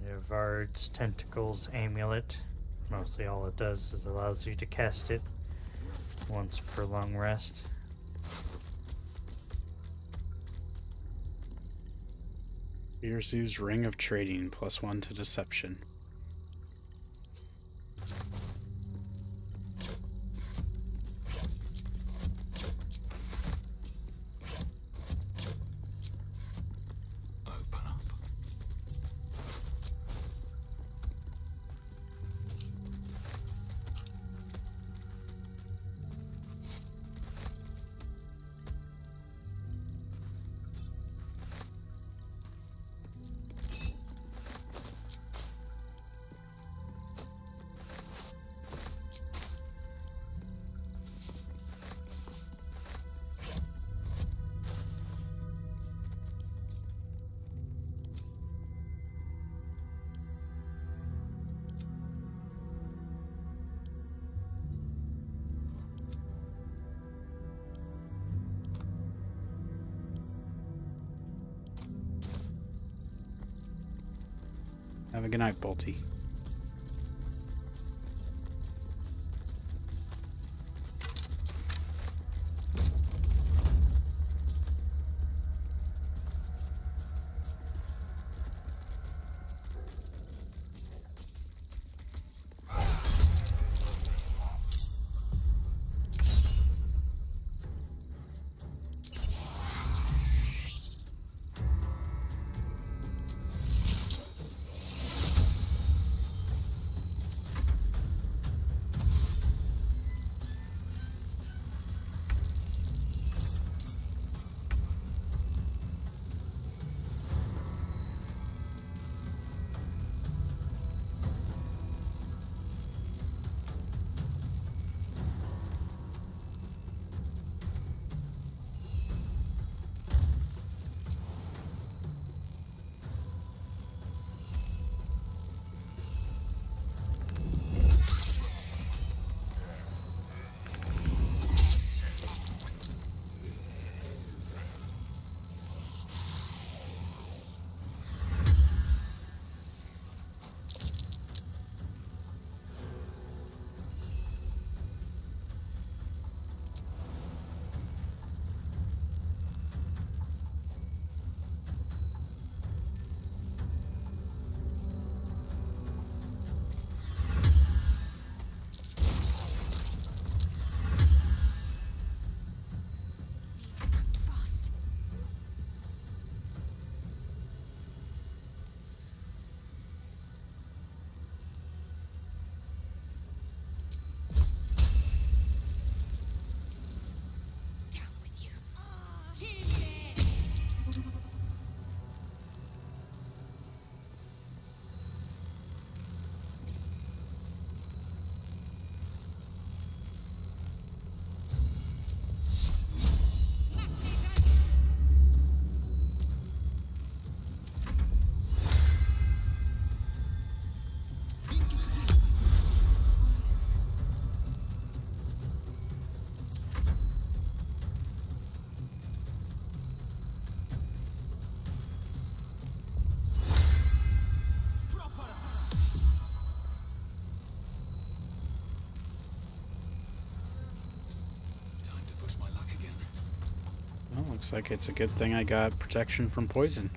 [SPEAKER 3] The Vard's Tentacles Amulet. Mostly all it does is allows you to cast it once per long rest.
[SPEAKER 1] Irzu's Ring of Trading, +1 to Deception.
[SPEAKER 4] Open up.
[SPEAKER 1] Have a good night, Bolty. Looks like it's a good thing I got protection from poison.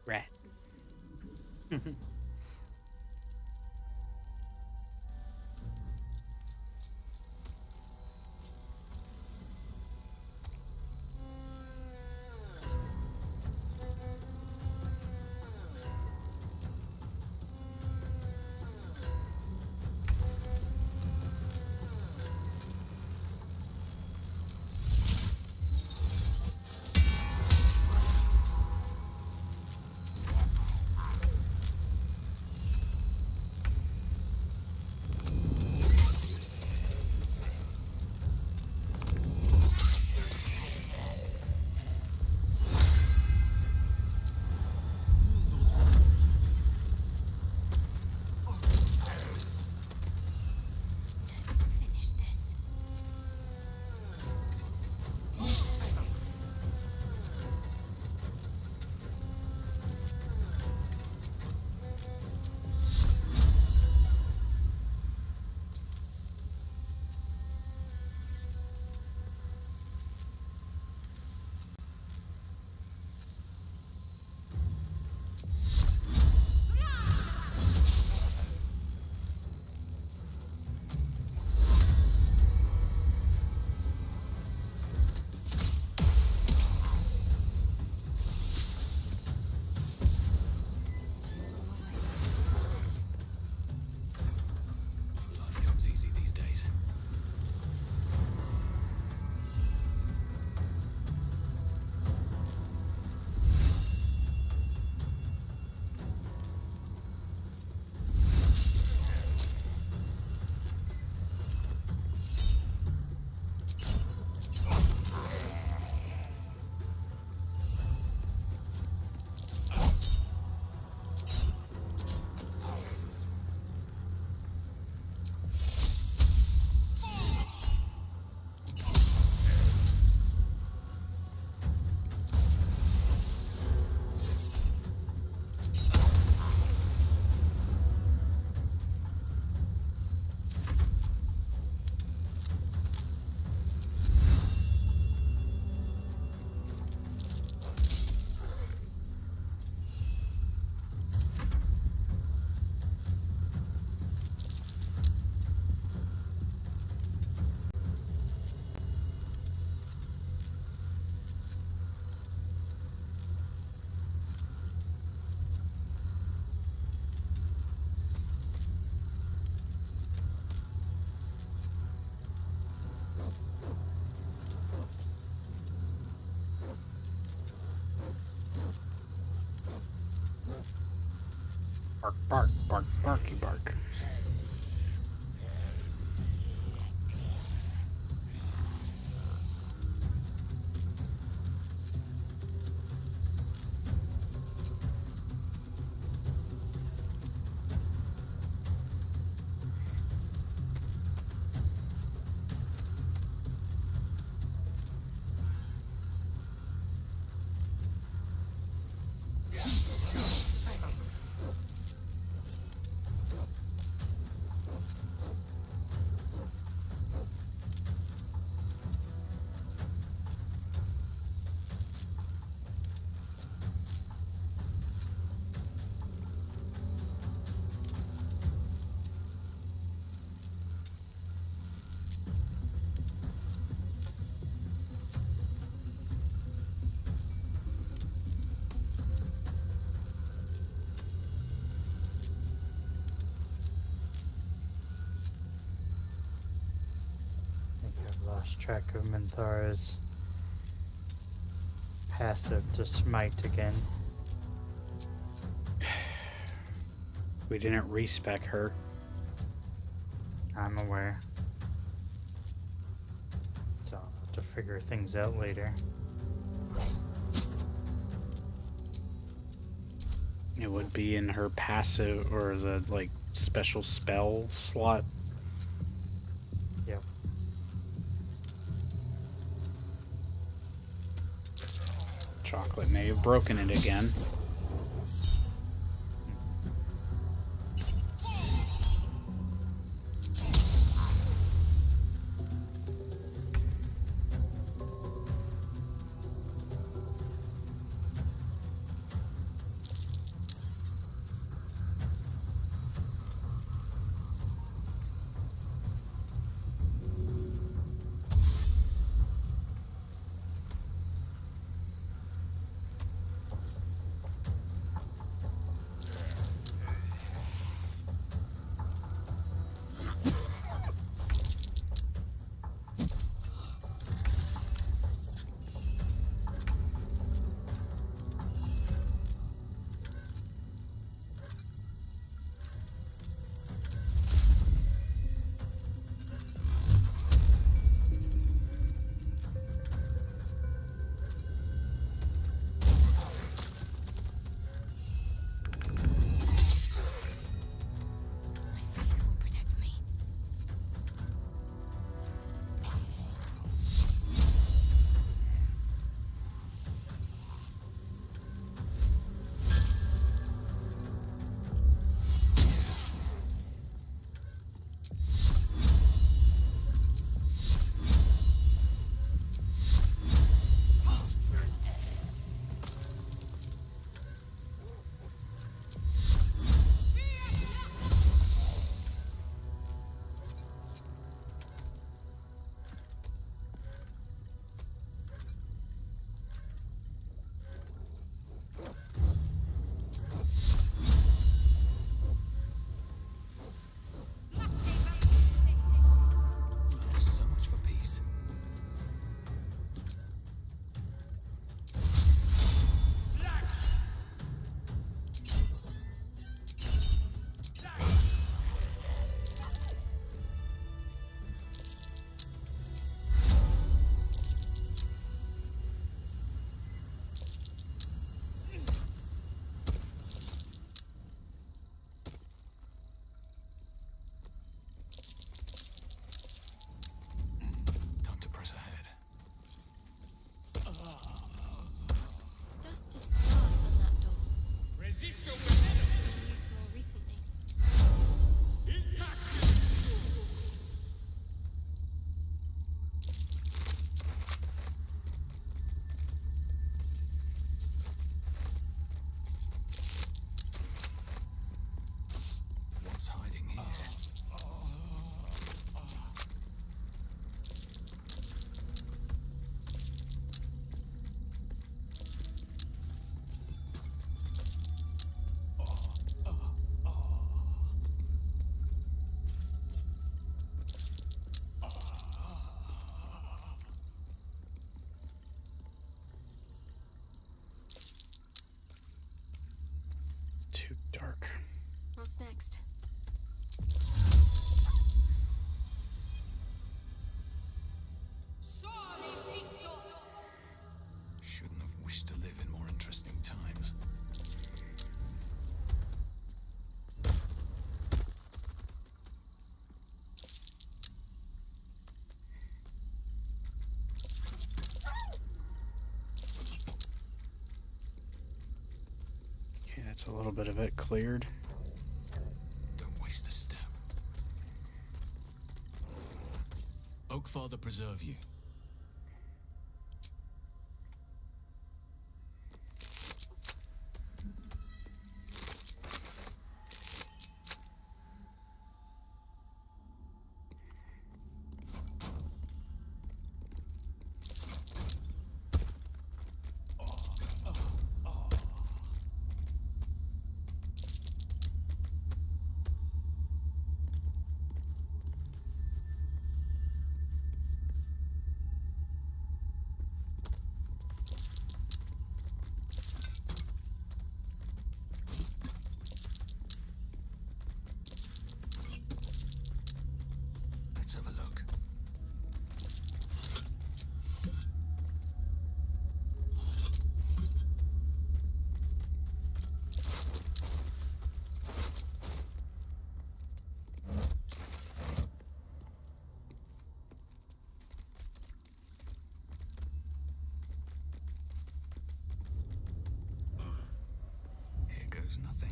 [SPEAKER 1] Rat. Bark, bark, bark, barky bark.
[SPEAKER 3] I think I've lost track of Minthara's passive to smite again.
[SPEAKER 1] We didn't respec her.
[SPEAKER 3] I'm aware. So I'll have to figure things out later.
[SPEAKER 1] It would be in her passive or the like special spell slot.
[SPEAKER 3] Yep.
[SPEAKER 1] Chocolate may have broken it again.
[SPEAKER 7] Protect me.
[SPEAKER 4] So much for peace. Time to press ahead.
[SPEAKER 7] Dust just sparse on that door.
[SPEAKER 4] Resisto
[SPEAKER 7] Been used more recently.
[SPEAKER 4] What's hiding here?
[SPEAKER 1] Too dark.
[SPEAKER 7] next?
[SPEAKER 4] Shouldn't have wished to live in more interesting times.
[SPEAKER 1] Okay, that's a little bit of it cleared.
[SPEAKER 4] Don't waste a step.
[SPEAKER 8] Oakfather preserve you.
[SPEAKER 4] Let's have a look. Here goes nothing.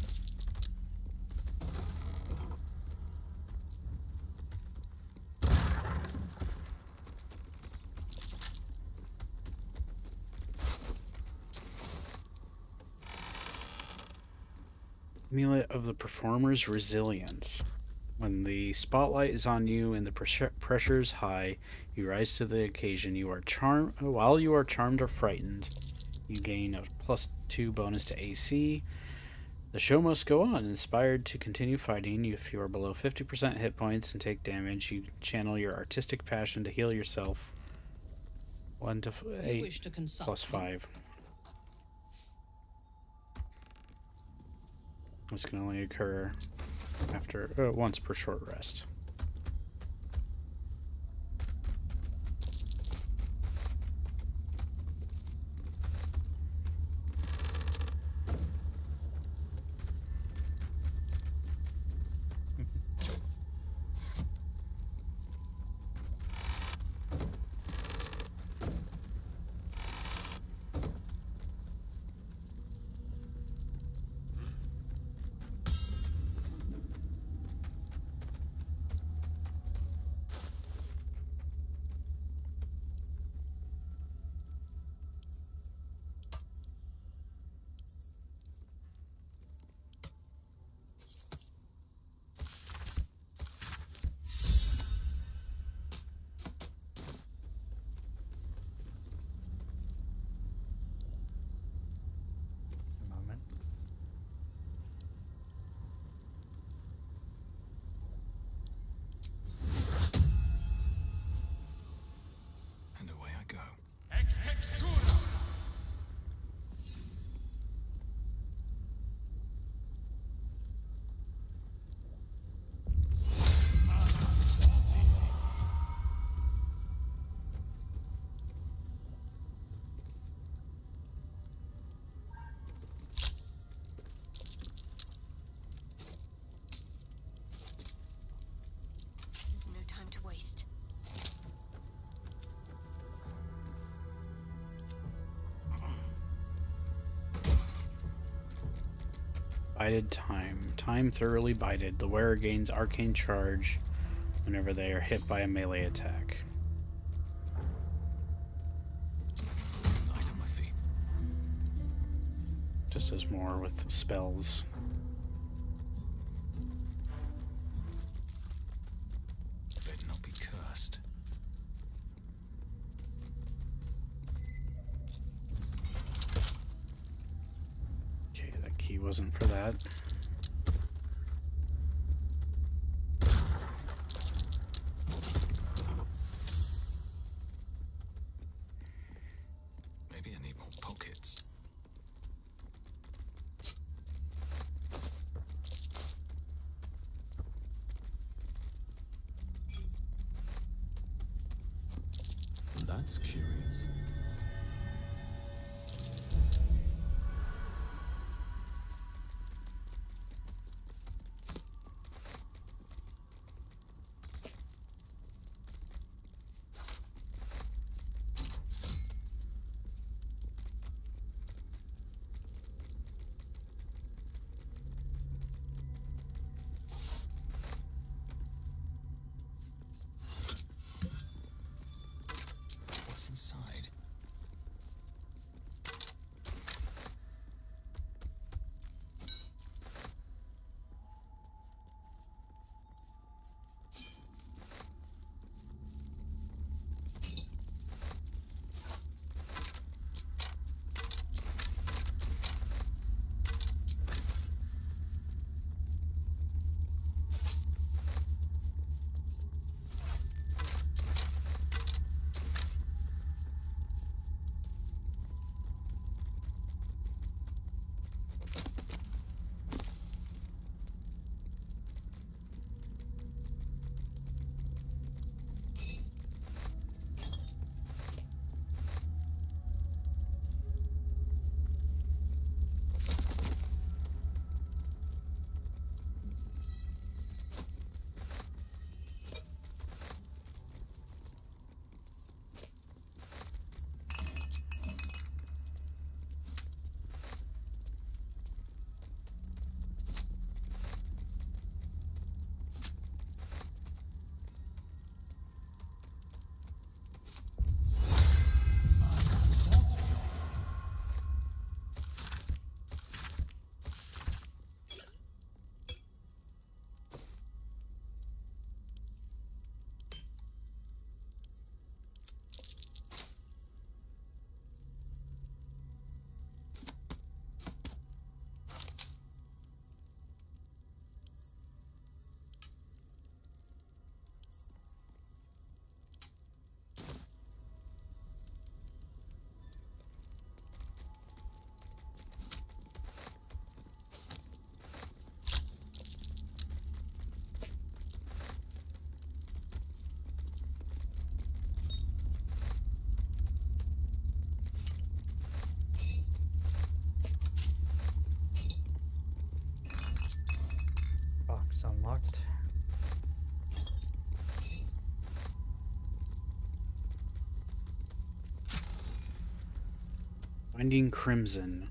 [SPEAKER 1] Amulet of the Performer's Resilience. When the spotlight is on you and the pressure is high, you rise to the occasion. While you are charmed or frightened, you gain a +2 bonus to AC. The show must go on. Inspired to continue fighting, if you are below 50% hit points and take damage, you channel your artistic passion to heal yourself. 1 to 8 +5. This can only occur after once per short rest.
[SPEAKER 4] And away I go.
[SPEAKER 7] There's no time to waste.
[SPEAKER 1] Bided time. Time thoroughly bided. The wearer gains arcane charge whenever they are hit by a melee attack.
[SPEAKER 4] Light on my feet.
[SPEAKER 1] Just as more with spells.
[SPEAKER 4] Better not be cursed.
[SPEAKER 1] Okay, that key wasn't for that.
[SPEAKER 4] Maybe I need more pockets.
[SPEAKER 2] That's curious.
[SPEAKER 4] What's inside?
[SPEAKER 3] Box unlocked.
[SPEAKER 1] Binding Crimson.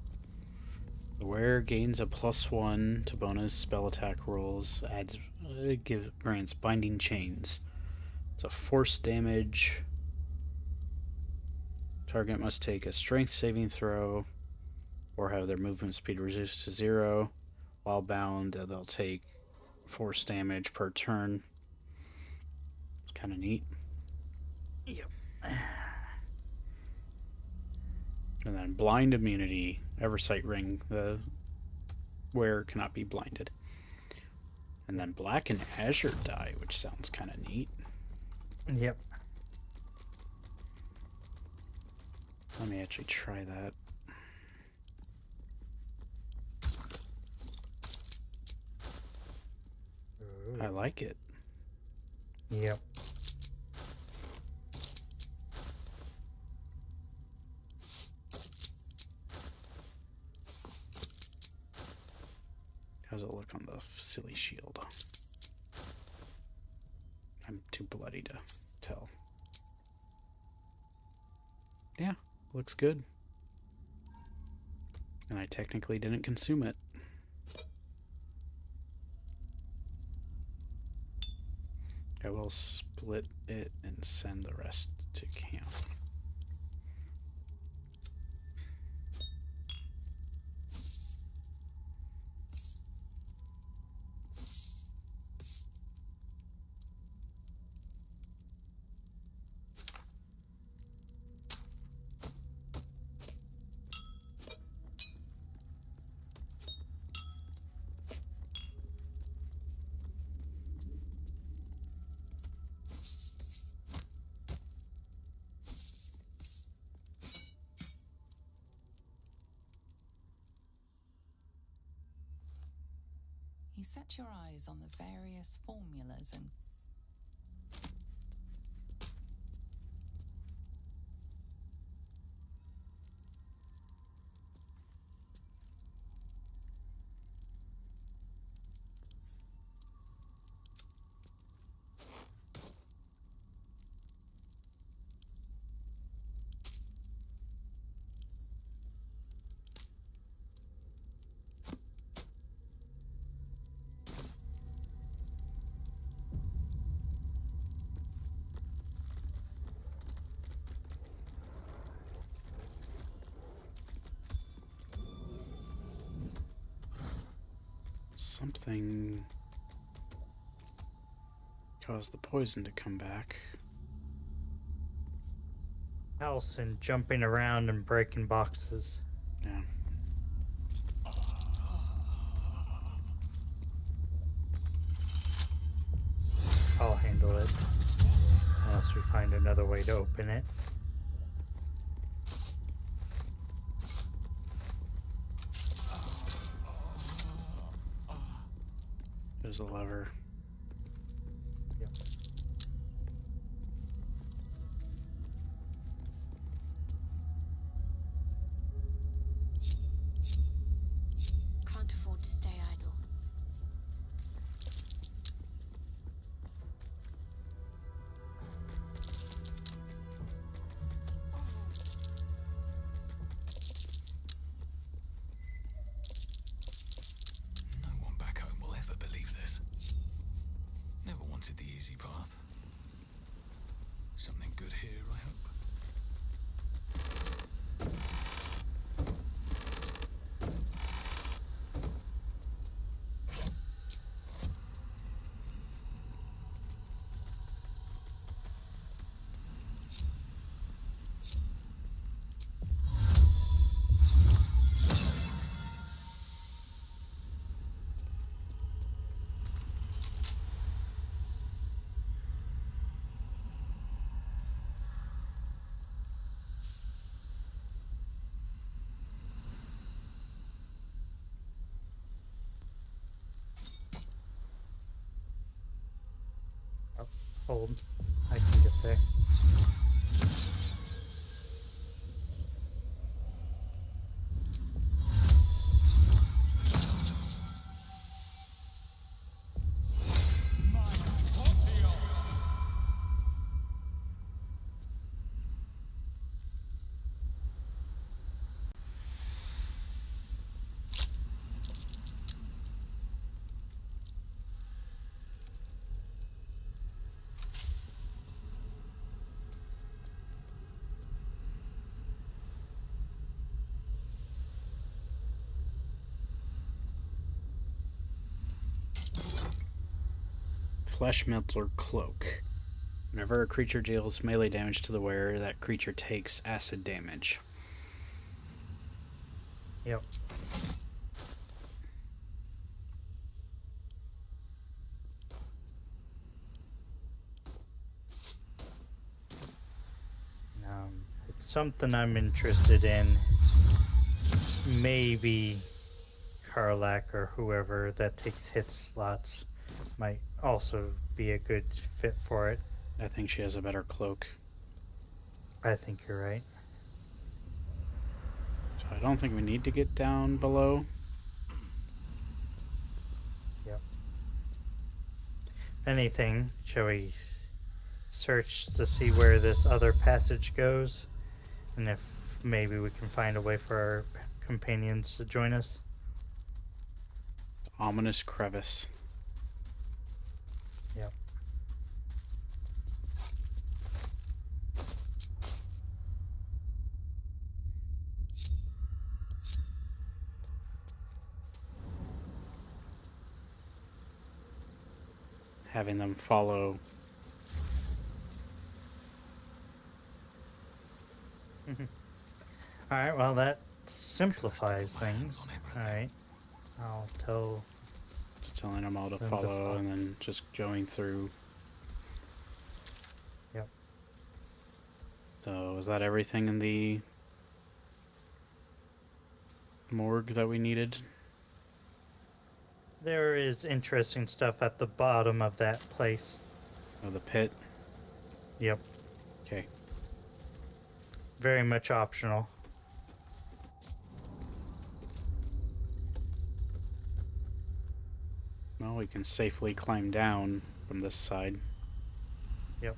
[SPEAKER 1] The wearer gains a +1 to bonus spell attack rolls. Grants Binding Chains. It's a force damage. Target must take a strength saving throw or have their movement speed reduced to 0. While bound, they'll take force damage per turn. It's kind of neat.
[SPEAKER 3] Yep.
[SPEAKER 1] And then blind immunity, Eversight ring, the wearer cannot be blinded. And then black and azure dye, which sounds kind of neat.
[SPEAKER 3] Yep.
[SPEAKER 1] Let me actually try that.
[SPEAKER 3] Ooh.
[SPEAKER 1] I like it.
[SPEAKER 3] Yep.
[SPEAKER 1] How's it look on the silly shield? I'm too bloody to tell. Yeah, looks good. And I technically didn't consume it. I will split it and send the rest to camp.
[SPEAKER 9] You set your eyes on the various formulas and
[SPEAKER 1] Something caused the poison to come back.
[SPEAKER 3] House and jumping around and breaking boxes.
[SPEAKER 1] Yeah.
[SPEAKER 3] I'll handle it. Unless we find another way to open it.
[SPEAKER 1] There's a lever.
[SPEAKER 3] Yep.
[SPEAKER 7] Can't afford to stay idle.
[SPEAKER 4] No one back home will ever believe this. Never wanted the easy path. Something good here, I hope.
[SPEAKER 3] Hold. I can get there.
[SPEAKER 1] Flesh Melter Cloak. Whenever a creature deals melee damage to the wearer, that creature takes acid damage.
[SPEAKER 3] Yep. It's something I'm interested in. Maybe Karlak or whoever that takes hit slots might also be a good fit for it.
[SPEAKER 1] I think she has a better cloak.
[SPEAKER 3] I think you're right.
[SPEAKER 1] So I don't think we need to get down below.
[SPEAKER 3] Yep. Anything, shall we search to see where this other passage goes? And if maybe we can find a way for our companions to join us?
[SPEAKER 1] Ominous crevice.
[SPEAKER 3] Yep.
[SPEAKER 1] Having them follow.
[SPEAKER 3] Alright, well that simplifies things. Alright. I'll tell
[SPEAKER 1] Telling them all to
[SPEAKER 3] them to
[SPEAKER 1] follow
[SPEAKER 3] follow.
[SPEAKER 1] and then just going through.
[SPEAKER 3] Yep.
[SPEAKER 1] So is that everything in the morgue that we needed?
[SPEAKER 3] There is interesting stuff at the bottom of that place.
[SPEAKER 1] Oh, the pit?
[SPEAKER 3] Yep.
[SPEAKER 1] Okay.
[SPEAKER 3] Very much optional.
[SPEAKER 1] Well, we can safely climb down from this side.
[SPEAKER 3] Yep.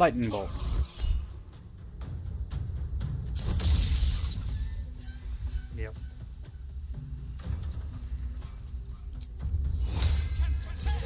[SPEAKER 1] Lightning bolt.
[SPEAKER 3] Yep.
[SPEAKER 7] Got to press on.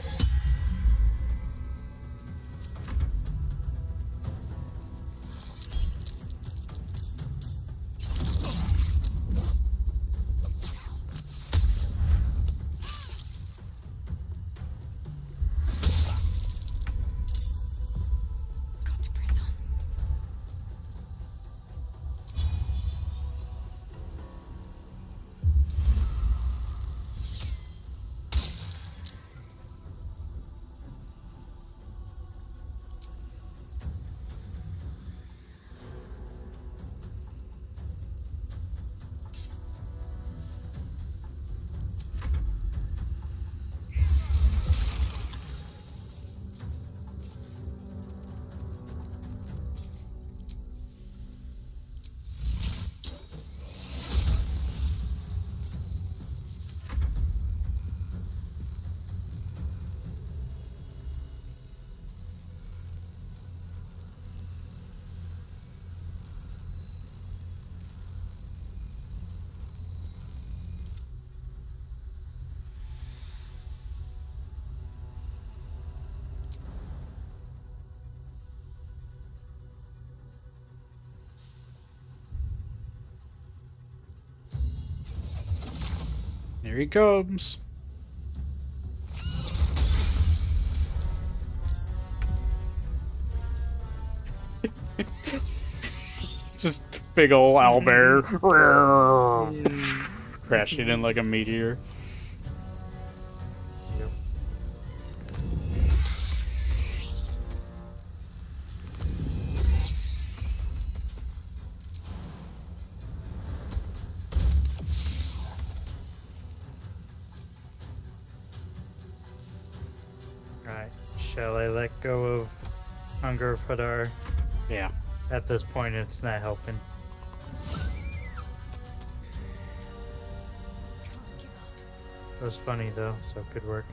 [SPEAKER 1] Here he comes. Just big ol' owlbear. Crashing in like a meteor.
[SPEAKER 3] Yep. Alright, shall I let go of Hunger Fadar?
[SPEAKER 1] Yeah.
[SPEAKER 3] At this point, it's not helping. It was funny though, so good work.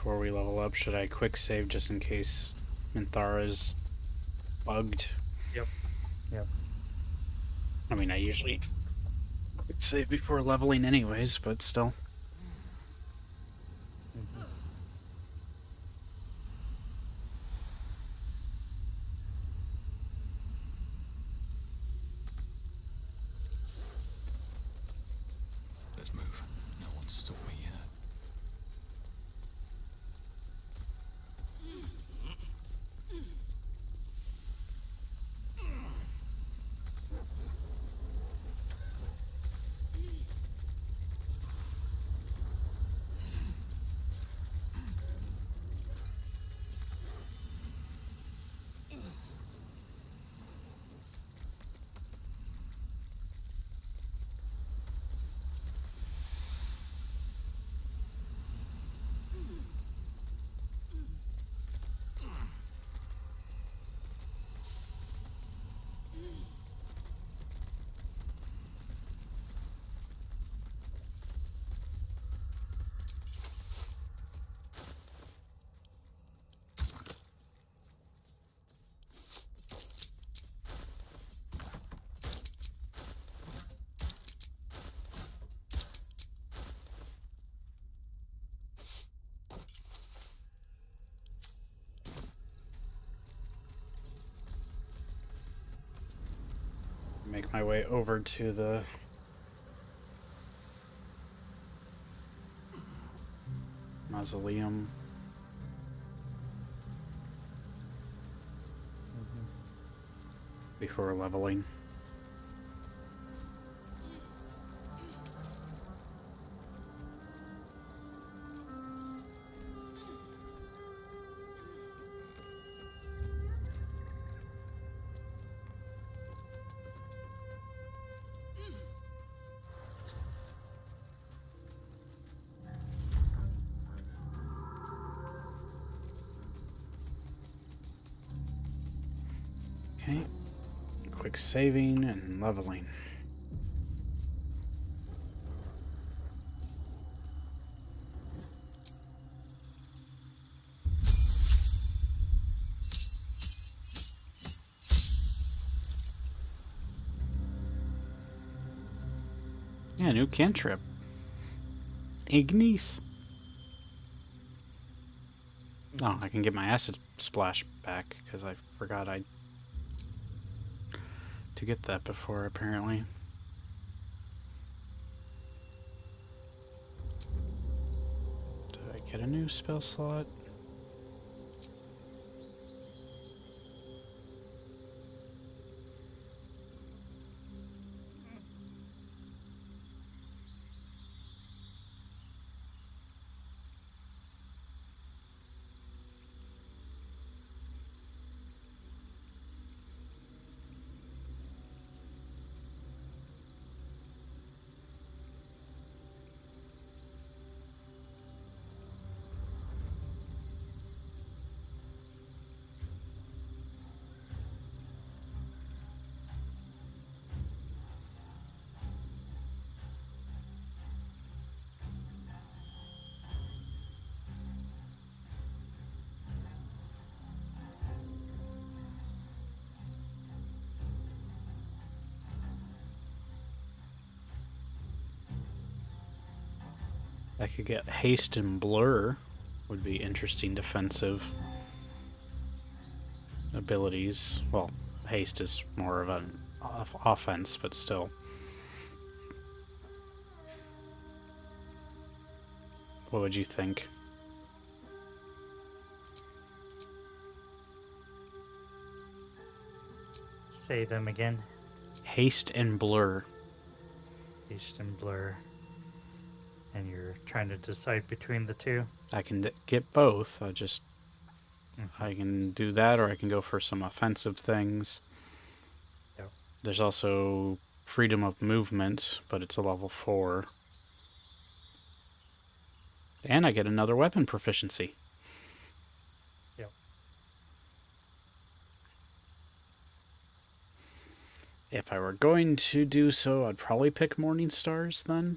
[SPEAKER 1] before we level up? Should I quick save just in case Minthara's bugged?
[SPEAKER 3] Yep.
[SPEAKER 1] I mean, I usually quick save before leveling anyways, but still.
[SPEAKER 4] Let's move. No one's stopped me yet.
[SPEAKER 1] Make my way over to the Mausoleum. Before leveling. Okay, quick saving and leveling. Yeah, new cantrip. Ignis. Oh, I can get my acid splash back because I forgot to get that before, apparently. Did I get a new spell slot? I could get haste and blur, would be interesting defensive abilities. Well, haste is more of an offense, but still. What would you think?
[SPEAKER 3] Say them again.
[SPEAKER 1] Haste and blur.
[SPEAKER 3] Haste and blur. And you're trying to decide between the two?
[SPEAKER 1] I can get both. I can do that, or I can go for some offensive things.
[SPEAKER 3] Yep.
[SPEAKER 1] There's also freedom of movement, but it's a level 4. And I get another weapon proficiency.
[SPEAKER 3] Yep.
[SPEAKER 1] If I were going to do so, I'd probably pick Morning Stars then.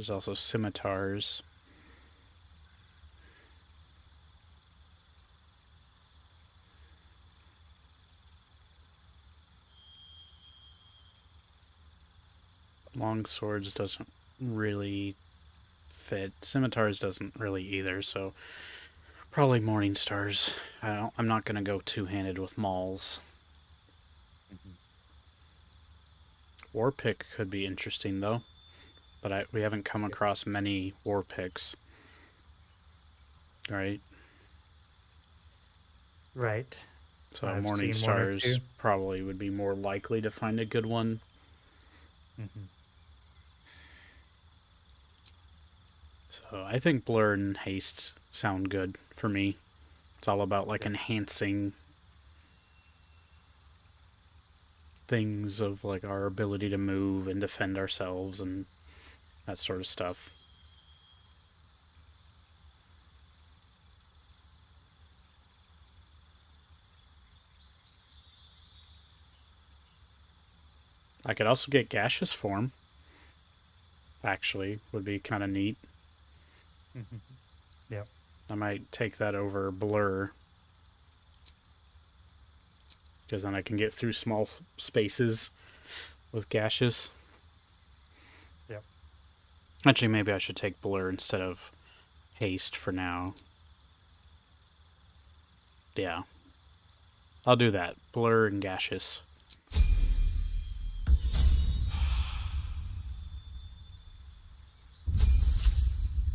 [SPEAKER 1] There's also scimitars. Long swords doesn't really fit. Scimitars doesn't really either, so probably morning stars. I'm not gonna go two-handed with mauls. War pick could be interesting though, but we haven't come across many war picks. Right?
[SPEAKER 3] Right.
[SPEAKER 1] So
[SPEAKER 3] I've
[SPEAKER 1] morning
[SPEAKER 3] seen one or
[SPEAKER 1] stars
[SPEAKER 3] two.
[SPEAKER 1] probably would be more likely to find a good one. So I think blur and haste sound good for me. It's all about like enhancing things of like our ability to move and defend ourselves and that sort of stuff. I could also get gaseous form. Actually, would be kind of neat.
[SPEAKER 3] Yep.
[SPEAKER 1] I might take that over blur. Because then I can get through small spaces with gaseous.
[SPEAKER 3] Yep.
[SPEAKER 1] Actually, maybe I should take blur instead of haste for now. Yeah. I'll do that. Blur and gaseous.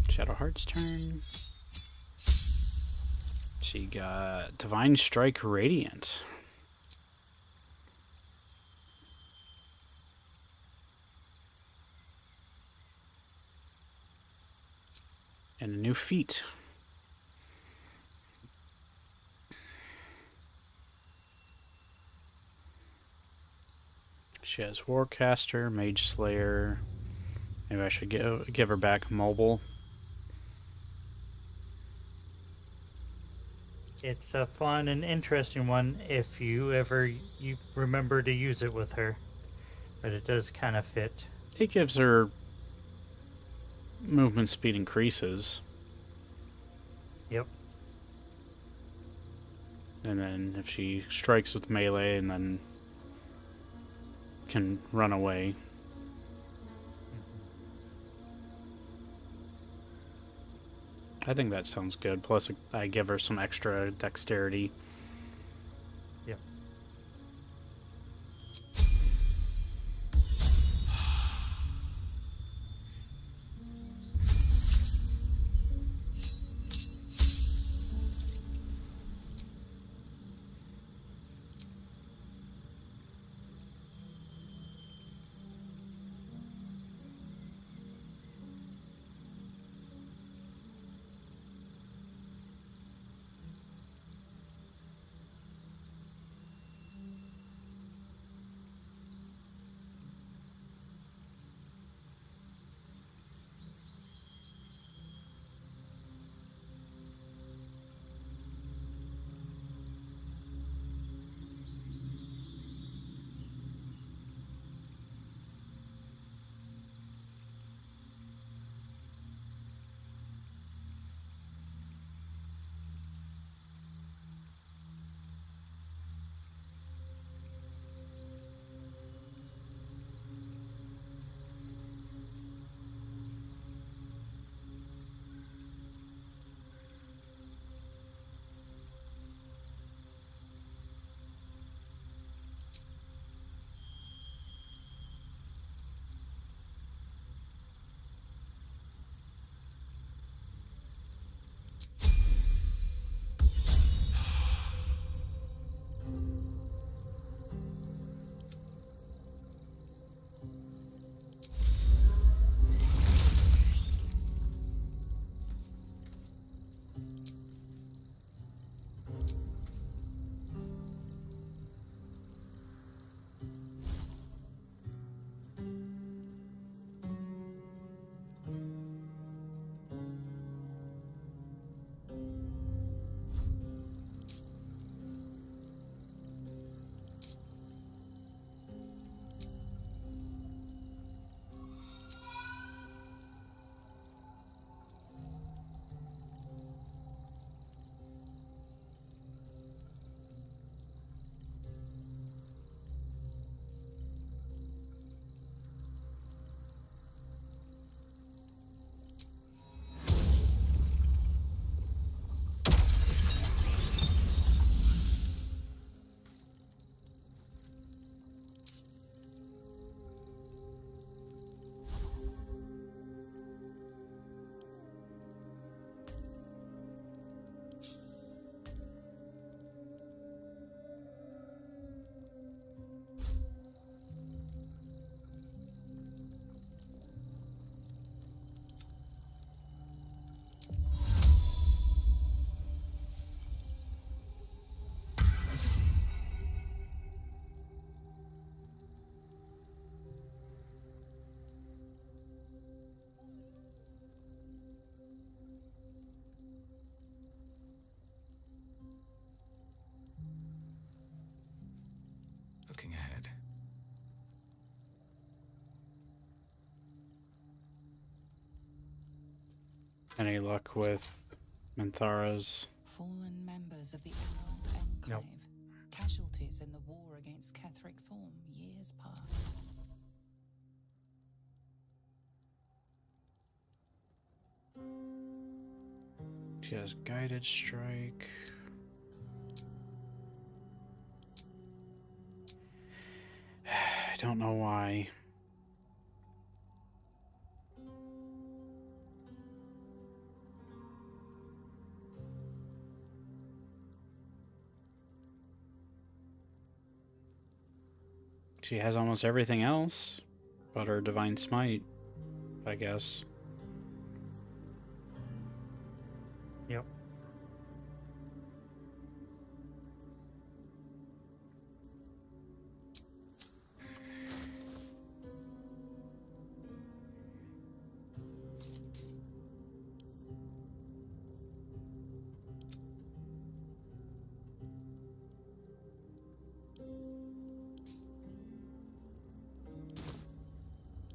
[SPEAKER 1] Shadowheart's turn. She got Divine Strike Radiant. And a new feat. She has Warcaster, Mage Slayer. Maybe I should give her back Mobile.
[SPEAKER 3] It's a fun and interesting one if you remember to use it with her. But it does kind of fit.
[SPEAKER 1] It gives her movement speed increases.
[SPEAKER 3] Yep.
[SPEAKER 1] And then if she strikes with melee and then can run away. I think that sounds good. Plus, I give her some extra dexterity.
[SPEAKER 3] Yep.
[SPEAKER 1] Any luck with Minthara's?
[SPEAKER 9] Fallen members of the Emerald Enclave.
[SPEAKER 3] Nope.
[SPEAKER 9] Casualties in the war against Ketheric Thorm years past.
[SPEAKER 1] She has guided strike. I don't know why. She has almost everything else but her Divine Smite, I guess.
[SPEAKER 3] Yep.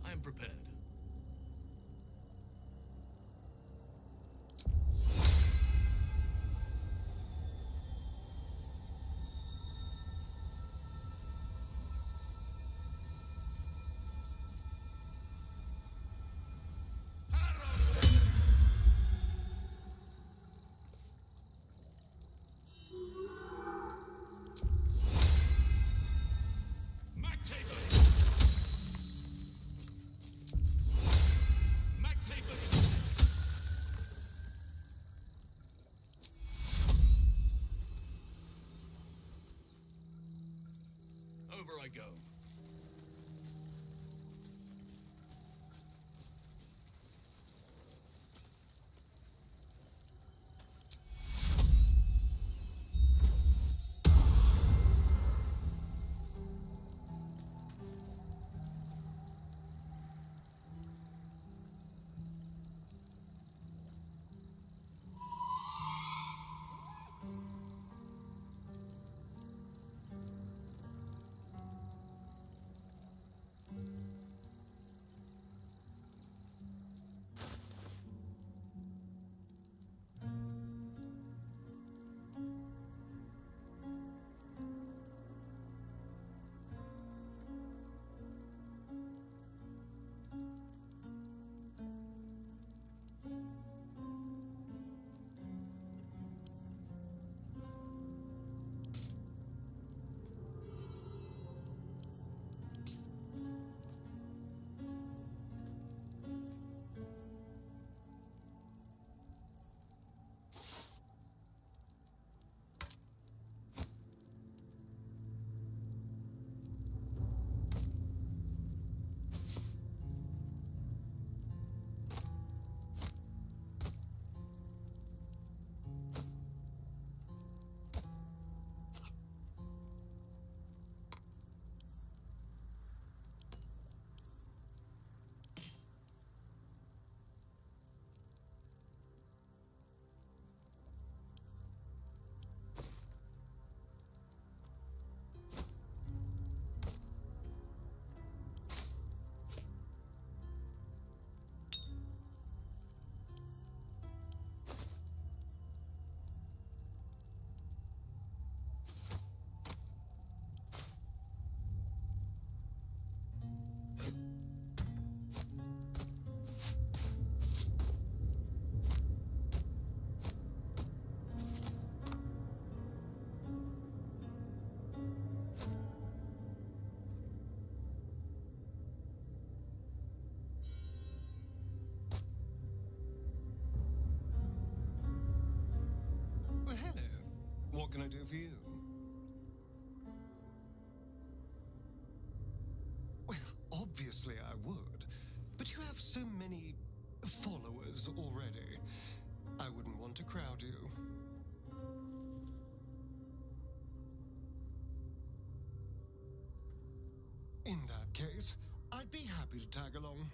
[SPEAKER 4] I am prepared. Over I go.
[SPEAKER 11] Well, hello. What can I do for you? Well, obviously I would. But you have so many followers already. I wouldn't want to crowd you. In that case, I'd be happy to tag along.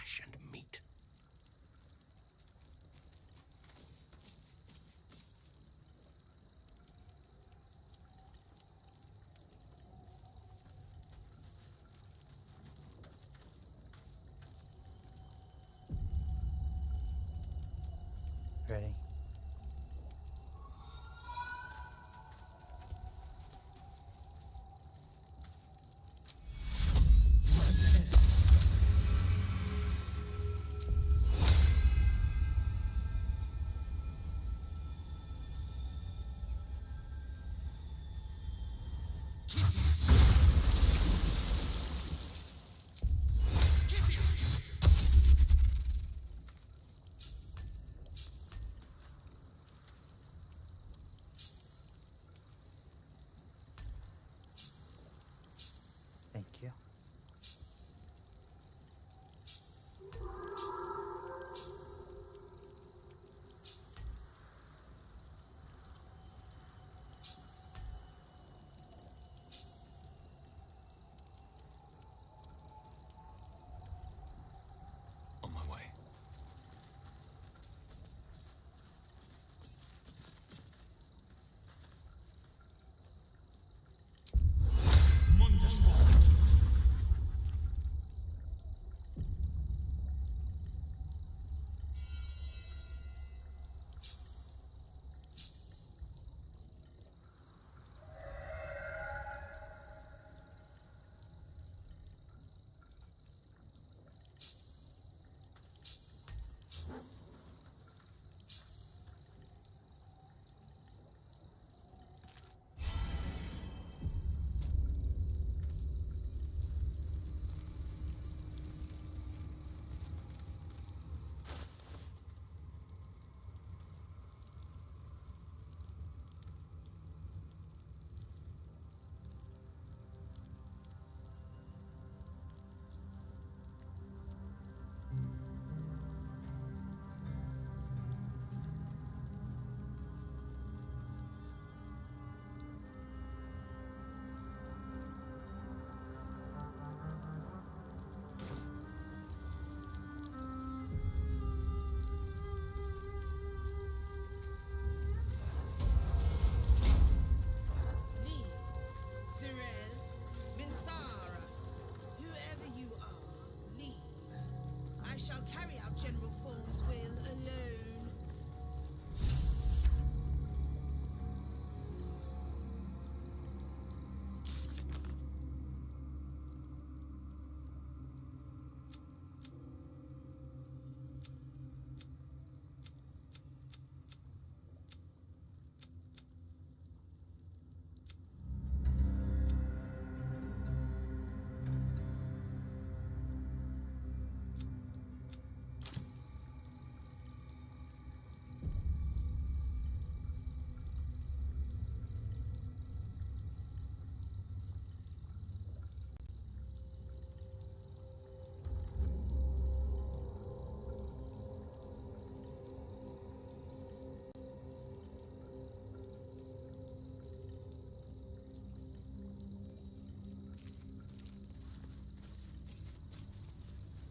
[SPEAKER 4] flesh and meat.
[SPEAKER 3] Ready? Thank you.
[SPEAKER 4] On my way.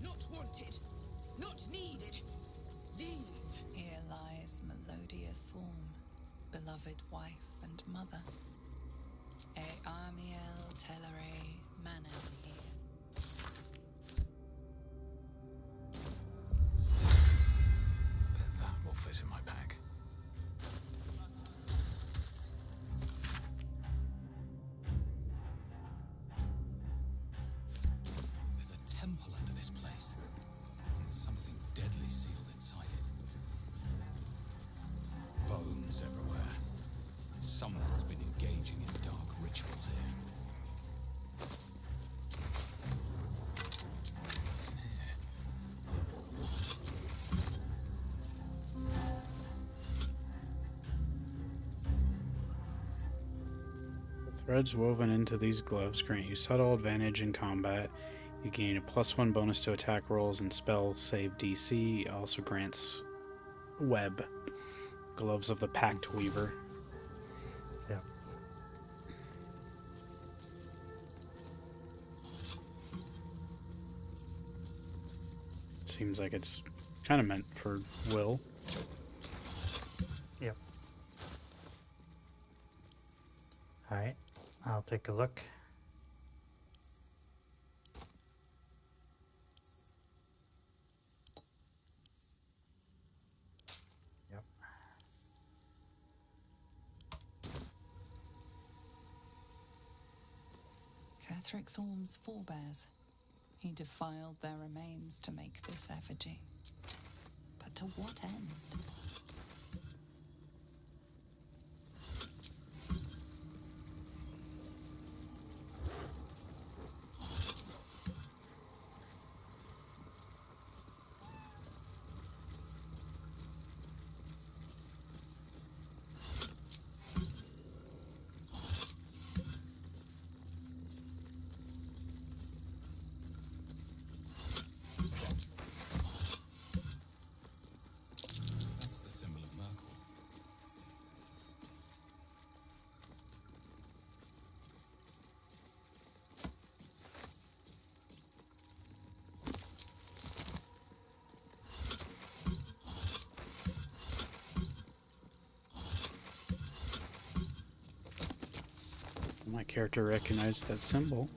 [SPEAKER 12] Not wanted. Not needed. Leave.
[SPEAKER 9] Here lies Melodia Thorm, beloved wife and mother. E Amiel Telere Manan here.
[SPEAKER 4] Bet that will fit in my bag. There's a temple under this place, and something deadly sealed inside it. Bones everywhere. Someone's been engaging in dark rituals here. What's in here?
[SPEAKER 1] The threads woven into these gloves grant you subtle advantage in combat. You gain a +1 bonus to attack rolls and spell save DC. It also grants web. Gloves of the Pact Weaver.
[SPEAKER 3] Yeah.
[SPEAKER 1] seems like it's kind of meant for Will.
[SPEAKER 3] Yep. Alright, I'll take a look. Yep.
[SPEAKER 9] Catherick Thorm's forebears. He defiled their remains to make this effigy. But to what end?
[SPEAKER 8] That's the symbol of Merkel.
[SPEAKER 1] My character recognized that symbol.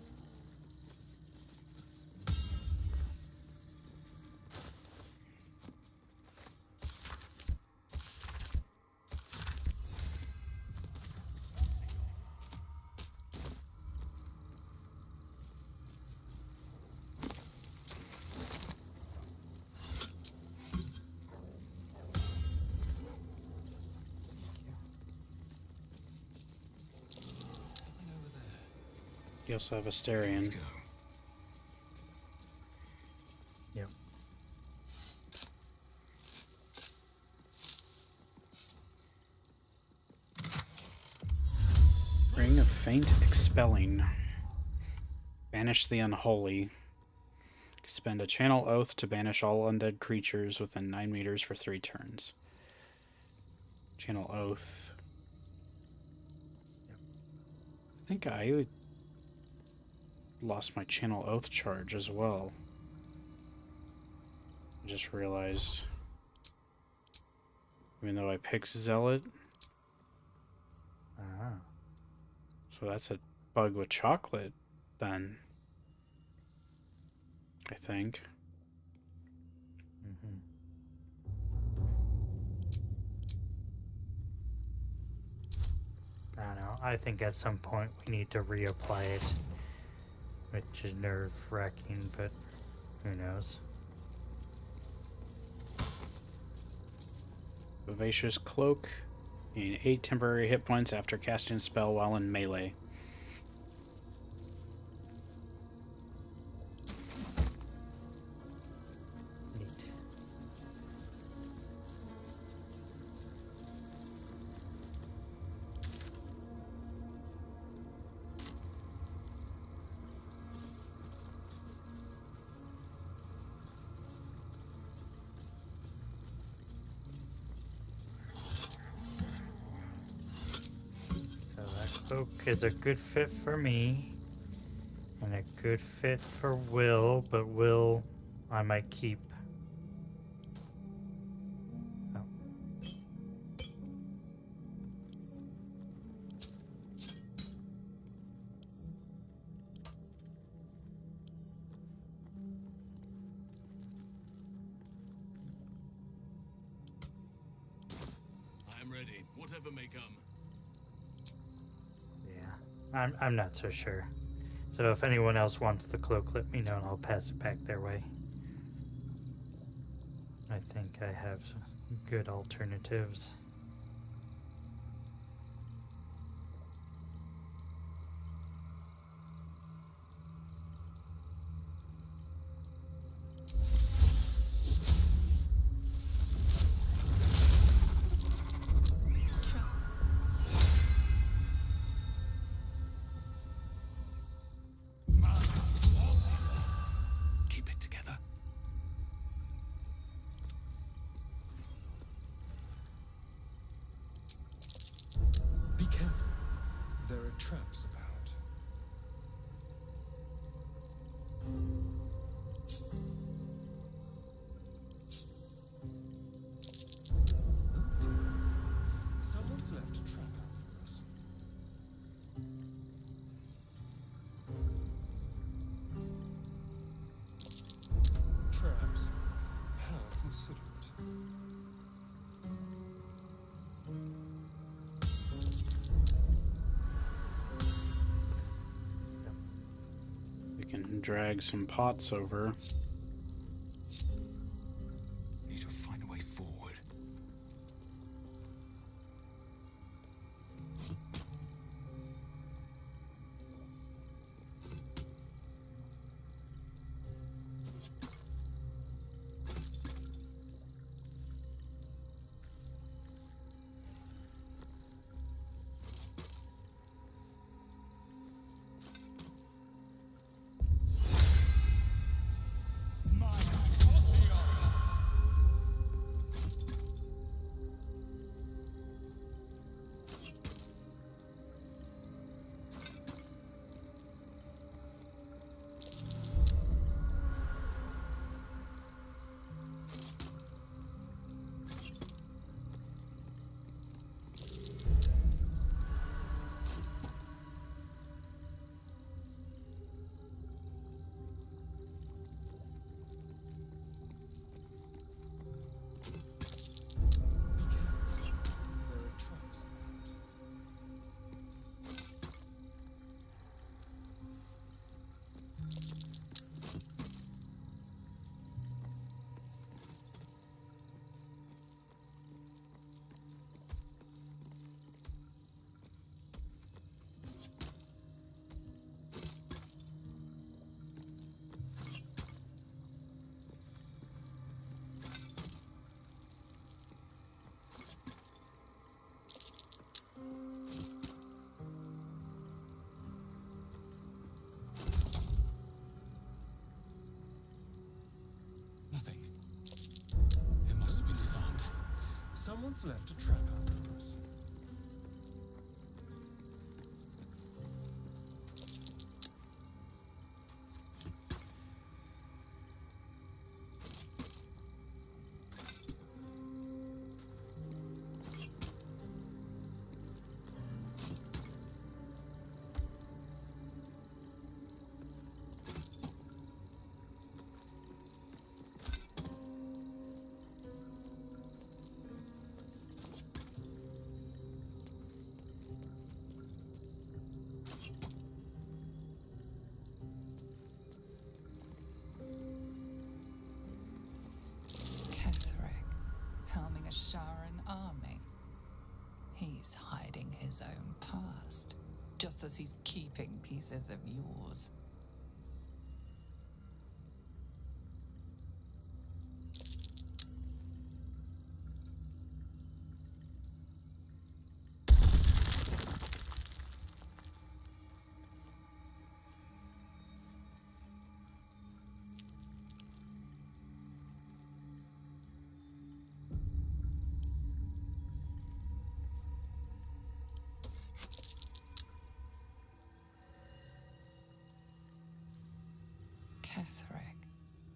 [SPEAKER 1] You also have Asterion.
[SPEAKER 3] Yep.
[SPEAKER 1] Ring of Faint Expelling. Banish the Unholy. Spend a Channel Oath to banish all undead creatures within 9 meters for 3 turns. Channel Oath.
[SPEAKER 3] Yep.
[SPEAKER 1] I think I lost my Channel Oath charge as well. I just realized. Even though I picked Zealot.
[SPEAKER 3] Ah.
[SPEAKER 1] So that's a bug with chocolate, then. I think.
[SPEAKER 3] Mm-hmm. I don't know. I think at some point we need to reapply it, which is nerve-wracking, but who knows.
[SPEAKER 1] Vivacious Cloak. Gain 8 temporary hit points after casting a spell while in melee.
[SPEAKER 3] Neat. So that cloak is a good fit for me, and a good fit for Will, but Will I might keep. Oh.
[SPEAKER 4] I am ready, whatever may come.
[SPEAKER 3] Yeah, I'm not so sure. So if anyone else wants the cloak, let me know and I'll pass it back their way. I think I have some good alternatives.
[SPEAKER 4] Keep it together.
[SPEAKER 11] Be careful. There are traps about.
[SPEAKER 1] drag some pots over.
[SPEAKER 4] Need to find a way forward. Nothing. It must have been disarmed.
[SPEAKER 11] Someone's left a track after us.
[SPEAKER 9] Helming a Sharan army. He's hiding his own past, just as he's keeping pieces of yours.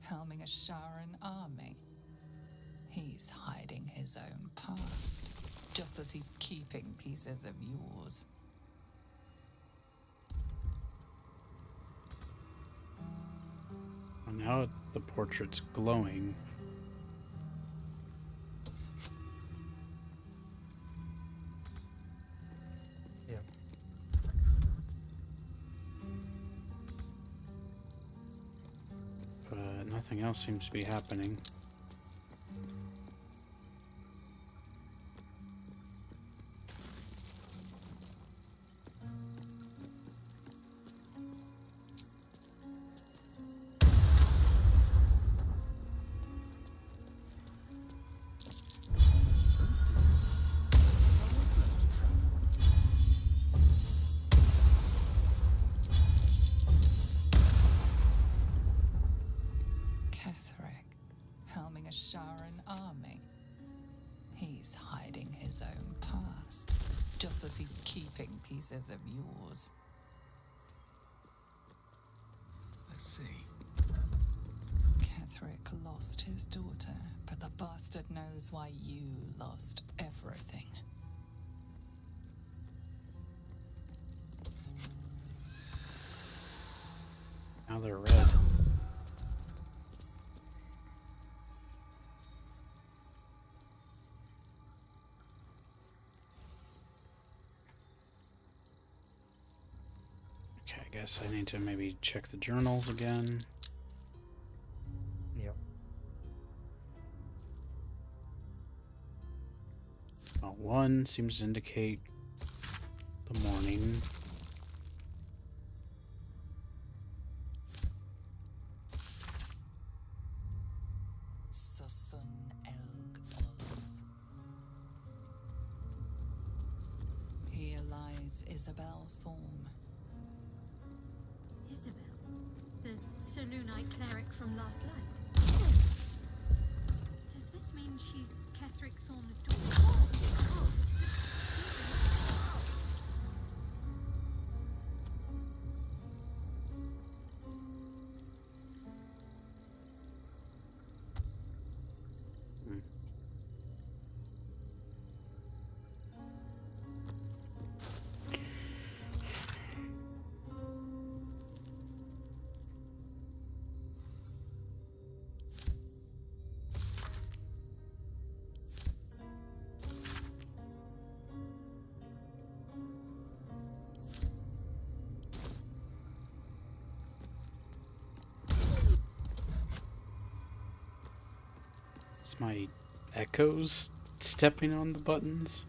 [SPEAKER 9] Helming a Sharan army. He's hiding his own past, just as he's keeping pieces of yours.
[SPEAKER 1] And now the portrait's glowing.
[SPEAKER 3] Yep.
[SPEAKER 1] But nothing else seems to be happening.
[SPEAKER 9] Sharan army. He's hiding his own past, just as he's keeping pieces of yours.
[SPEAKER 4] Let's see.
[SPEAKER 9] Ketherick lost his daughter, but the bastard knows why you lost everything.
[SPEAKER 1] Now they're red. Okay, I guess I need to maybe check the journals again.
[SPEAKER 3] Yep.
[SPEAKER 1] Well, 1 seems to indicate the morning.
[SPEAKER 9] Susun Elg Ols. Here lies Isabel Thorm.
[SPEAKER 7] Isabel, the Selunite cleric from last light. Does this mean she's Ketheric Thorm's daughter?
[SPEAKER 1] Is my echoes stepping on the buttons?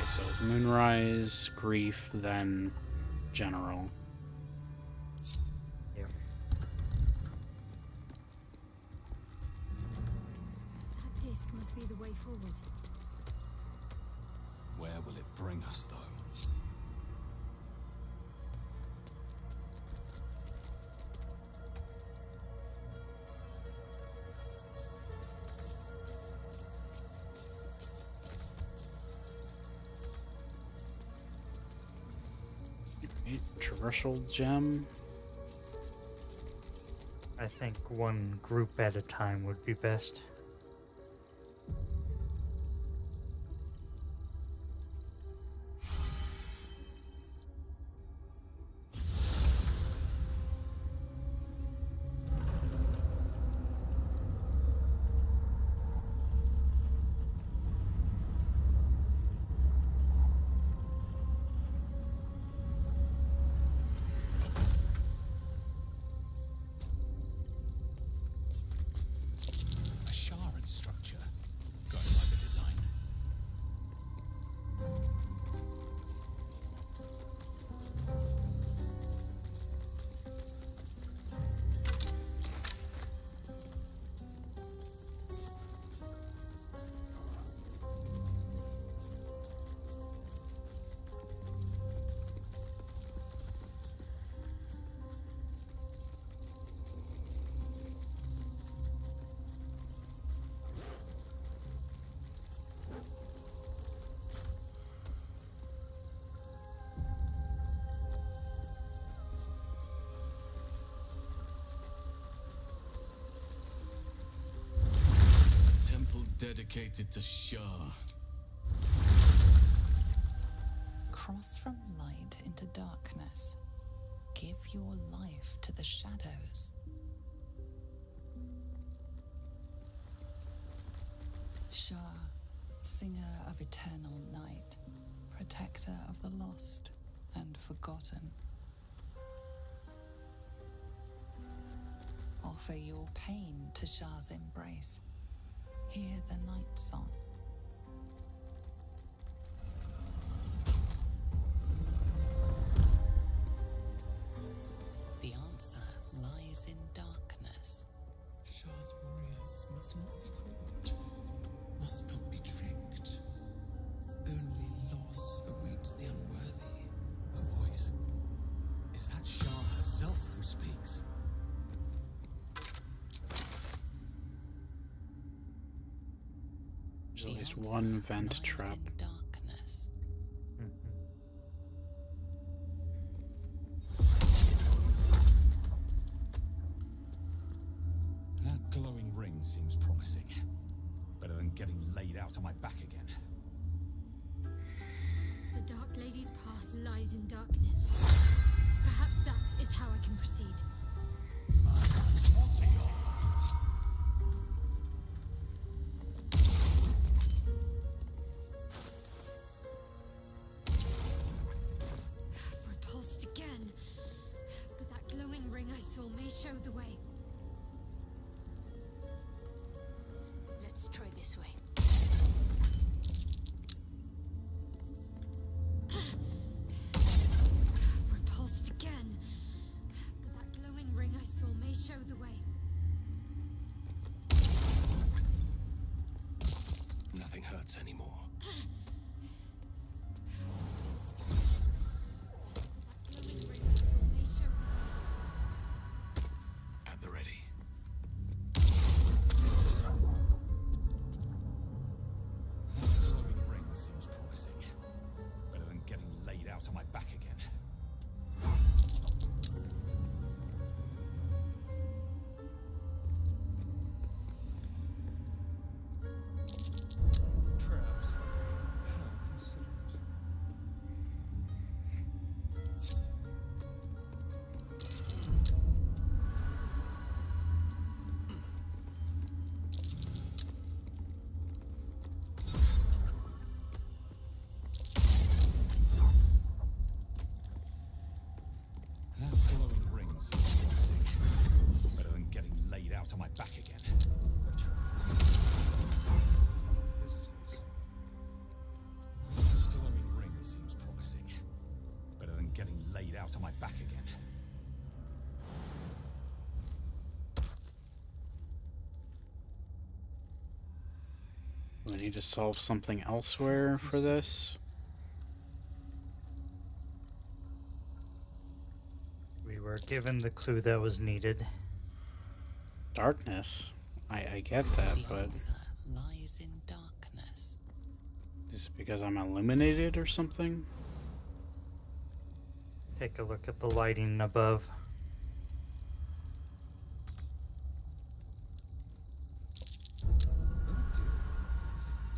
[SPEAKER 1] So it's Moonrise, Grief, then General.
[SPEAKER 3] Yep.
[SPEAKER 7] That disc must be the way forward.
[SPEAKER 4] Where will it bring us, though?
[SPEAKER 1] Traversal gem.
[SPEAKER 3] I think one group at a time would be best.
[SPEAKER 4] A shard structure. Going by the design. Temple dedicated to Shah.
[SPEAKER 9] Cross from light into darkness. Give your life to the shadows. Shah, singer of eternal night, protector of the lost and forgotten. Offer your pain to Shah's embrace. Hear the night song. The answer lies in darkness.
[SPEAKER 2] Shah's warriors must not be caught, must not be tricked. Only loss awaits the unworthy.
[SPEAKER 4] A voice. Is that Shah herself who speaks?
[SPEAKER 1] There's at least one vent trap.
[SPEAKER 9] In darkness.
[SPEAKER 3] Mm-hmm.
[SPEAKER 4] ring seems promising. Better than getting laid out on my back again.
[SPEAKER 7] The Dark Lady's path lies in darkness. Perhaps that is how I can proceed. Repulsed again. But that glowing ring I saw may show the way.
[SPEAKER 13] Let's try this way.
[SPEAKER 7] Repulsed again. But that glowing ring I saw may show the way.
[SPEAKER 4] Nothing hurts anymore. At the ready. The glowing ring seems promising. Better than getting laid out on my back again.
[SPEAKER 11] Traps. How considerate.
[SPEAKER 4] That glowing ring seems promising. Better than getting laid out on my back again. Glowing ring seems promising. Better than getting laid out on my back again.
[SPEAKER 1] We need to solve something elsewhere for this.
[SPEAKER 3] We were given the clue that was needed.
[SPEAKER 1] Darkness. I get that,
[SPEAKER 9] The
[SPEAKER 1] but
[SPEAKER 9] answer lies in darkness.
[SPEAKER 1] is it because I'm illuminated or something?
[SPEAKER 3] Take a look at the lighting above.
[SPEAKER 11] Oh dear.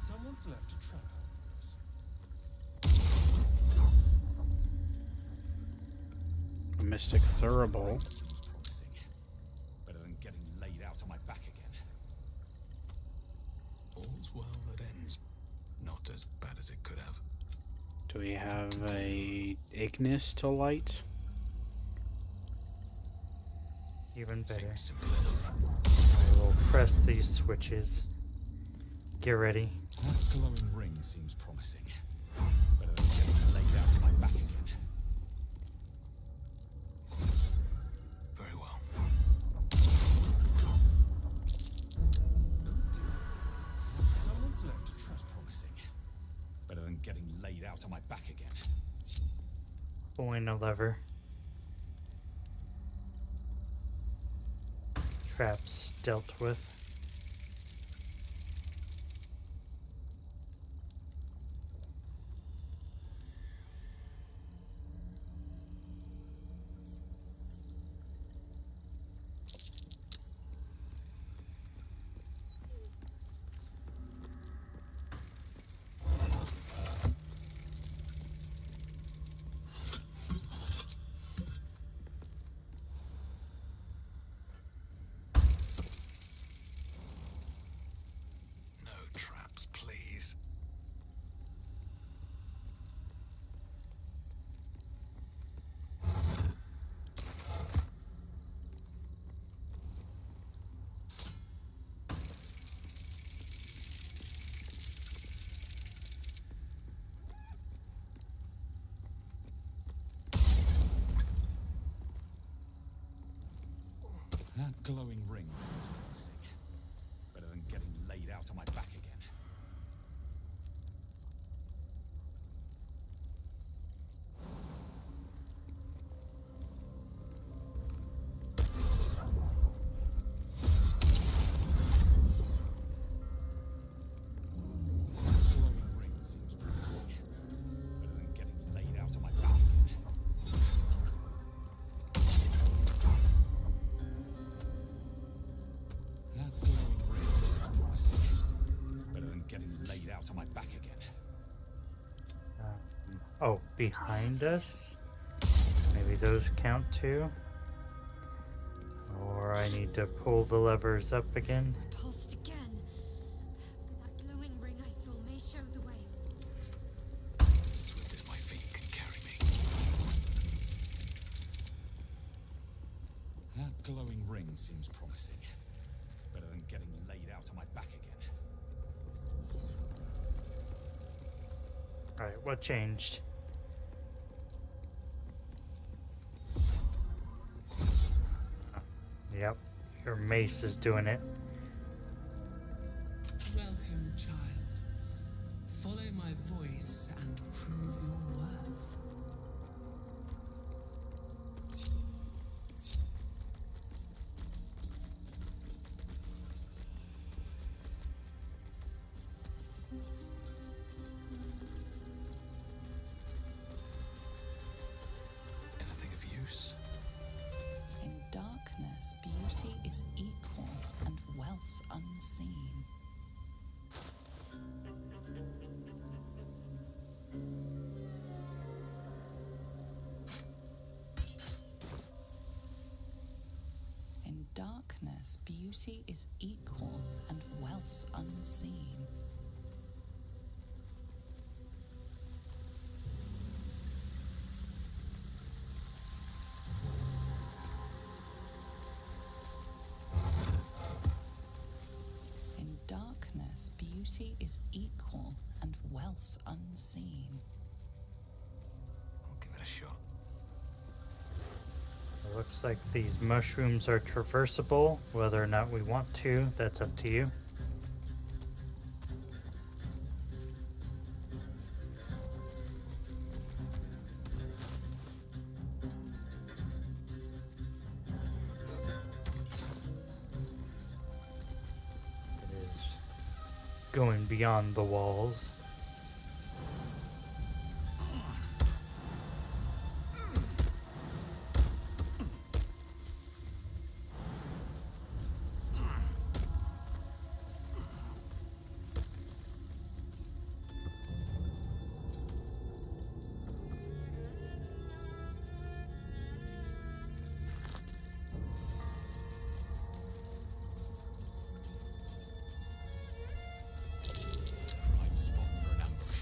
[SPEAKER 11] Someone's left a trap out for us.
[SPEAKER 1] A mystic thurible.
[SPEAKER 4] Seems promising. Better than getting laid out on my back again. All's well that ends. Not as bad as it could have.
[SPEAKER 1] Do we have a Ignis to light?
[SPEAKER 3] Even better.
[SPEAKER 4] Seems simple enough.
[SPEAKER 3] I will press these switches. Get ready.
[SPEAKER 4] That glowing ring seems promising. Better than getting laid out on my back again. Very well.
[SPEAKER 11] Someone's left a trap.
[SPEAKER 4] Promising. Better than getting laid out on my back again.
[SPEAKER 3] Pulling a lever. Traps dealt with.
[SPEAKER 4] on my back again.
[SPEAKER 3] Oh, behind us? Maybe those count too? Or I need to pull the levers up again?
[SPEAKER 7] Pulsed again. But that glowing ring I saw may show the way.
[SPEAKER 4] Swift as my feet can carry me. That glowing ring seems promising. Better than getting laid out on my back again.
[SPEAKER 3] Alright, what changed? Yep, your mace is doing it.
[SPEAKER 2] Welcome, child. Follow my voice and prove your worth.
[SPEAKER 4] Anything of use?
[SPEAKER 9] In darkness, beauty is equal and wealth unseen. In darkness, beauty is equal and wealth unseen. In darkness, beauty is equal and wealth unseen.
[SPEAKER 4] I'll give it a shot.
[SPEAKER 3] It looks like these mushrooms are traversable. Whether or not we want to, that's up to you. It is going beyond the walls.
[SPEAKER 4] Prime spot for an ambush.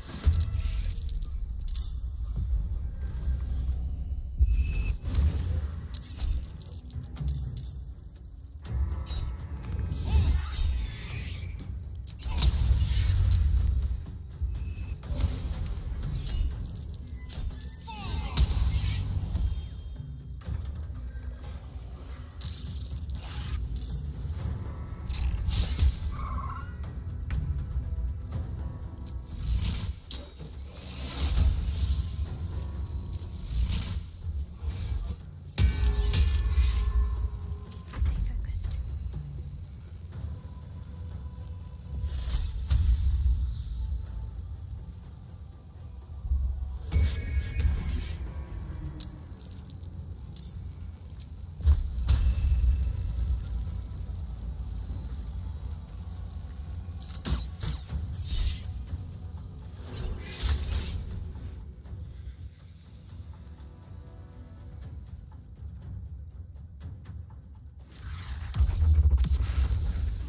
[SPEAKER 13] Stay focused.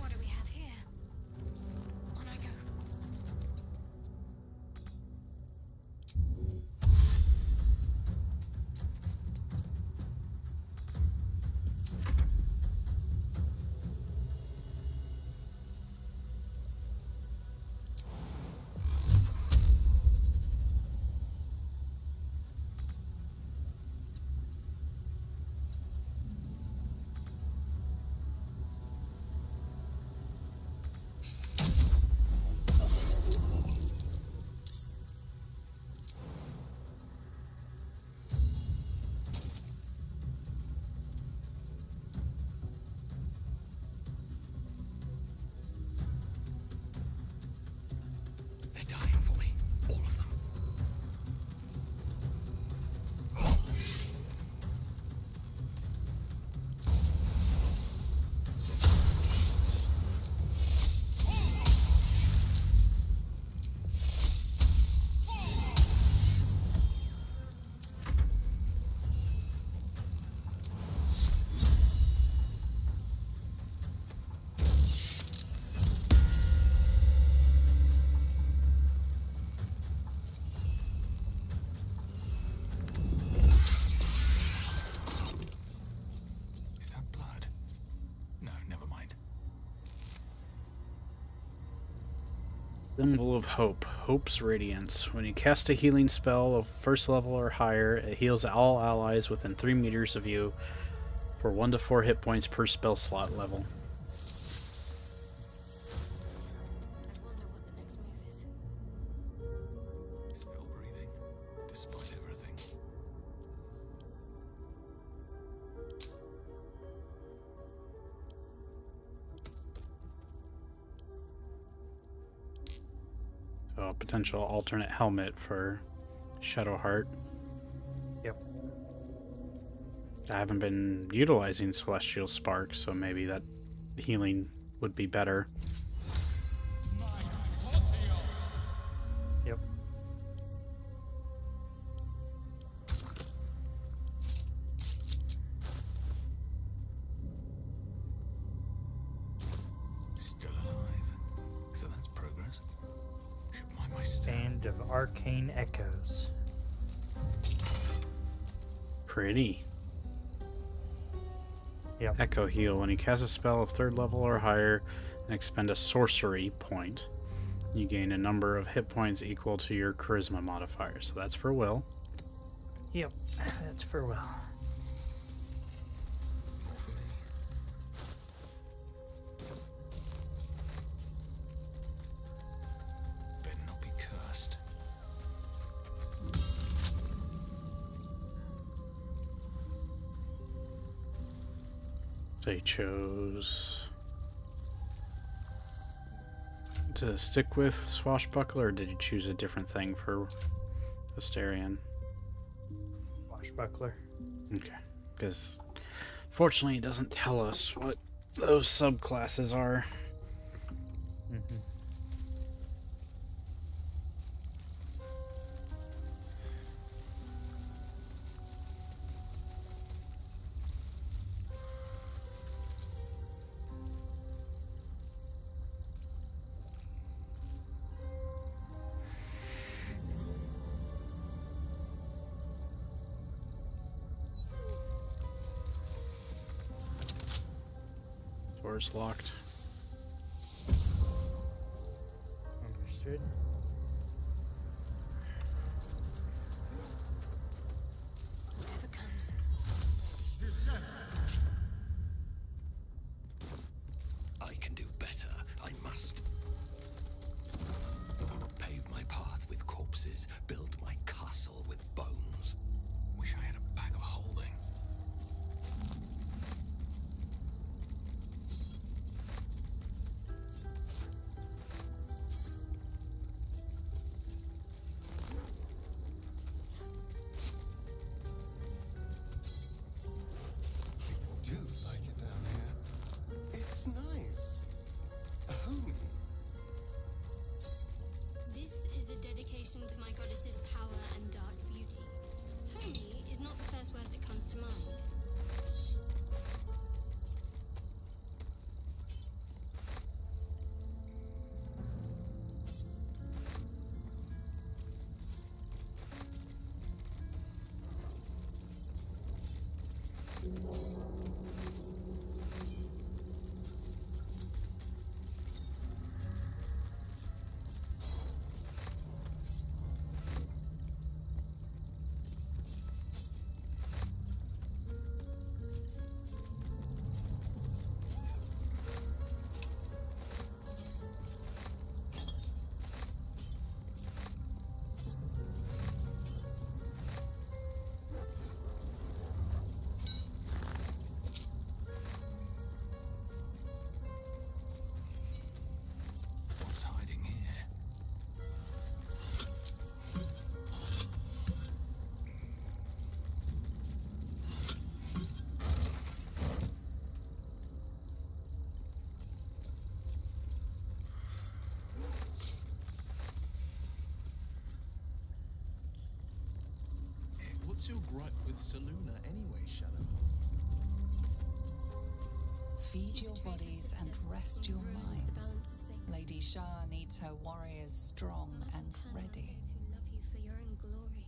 [SPEAKER 13] What do we have here? On I go.
[SPEAKER 4] They're dying for me. All of them.
[SPEAKER 1] Symbol of Hope. Hope's Radiance. When you cast a healing spell of first level or higher, it heals all allies within 3 meters of you for 1 to 4 hit points per spell slot level.
[SPEAKER 4] Still breathing, despite everything.
[SPEAKER 1] So a potential alternate helmet for Shadowheart.
[SPEAKER 3] Yep.
[SPEAKER 1] I haven't been utilizing Celestial Spark, so maybe that healing would be better.
[SPEAKER 3] Yep.
[SPEAKER 4] Still alive. So that's progress. Should mind my step.
[SPEAKER 3] Band of Arcane Echoes.
[SPEAKER 1] Pretty.
[SPEAKER 3] Yep.
[SPEAKER 1] Echo Heal. When you cast a spell of 3rd level or higher and expend a sorcery point, you gain a number of hit points equal to your charisma modifier. So that's for Will.
[SPEAKER 3] Yep, that's for Will.
[SPEAKER 4] More for me. Better not be cursed.
[SPEAKER 1] So you chose to stick with Swashbuckler, or did you choose a different thing for Asterion?
[SPEAKER 3] Swashbuckler.
[SPEAKER 1] Okay, because fortunately it doesn't tell us what those subclasses are.
[SPEAKER 3] Mm-hmm.
[SPEAKER 1] Door's locked.
[SPEAKER 3] Understood.
[SPEAKER 13] Whatever comes.
[SPEAKER 4] I can do better. I must. Pave my path with corpses, build my castle with bones. Wish I had a bag of holding.
[SPEAKER 11] Do like it down here. It's nice. Homey.
[SPEAKER 13] This is a dedication to my goddess's power and dark beauty. Holy is not the first word that comes to mind.
[SPEAKER 4] What's hiding here?
[SPEAKER 8] What's your gripe with Saluna anyway, Shadow?
[SPEAKER 9] Feed your bodies and rest your
[SPEAKER 13] Ruin the
[SPEAKER 9] minds.
[SPEAKER 13] balance of things.
[SPEAKER 9] Lady Shah needs her warriors strong and
[SPEAKER 13] Turn on
[SPEAKER 9] ready.
[SPEAKER 13] those who love you for your own glory.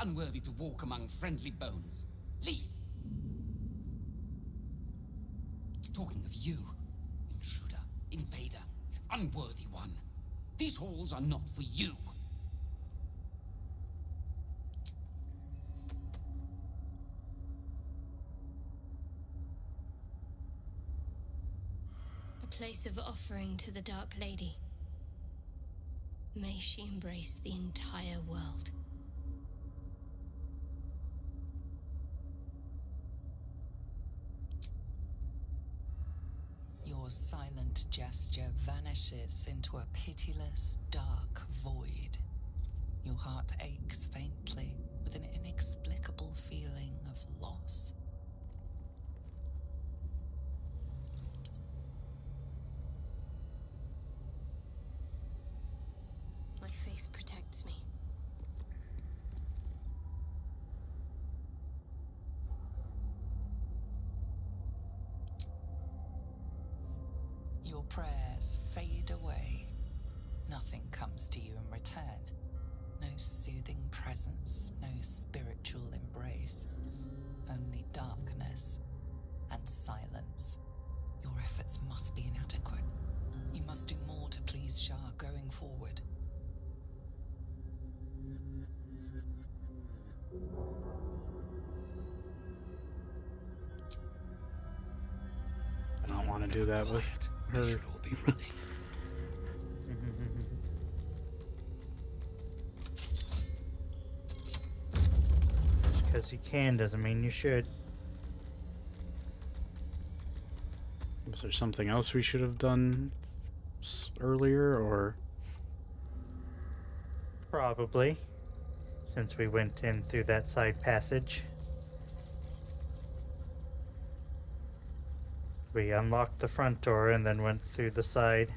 [SPEAKER 14] unworthy to walk among friendly bones. Leave! Talking of you, intruder, invader, unworthy one. These halls are not for you.
[SPEAKER 13] A place of offering to the Dark Lady. May she embrace the entire world.
[SPEAKER 9] Your silent gesture vanishes into a pitiless, dark void. Your heart aches faintly with an inexplicable feeling of loss.
[SPEAKER 13] My faith protects me.
[SPEAKER 9] Your prayers fade away. Nothing comes to you in return. No soothing presence, no spiritual embrace. Only darkness and silence. Your efforts must be inadequate. You must do more to please Shah going forward.
[SPEAKER 1] I don't want to do that with her.
[SPEAKER 3] Because you can doesn't mean you should.
[SPEAKER 1] Was there something else we should have done earlier, or?
[SPEAKER 3] Probably, since we went in through that side passage. We unlocked the front door and then went through the side.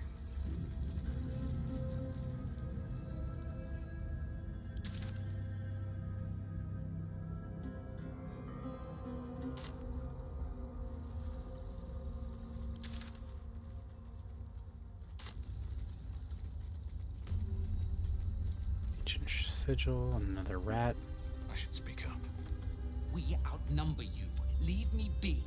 [SPEAKER 1] Ancient sigil, another rat.
[SPEAKER 4] I should speak up.
[SPEAKER 14] We outnumber you. Leave me be.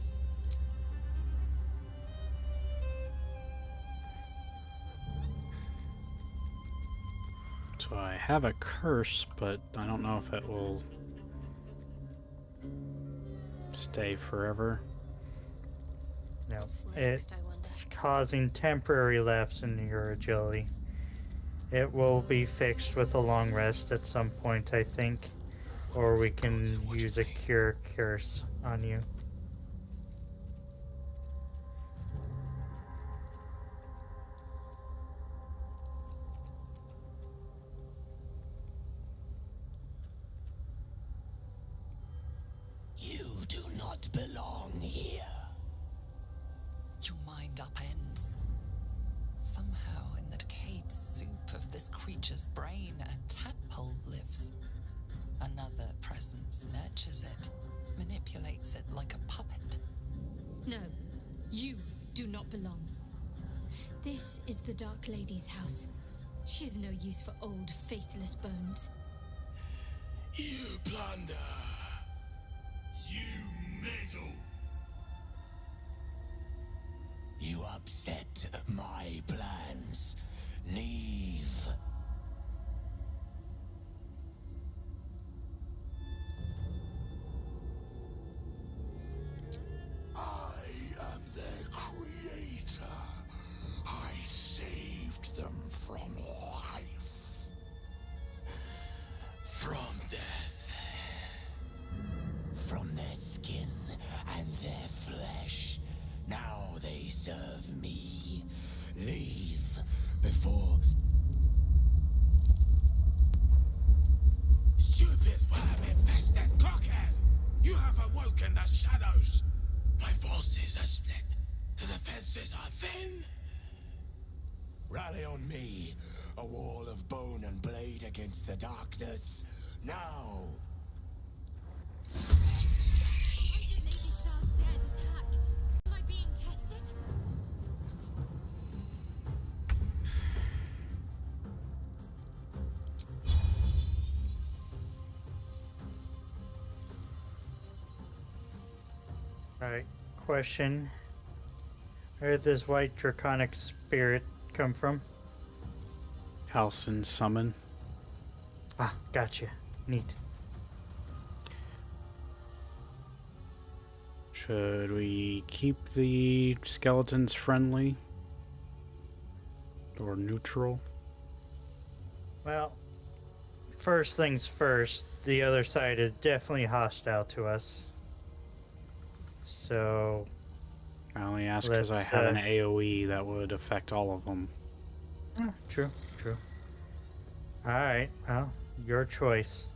[SPEAKER 1] So I have a curse, but I don't know if it will stay forever.
[SPEAKER 3] No, it's causing temporary lapse in your agility. It will be fixed with a long rest at some point, I think. Or we can use a cure curse on you.
[SPEAKER 4] You do not belong here.
[SPEAKER 9] Your mind upends. Somehow, in the decayed soup of this creature's brain, a tadpole lives. Another presence nurtures it, manipulates it like a puppet.
[SPEAKER 6] No, you do not belong.
[SPEAKER 13] This is the Dark Lady's house. She has no use for old, faithless bones.
[SPEAKER 4] You plunder. You meddle. You upset my plans. Leave. I am their creator. I saved them from life. From death. From their skin and their flesh. Now they serve me. Leave before... Stupid worm-infested cockhead! You have awoken the shadows! My forces are split. The defenses are thin. Rally on me. A wall of bone and blade against the darkness. Now!
[SPEAKER 7] Why did Lady Shah's dead attack? Am I being tested?
[SPEAKER 3] Alright, question. Where did this white draconic spirit come from?
[SPEAKER 1] Halcyon summon.
[SPEAKER 3] Ah, gotcha. Neat.
[SPEAKER 1] Should we keep the skeletons friendly? Or neutral?
[SPEAKER 3] Well, first things first, the other side is definitely hostile to us. So...
[SPEAKER 1] I only ask because I have an AoE that would affect all of them.
[SPEAKER 3] True, true. Alright, well, your choice.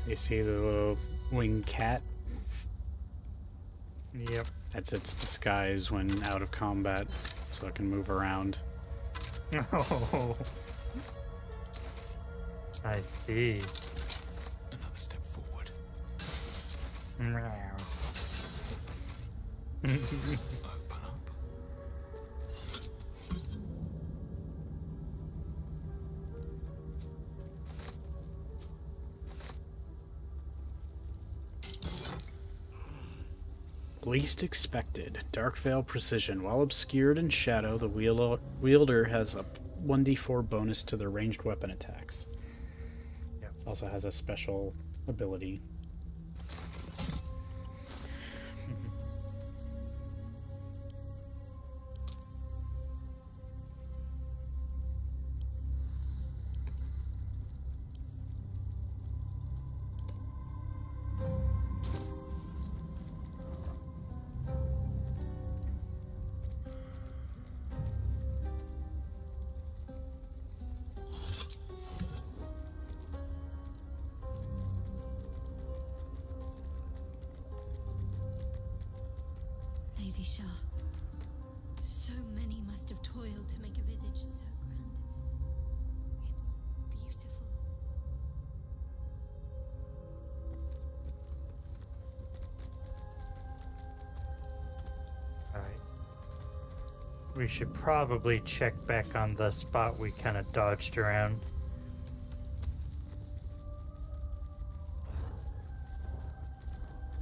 [SPEAKER 1] You see the little winged cat?
[SPEAKER 3] Yep.
[SPEAKER 1] That's its disguise when out of combat, so it can move around.
[SPEAKER 3] Oh. I see.
[SPEAKER 4] Another step forward. Open up.
[SPEAKER 1] Least expected. Dark Veil precision. While obscured in shadow, the wielder has a 1d4 bonus to their ranged weapon attacks.
[SPEAKER 3] Yep.
[SPEAKER 1] Also has a special ability.
[SPEAKER 7] Lady Shah, so many must have toiled to make a visage so grand. It's beautiful.
[SPEAKER 3] Alright. We should probably check back on the spot we kind of dodged around.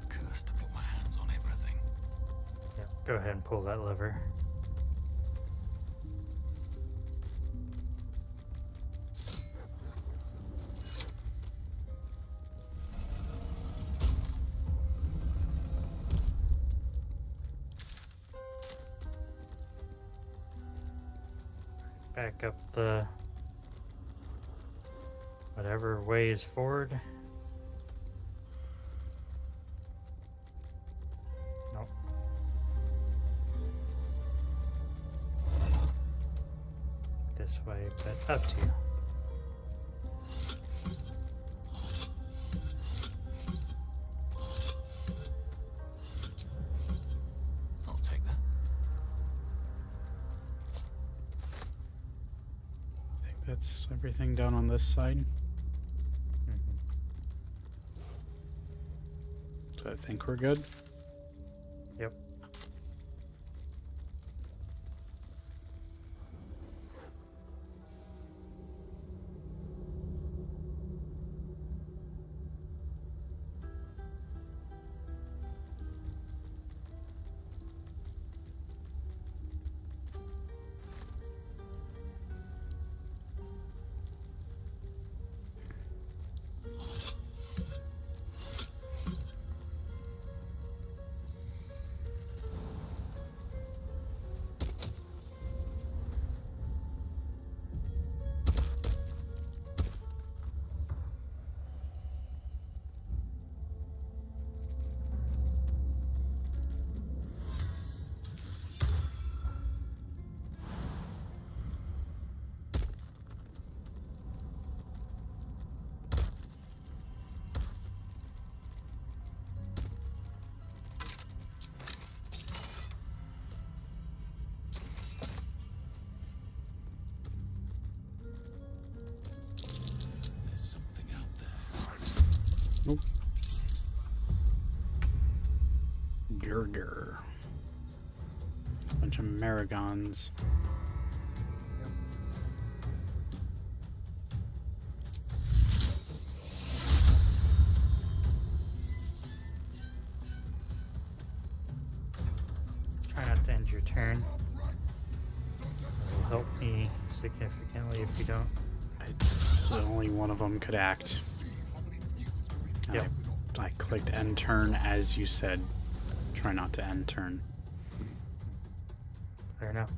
[SPEAKER 4] Cursed to put my hands on everything.
[SPEAKER 3] Yep. Go ahead and pull that lever. Back up the whatever way is forward. Nope. This way, but up to you.
[SPEAKER 4] I'll take that.
[SPEAKER 1] I think that's everything down on this side. So I think we're good.
[SPEAKER 3] Yep.
[SPEAKER 4] There's something out there.
[SPEAKER 1] Nope. Gurgur. Bunch of Marigons.
[SPEAKER 3] Try not to end your turn. It'll help me significantly if you don't.
[SPEAKER 1] Only one of them could act.
[SPEAKER 3] Yep.
[SPEAKER 1] I clicked end turn as you said. Try not to end turn.
[SPEAKER 3] Fair enough.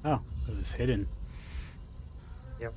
[SPEAKER 1] Oh, it was hidden.
[SPEAKER 3] Yep.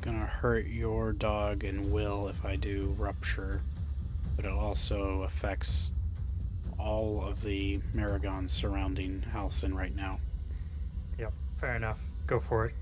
[SPEAKER 1] gonna hurt your dog and Will if I do rupture, but it also affects all of the Maragons surrounding Halcyon right now.
[SPEAKER 3] Yep, fair enough. Go for it.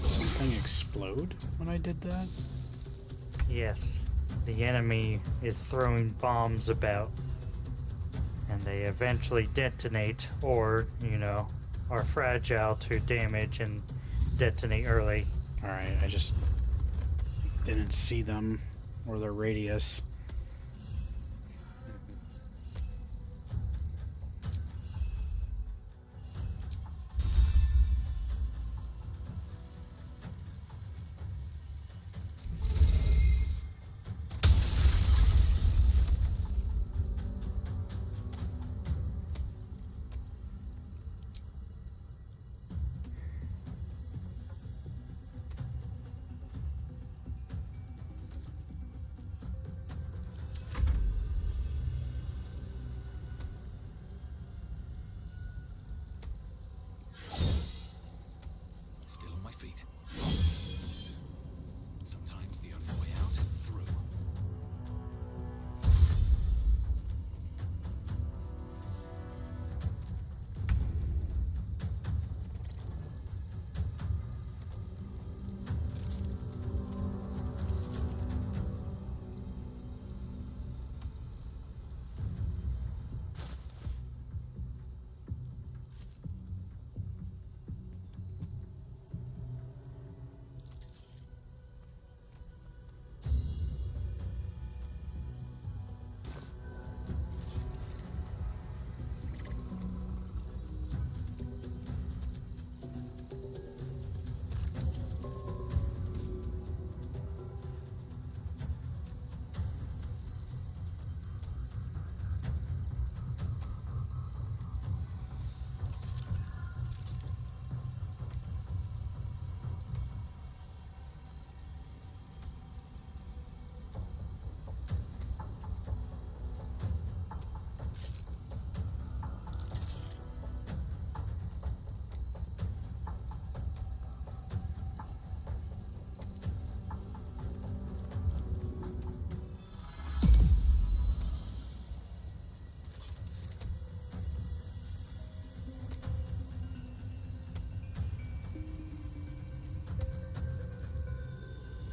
[SPEAKER 1] Something explode when I did that?
[SPEAKER 3] Yes, the enemy is throwing bombs about, and they eventually detonate, or, you know, are fragile to damage and detonate early.
[SPEAKER 1] Alright, I just didn't see them or their radius.
[SPEAKER 4] Still on my feet. Sometimes the only way out is through.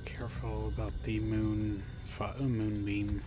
[SPEAKER 4] Careful about the moonbeam.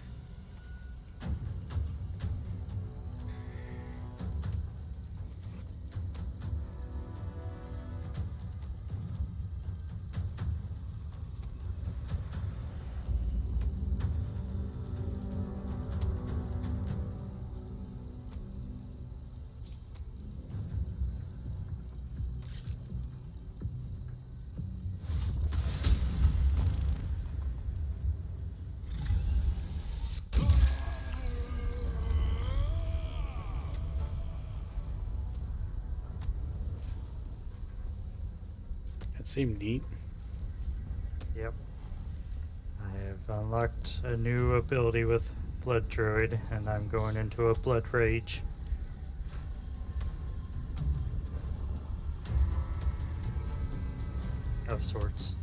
[SPEAKER 4] That seemed neat.
[SPEAKER 3] Yep. I have unlocked a new ability with Blood Druid, and I'm going into a Blood Rage. Of sorts.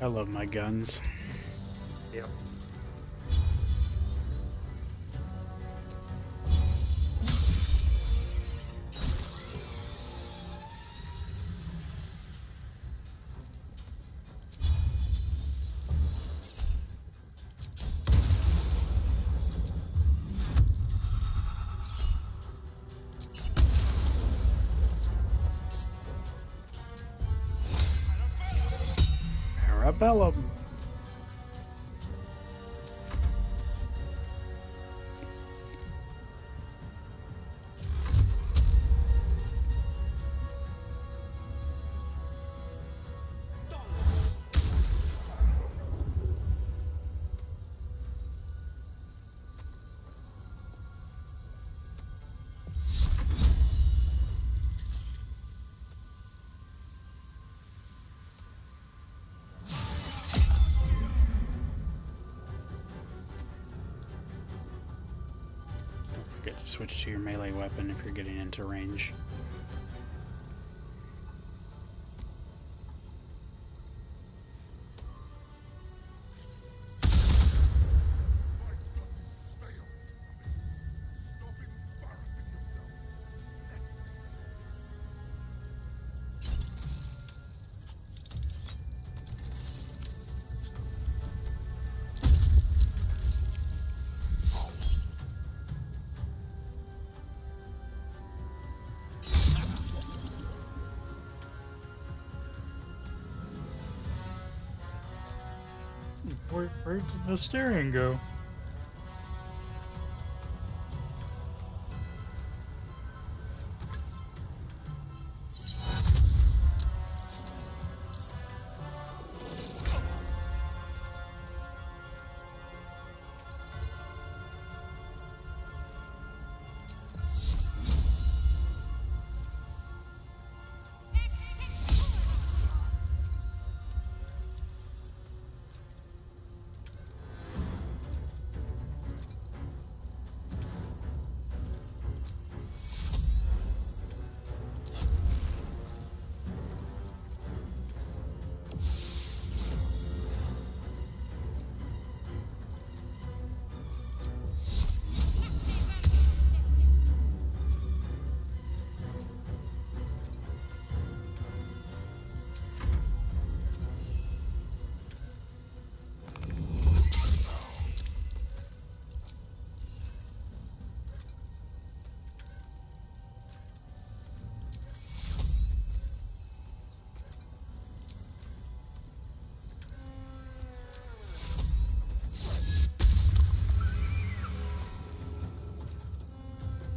[SPEAKER 1] I love my guns.
[SPEAKER 3] Yep.
[SPEAKER 1] Arabellum. Forget to switch to your melee weapon if you're getting into range.
[SPEAKER 3] Where'd the steering go?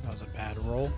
[SPEAKER 3] That was a bad roll.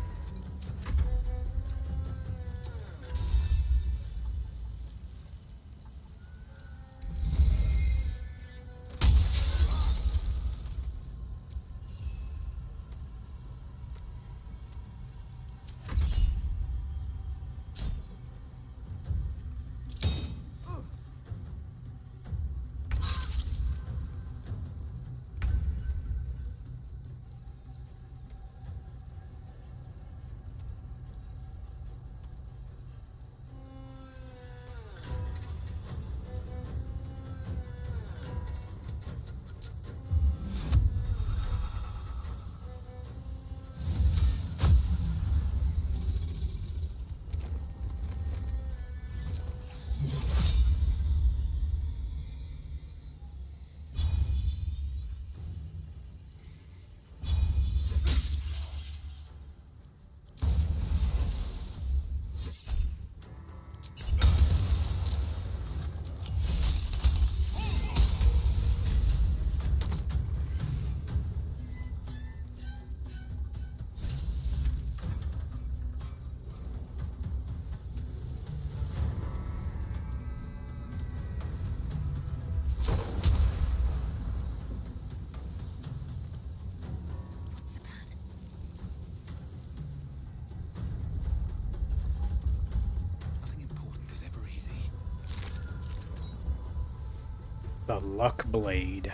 [SPEAKER 3] The Luck Blade,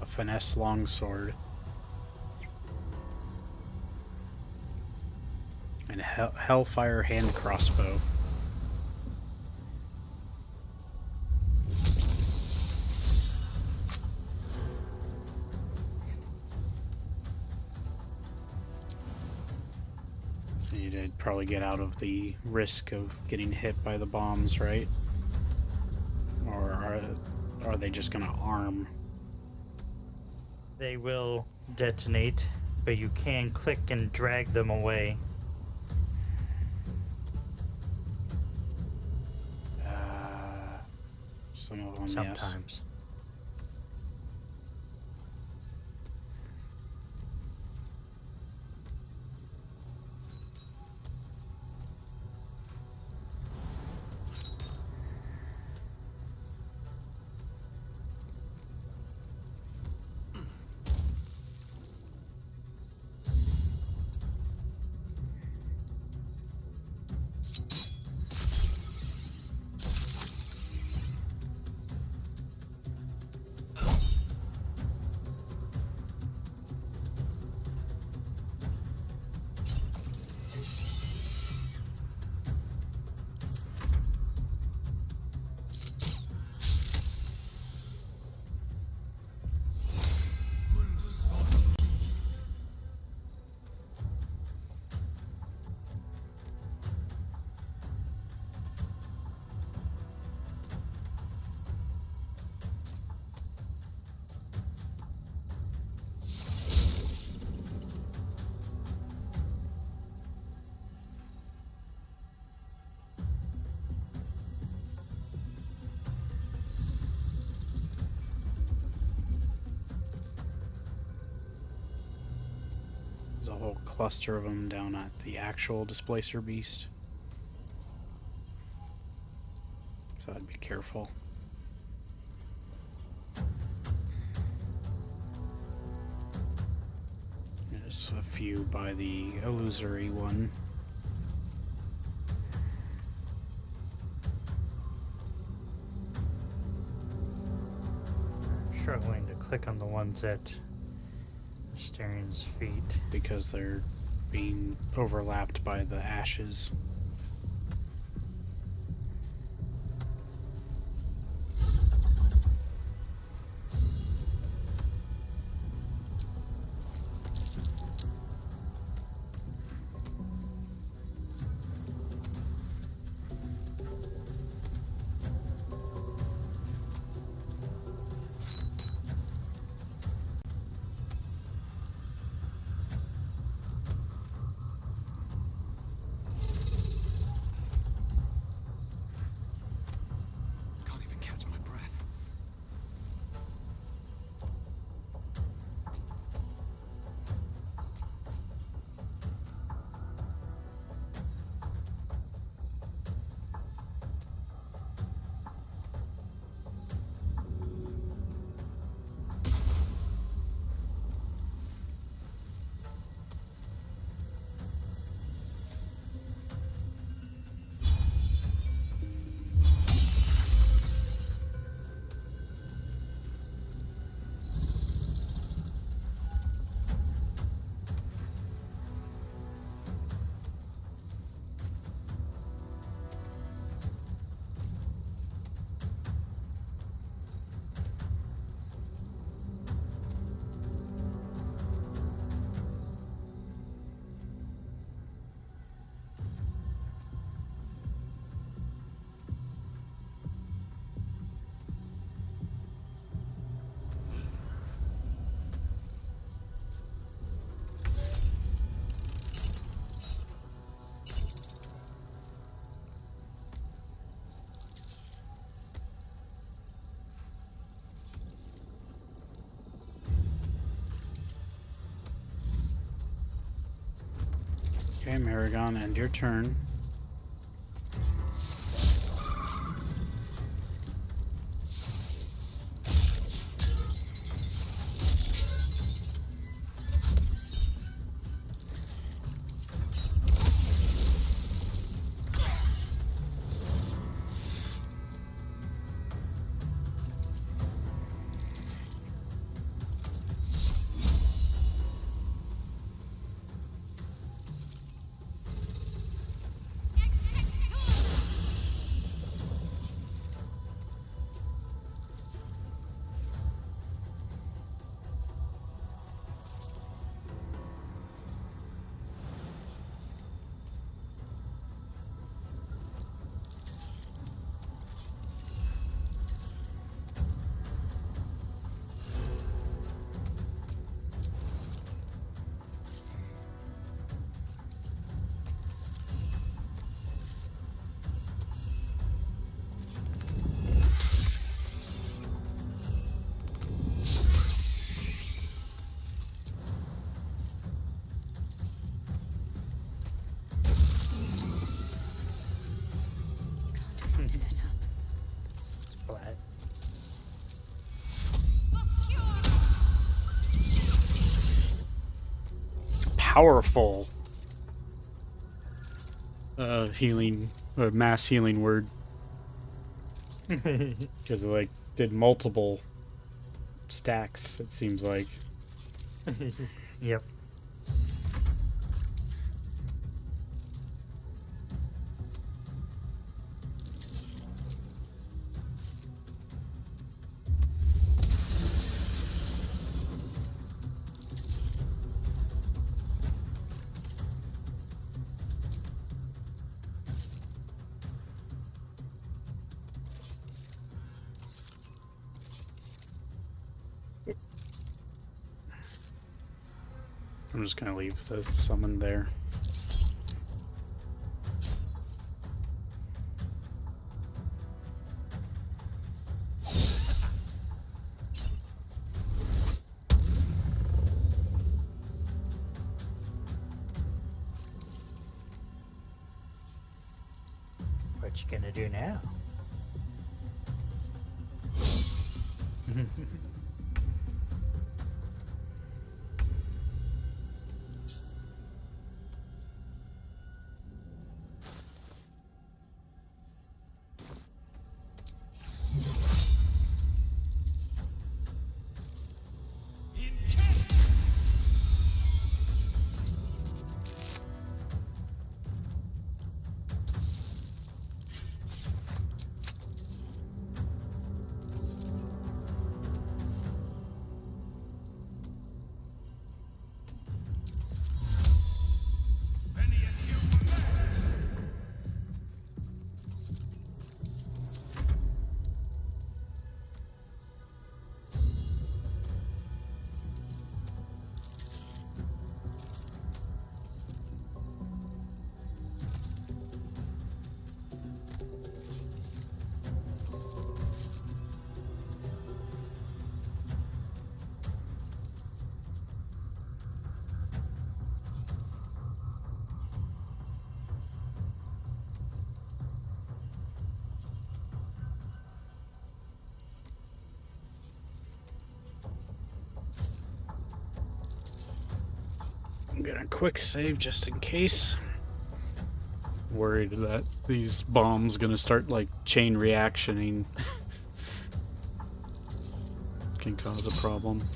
[SPEAKER 3] a finesse longsword, and Hellfire hand crossbow.
[SPEAKER 1] You need to probably get out of the risk of getting hit by the bombs, right? Or are they just gonna arm?
[SPEAKER 3] They will detonate, but you can click and drag them away.
[SPEAKER 1] Some of them,
[SPEAKER 3] Sometimes.
[SPEAKER 1] yes. There's a whole cluster of them down at the actual displacer beast. So I'd be careful. There's a few by the illusory one.
[SPEAKER 3] Struggling to click on the ones at Asterian's feet.
[SPEAKER 1] Because they're being overlapped by the ashes.
[SPEAKER 4] Can't even catch my breath.
[SPEAKER 1] Okay, Maragon, end your turn. powerful healing, mass healing word. Because it like did multiple stacks, it seems like.
[SPEAKER 3] Yep.
[SPEAKER 1] I'm just gonna leave the summon there.
[SPEAKER 3] What you gonna do now?
[SPEAKER 1] I'm gonna quick save just in case. Worried that these bombs gonna start like chain reactioning. Can cause a problem.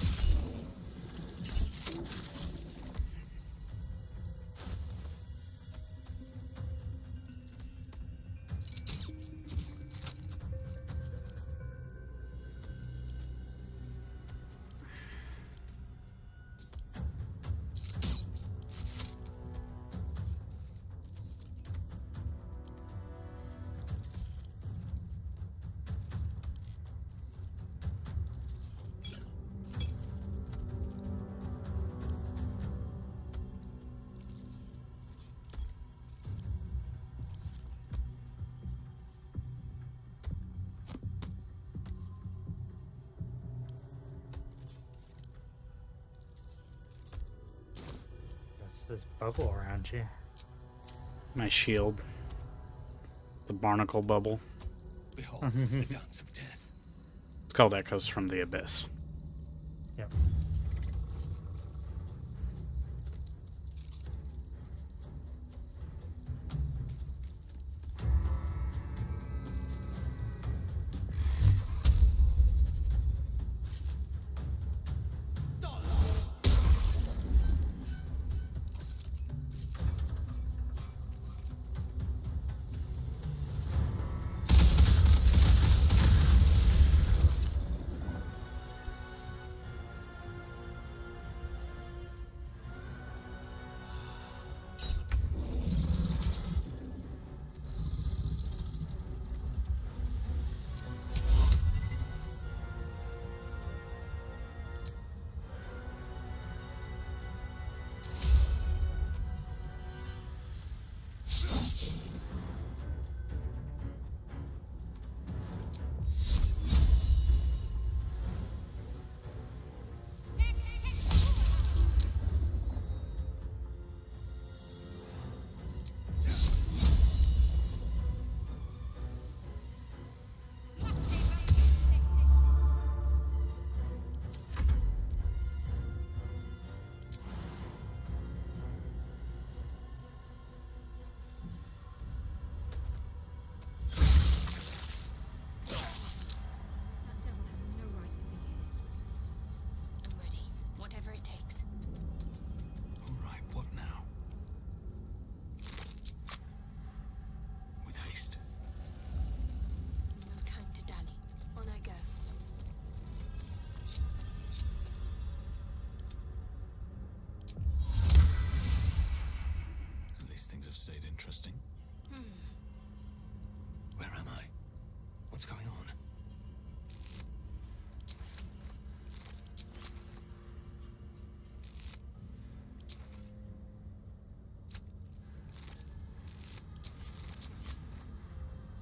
[SPEAKER 3] This bubble around you.
[SPEAKER 1] My shield. The barnacle bubble.
[SPEAKER 2] Behold, the dance of death.
[SPEAKER 1] It's called Echoes from the Abyss.
[SPEAKER 3] Yep.
[SPEAKER 2] interesting. Where am I? What's going on?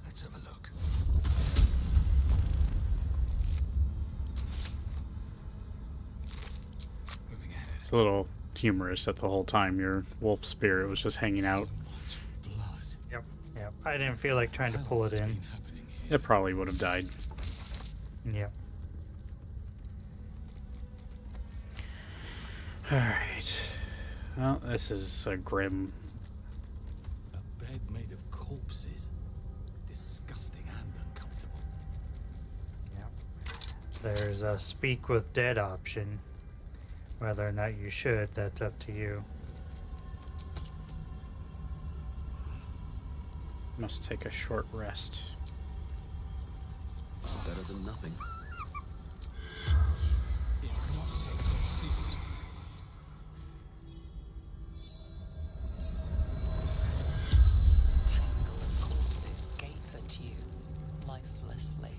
[SPEAKER 2] Let's have a look. Moving ahead.
[SPEAKER 1] It's a little humorous that the whole time your wolf spirit was just hanging out.
[SPEAKER 3] Yep. I didn't feel like trying to pull it in.
[SPEAKER 1] It probably would have died.
[SPEAKER 3] Yep.
[SPEAKER 1] Alright. Well, this is a grim...
[SPEAKER 2] A bed made of corpses. Disgusting and uncomfortable.
[SPEAKER 3] Yep. There's a speak with dead option. Whether or not you should, that's up to you.
[SPEAKER 1] Must take a short rest.
[SPEAKER 2] Better than nothing.
[SPEAKER 9] Tangle of corpses gape at you, lifelessly.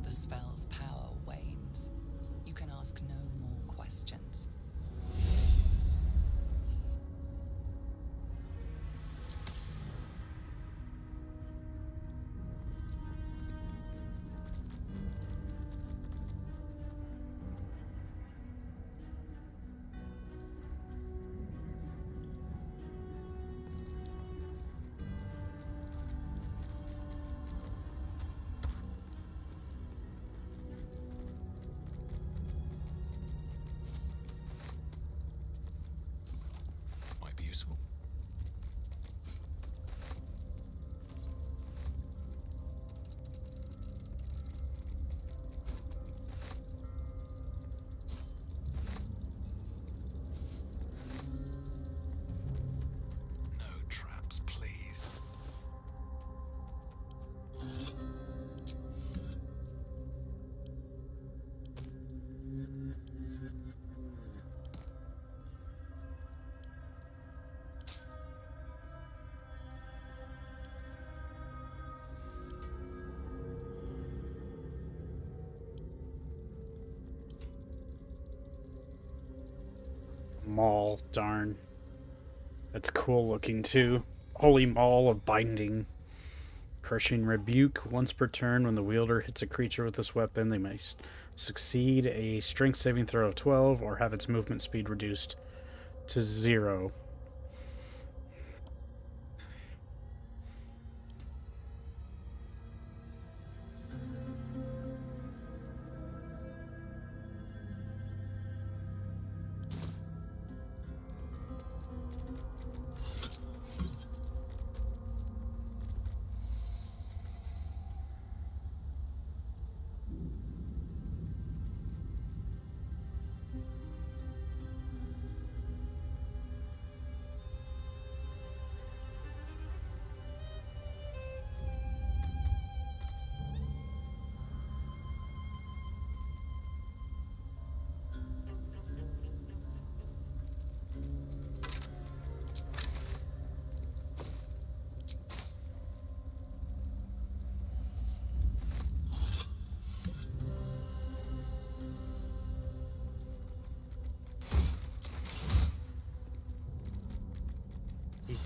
[SPEAKER 9] The spell's power wanes. You can ask no more questions.
[SPEAKER 2] Might be useful. No traps, please.
[SPEAKER 1] Maul, darn. That's cool looking too. Holy Maul of Binding. Crushing Rebuke. Once per turn, when the wielder hits a creature with this weapon, they may succeed a strength saving throw of 12 or have its movement speed reduced to 0.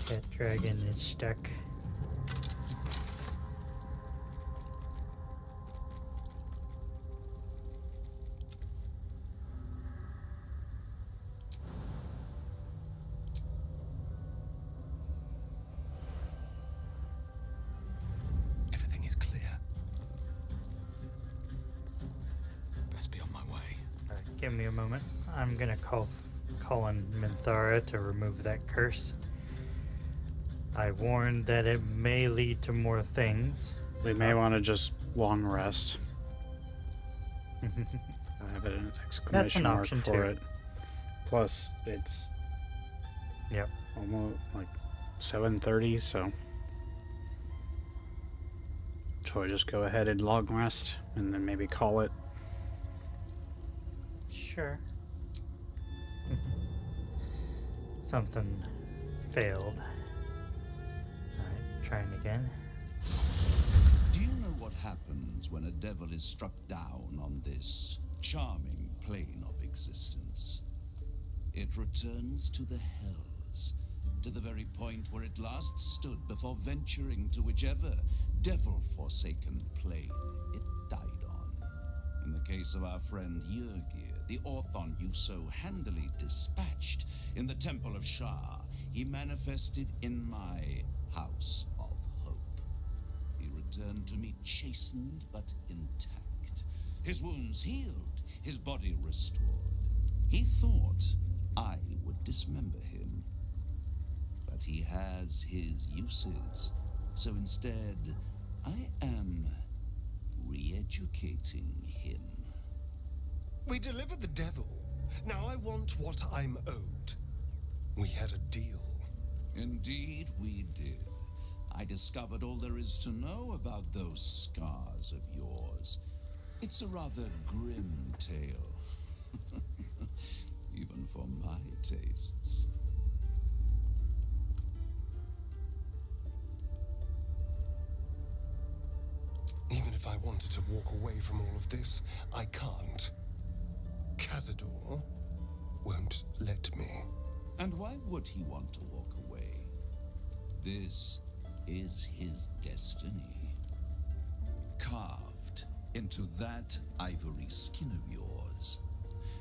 [SPEAKER 3] That dragon is stuck.
[SPEAKER 2] Everything is clear.
[SPEAKER 3] Give me a moment. I'm gonna call in Minthara to remove that curse. I warned that it may lead to more things.
[SPEAKER 1] We may want to just long rest. I have an exclamation mark
[SPEAKER 3] option
[SPEAKER 1] for
[SPEAKER 3] too.
[SPEAKER 1] it. Plus, it's almost like 7:30, so shall I just go ahead and long rest and then maybe call it?
[SPEAKER 3] Sure. Something failed. Alright, trying again.
[SPEAKER 15] Do you know what happens when a devil is struck down on this charming plane of existence? It returns to the hells, to the very point where it last stood before venturing to whichever devil-forsaken plane it died on. In the case of our friend Jörgir, the Orthon you so handily dispatched in the Temple of Shah, he manifested in my House of Hope. He returned to me chastened but intact, his wounds healed, his body restored. He thought I would dismember him, but he has his uses, so instead I am re-educating him.
[SPEAKER 11] We delivered the devil. Now I want what I'm owed. We had a deal.
[SPEAKER 15] Indeed we did. I discovered all there is to know about those scars of yours. It's a rather grim tale. Even for my tastes.
[SPEAKER 11] Even if I wanted to walk away from all of this, I can't. Cazador won't let me.
[SPEAKER 15] And why would he want to walk away? This is his destiny. Carved into that ivory skin of yours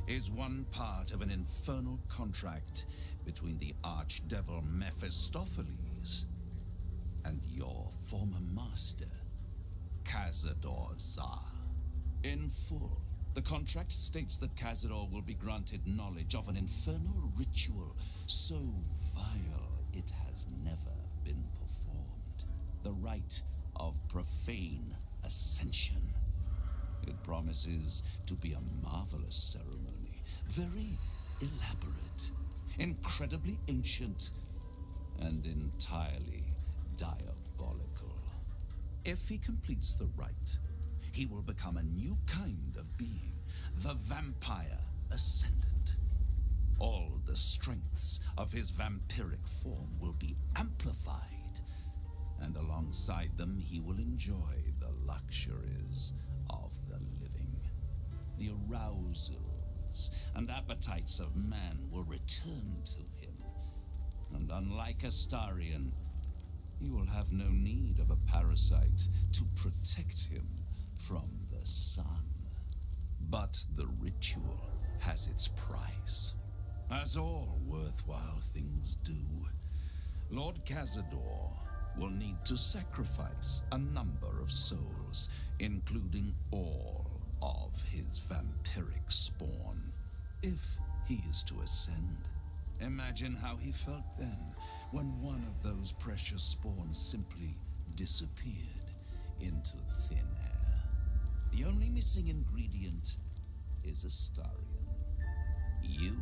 [SPEAKER 15] is one part of an infernal contract between the archdevil Mephistopheles and your former master, Cazador Za. In full, the contract states that Cazador will be granted knowledge of an infernal ritual so vile it has never been performed. The rite of profane ascension. It promises to be a marvelous ceremony, very elaborate, incredibly ancient, and entirely diabolical. If he completes the rite, he will become a new kind of being, the Vampire Ascendant. All the strengths of his vampiric form will be amplified, and alongside them he will enjoy the luxuries of the living. The arousals and appetites of man will return to him, and unlike Astarion, he will have no need of a parasite to protect him from the sun. But the ritual has its price, as all worthwhile things do. Lord Cazador will need to sacrifice a number of souls, including all of his vampiric spawn, if he is to ascend. Imagine how he felt then, when one of those precious spawns simply disappeared into thin air. The only missing ingredient is Astarion. You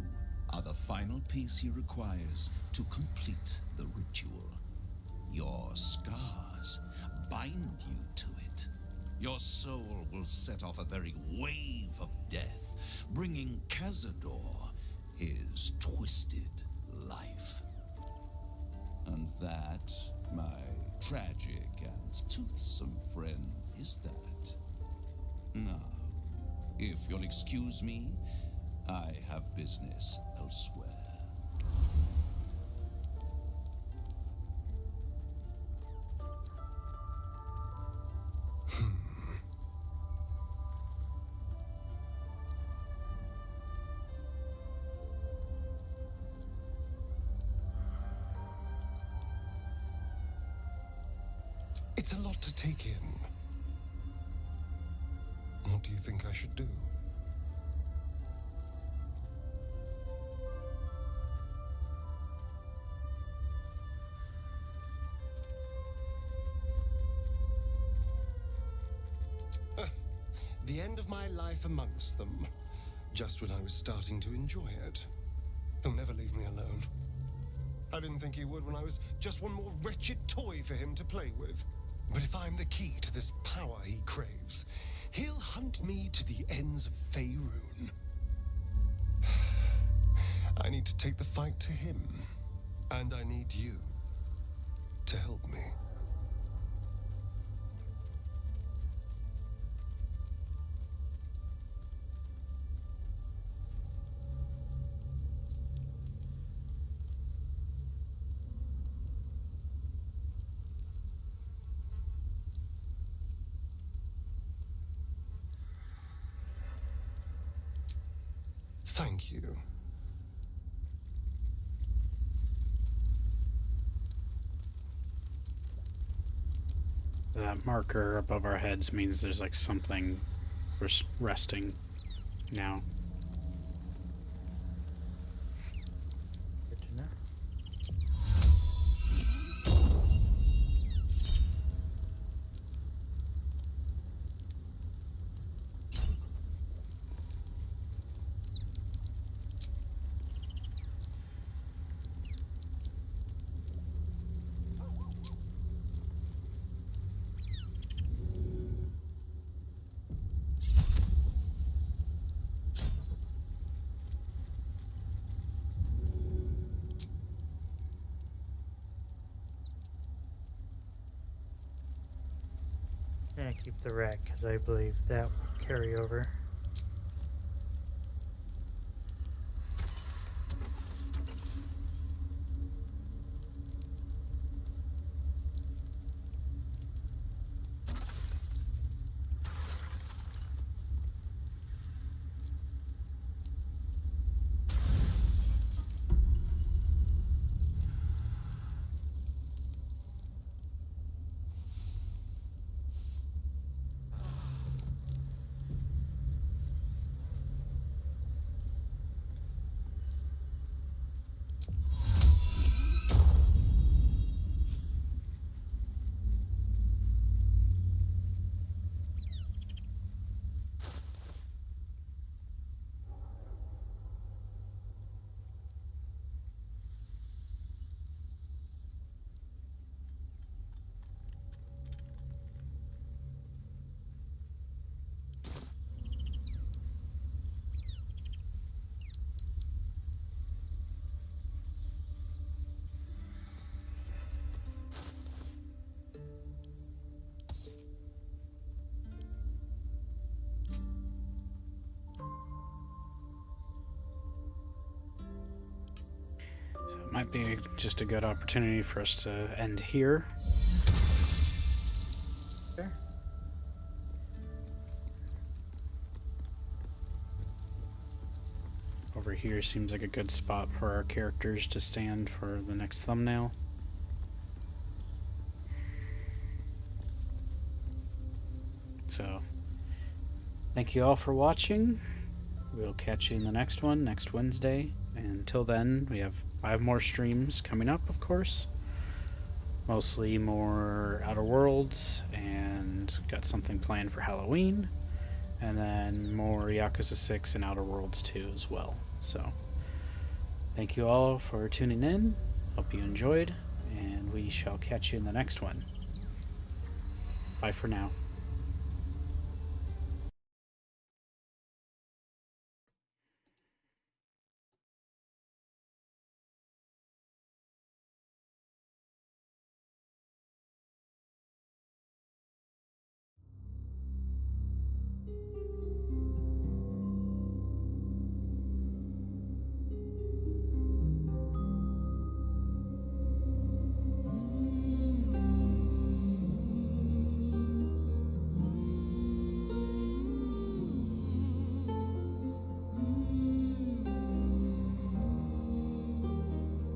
[SPEAKER 15] are the final piece he requires to complete the ritual. Your scars bind you to it. Your soul will set off a very wave of death, bringing Cazador his twisted life. And that, my tragic and toothsome friend, is that. Now, if you'll excuse me, I have business elsewhere.
[SPEAKER 11] It's a lot to take in. What do you think I should do? The end of my life amongst them, just when I was starting to enjoy it. He'll never leave me alone. I didn't think he would when I was just one more wretched toy for him to play with. But if I'm the key to this power he craves, he'll hunt me to the ends of Faerun. I need to take the fight to him, and I need you to help me. Thank you.
[SPEAKER 1] That marker above our heads means there's like something resting now.
[SPEAKER 3] Good to know. Yeah, keep the rat because I believe that will carry over.
[SPEAKER 1] So it might be just a good opportunity for us to end here.
[SPEAKER 3] Sure.
[SPEAKER 1] Over here seems like a good spot for our characters to stand for the next thumbnail. So, thank you all for watching. We'll catch you in the next one, next Wednesday. And until then, we have 5 more streams coming up, of course. Mostly more Outer Worlds, and got something planned for Halloween. And then more Yakuza 6 and Outer Worlds 2 as well. So, thank you all for tuning in. Hope you enjoyed, and we shall catch you in the next one. Bye for now.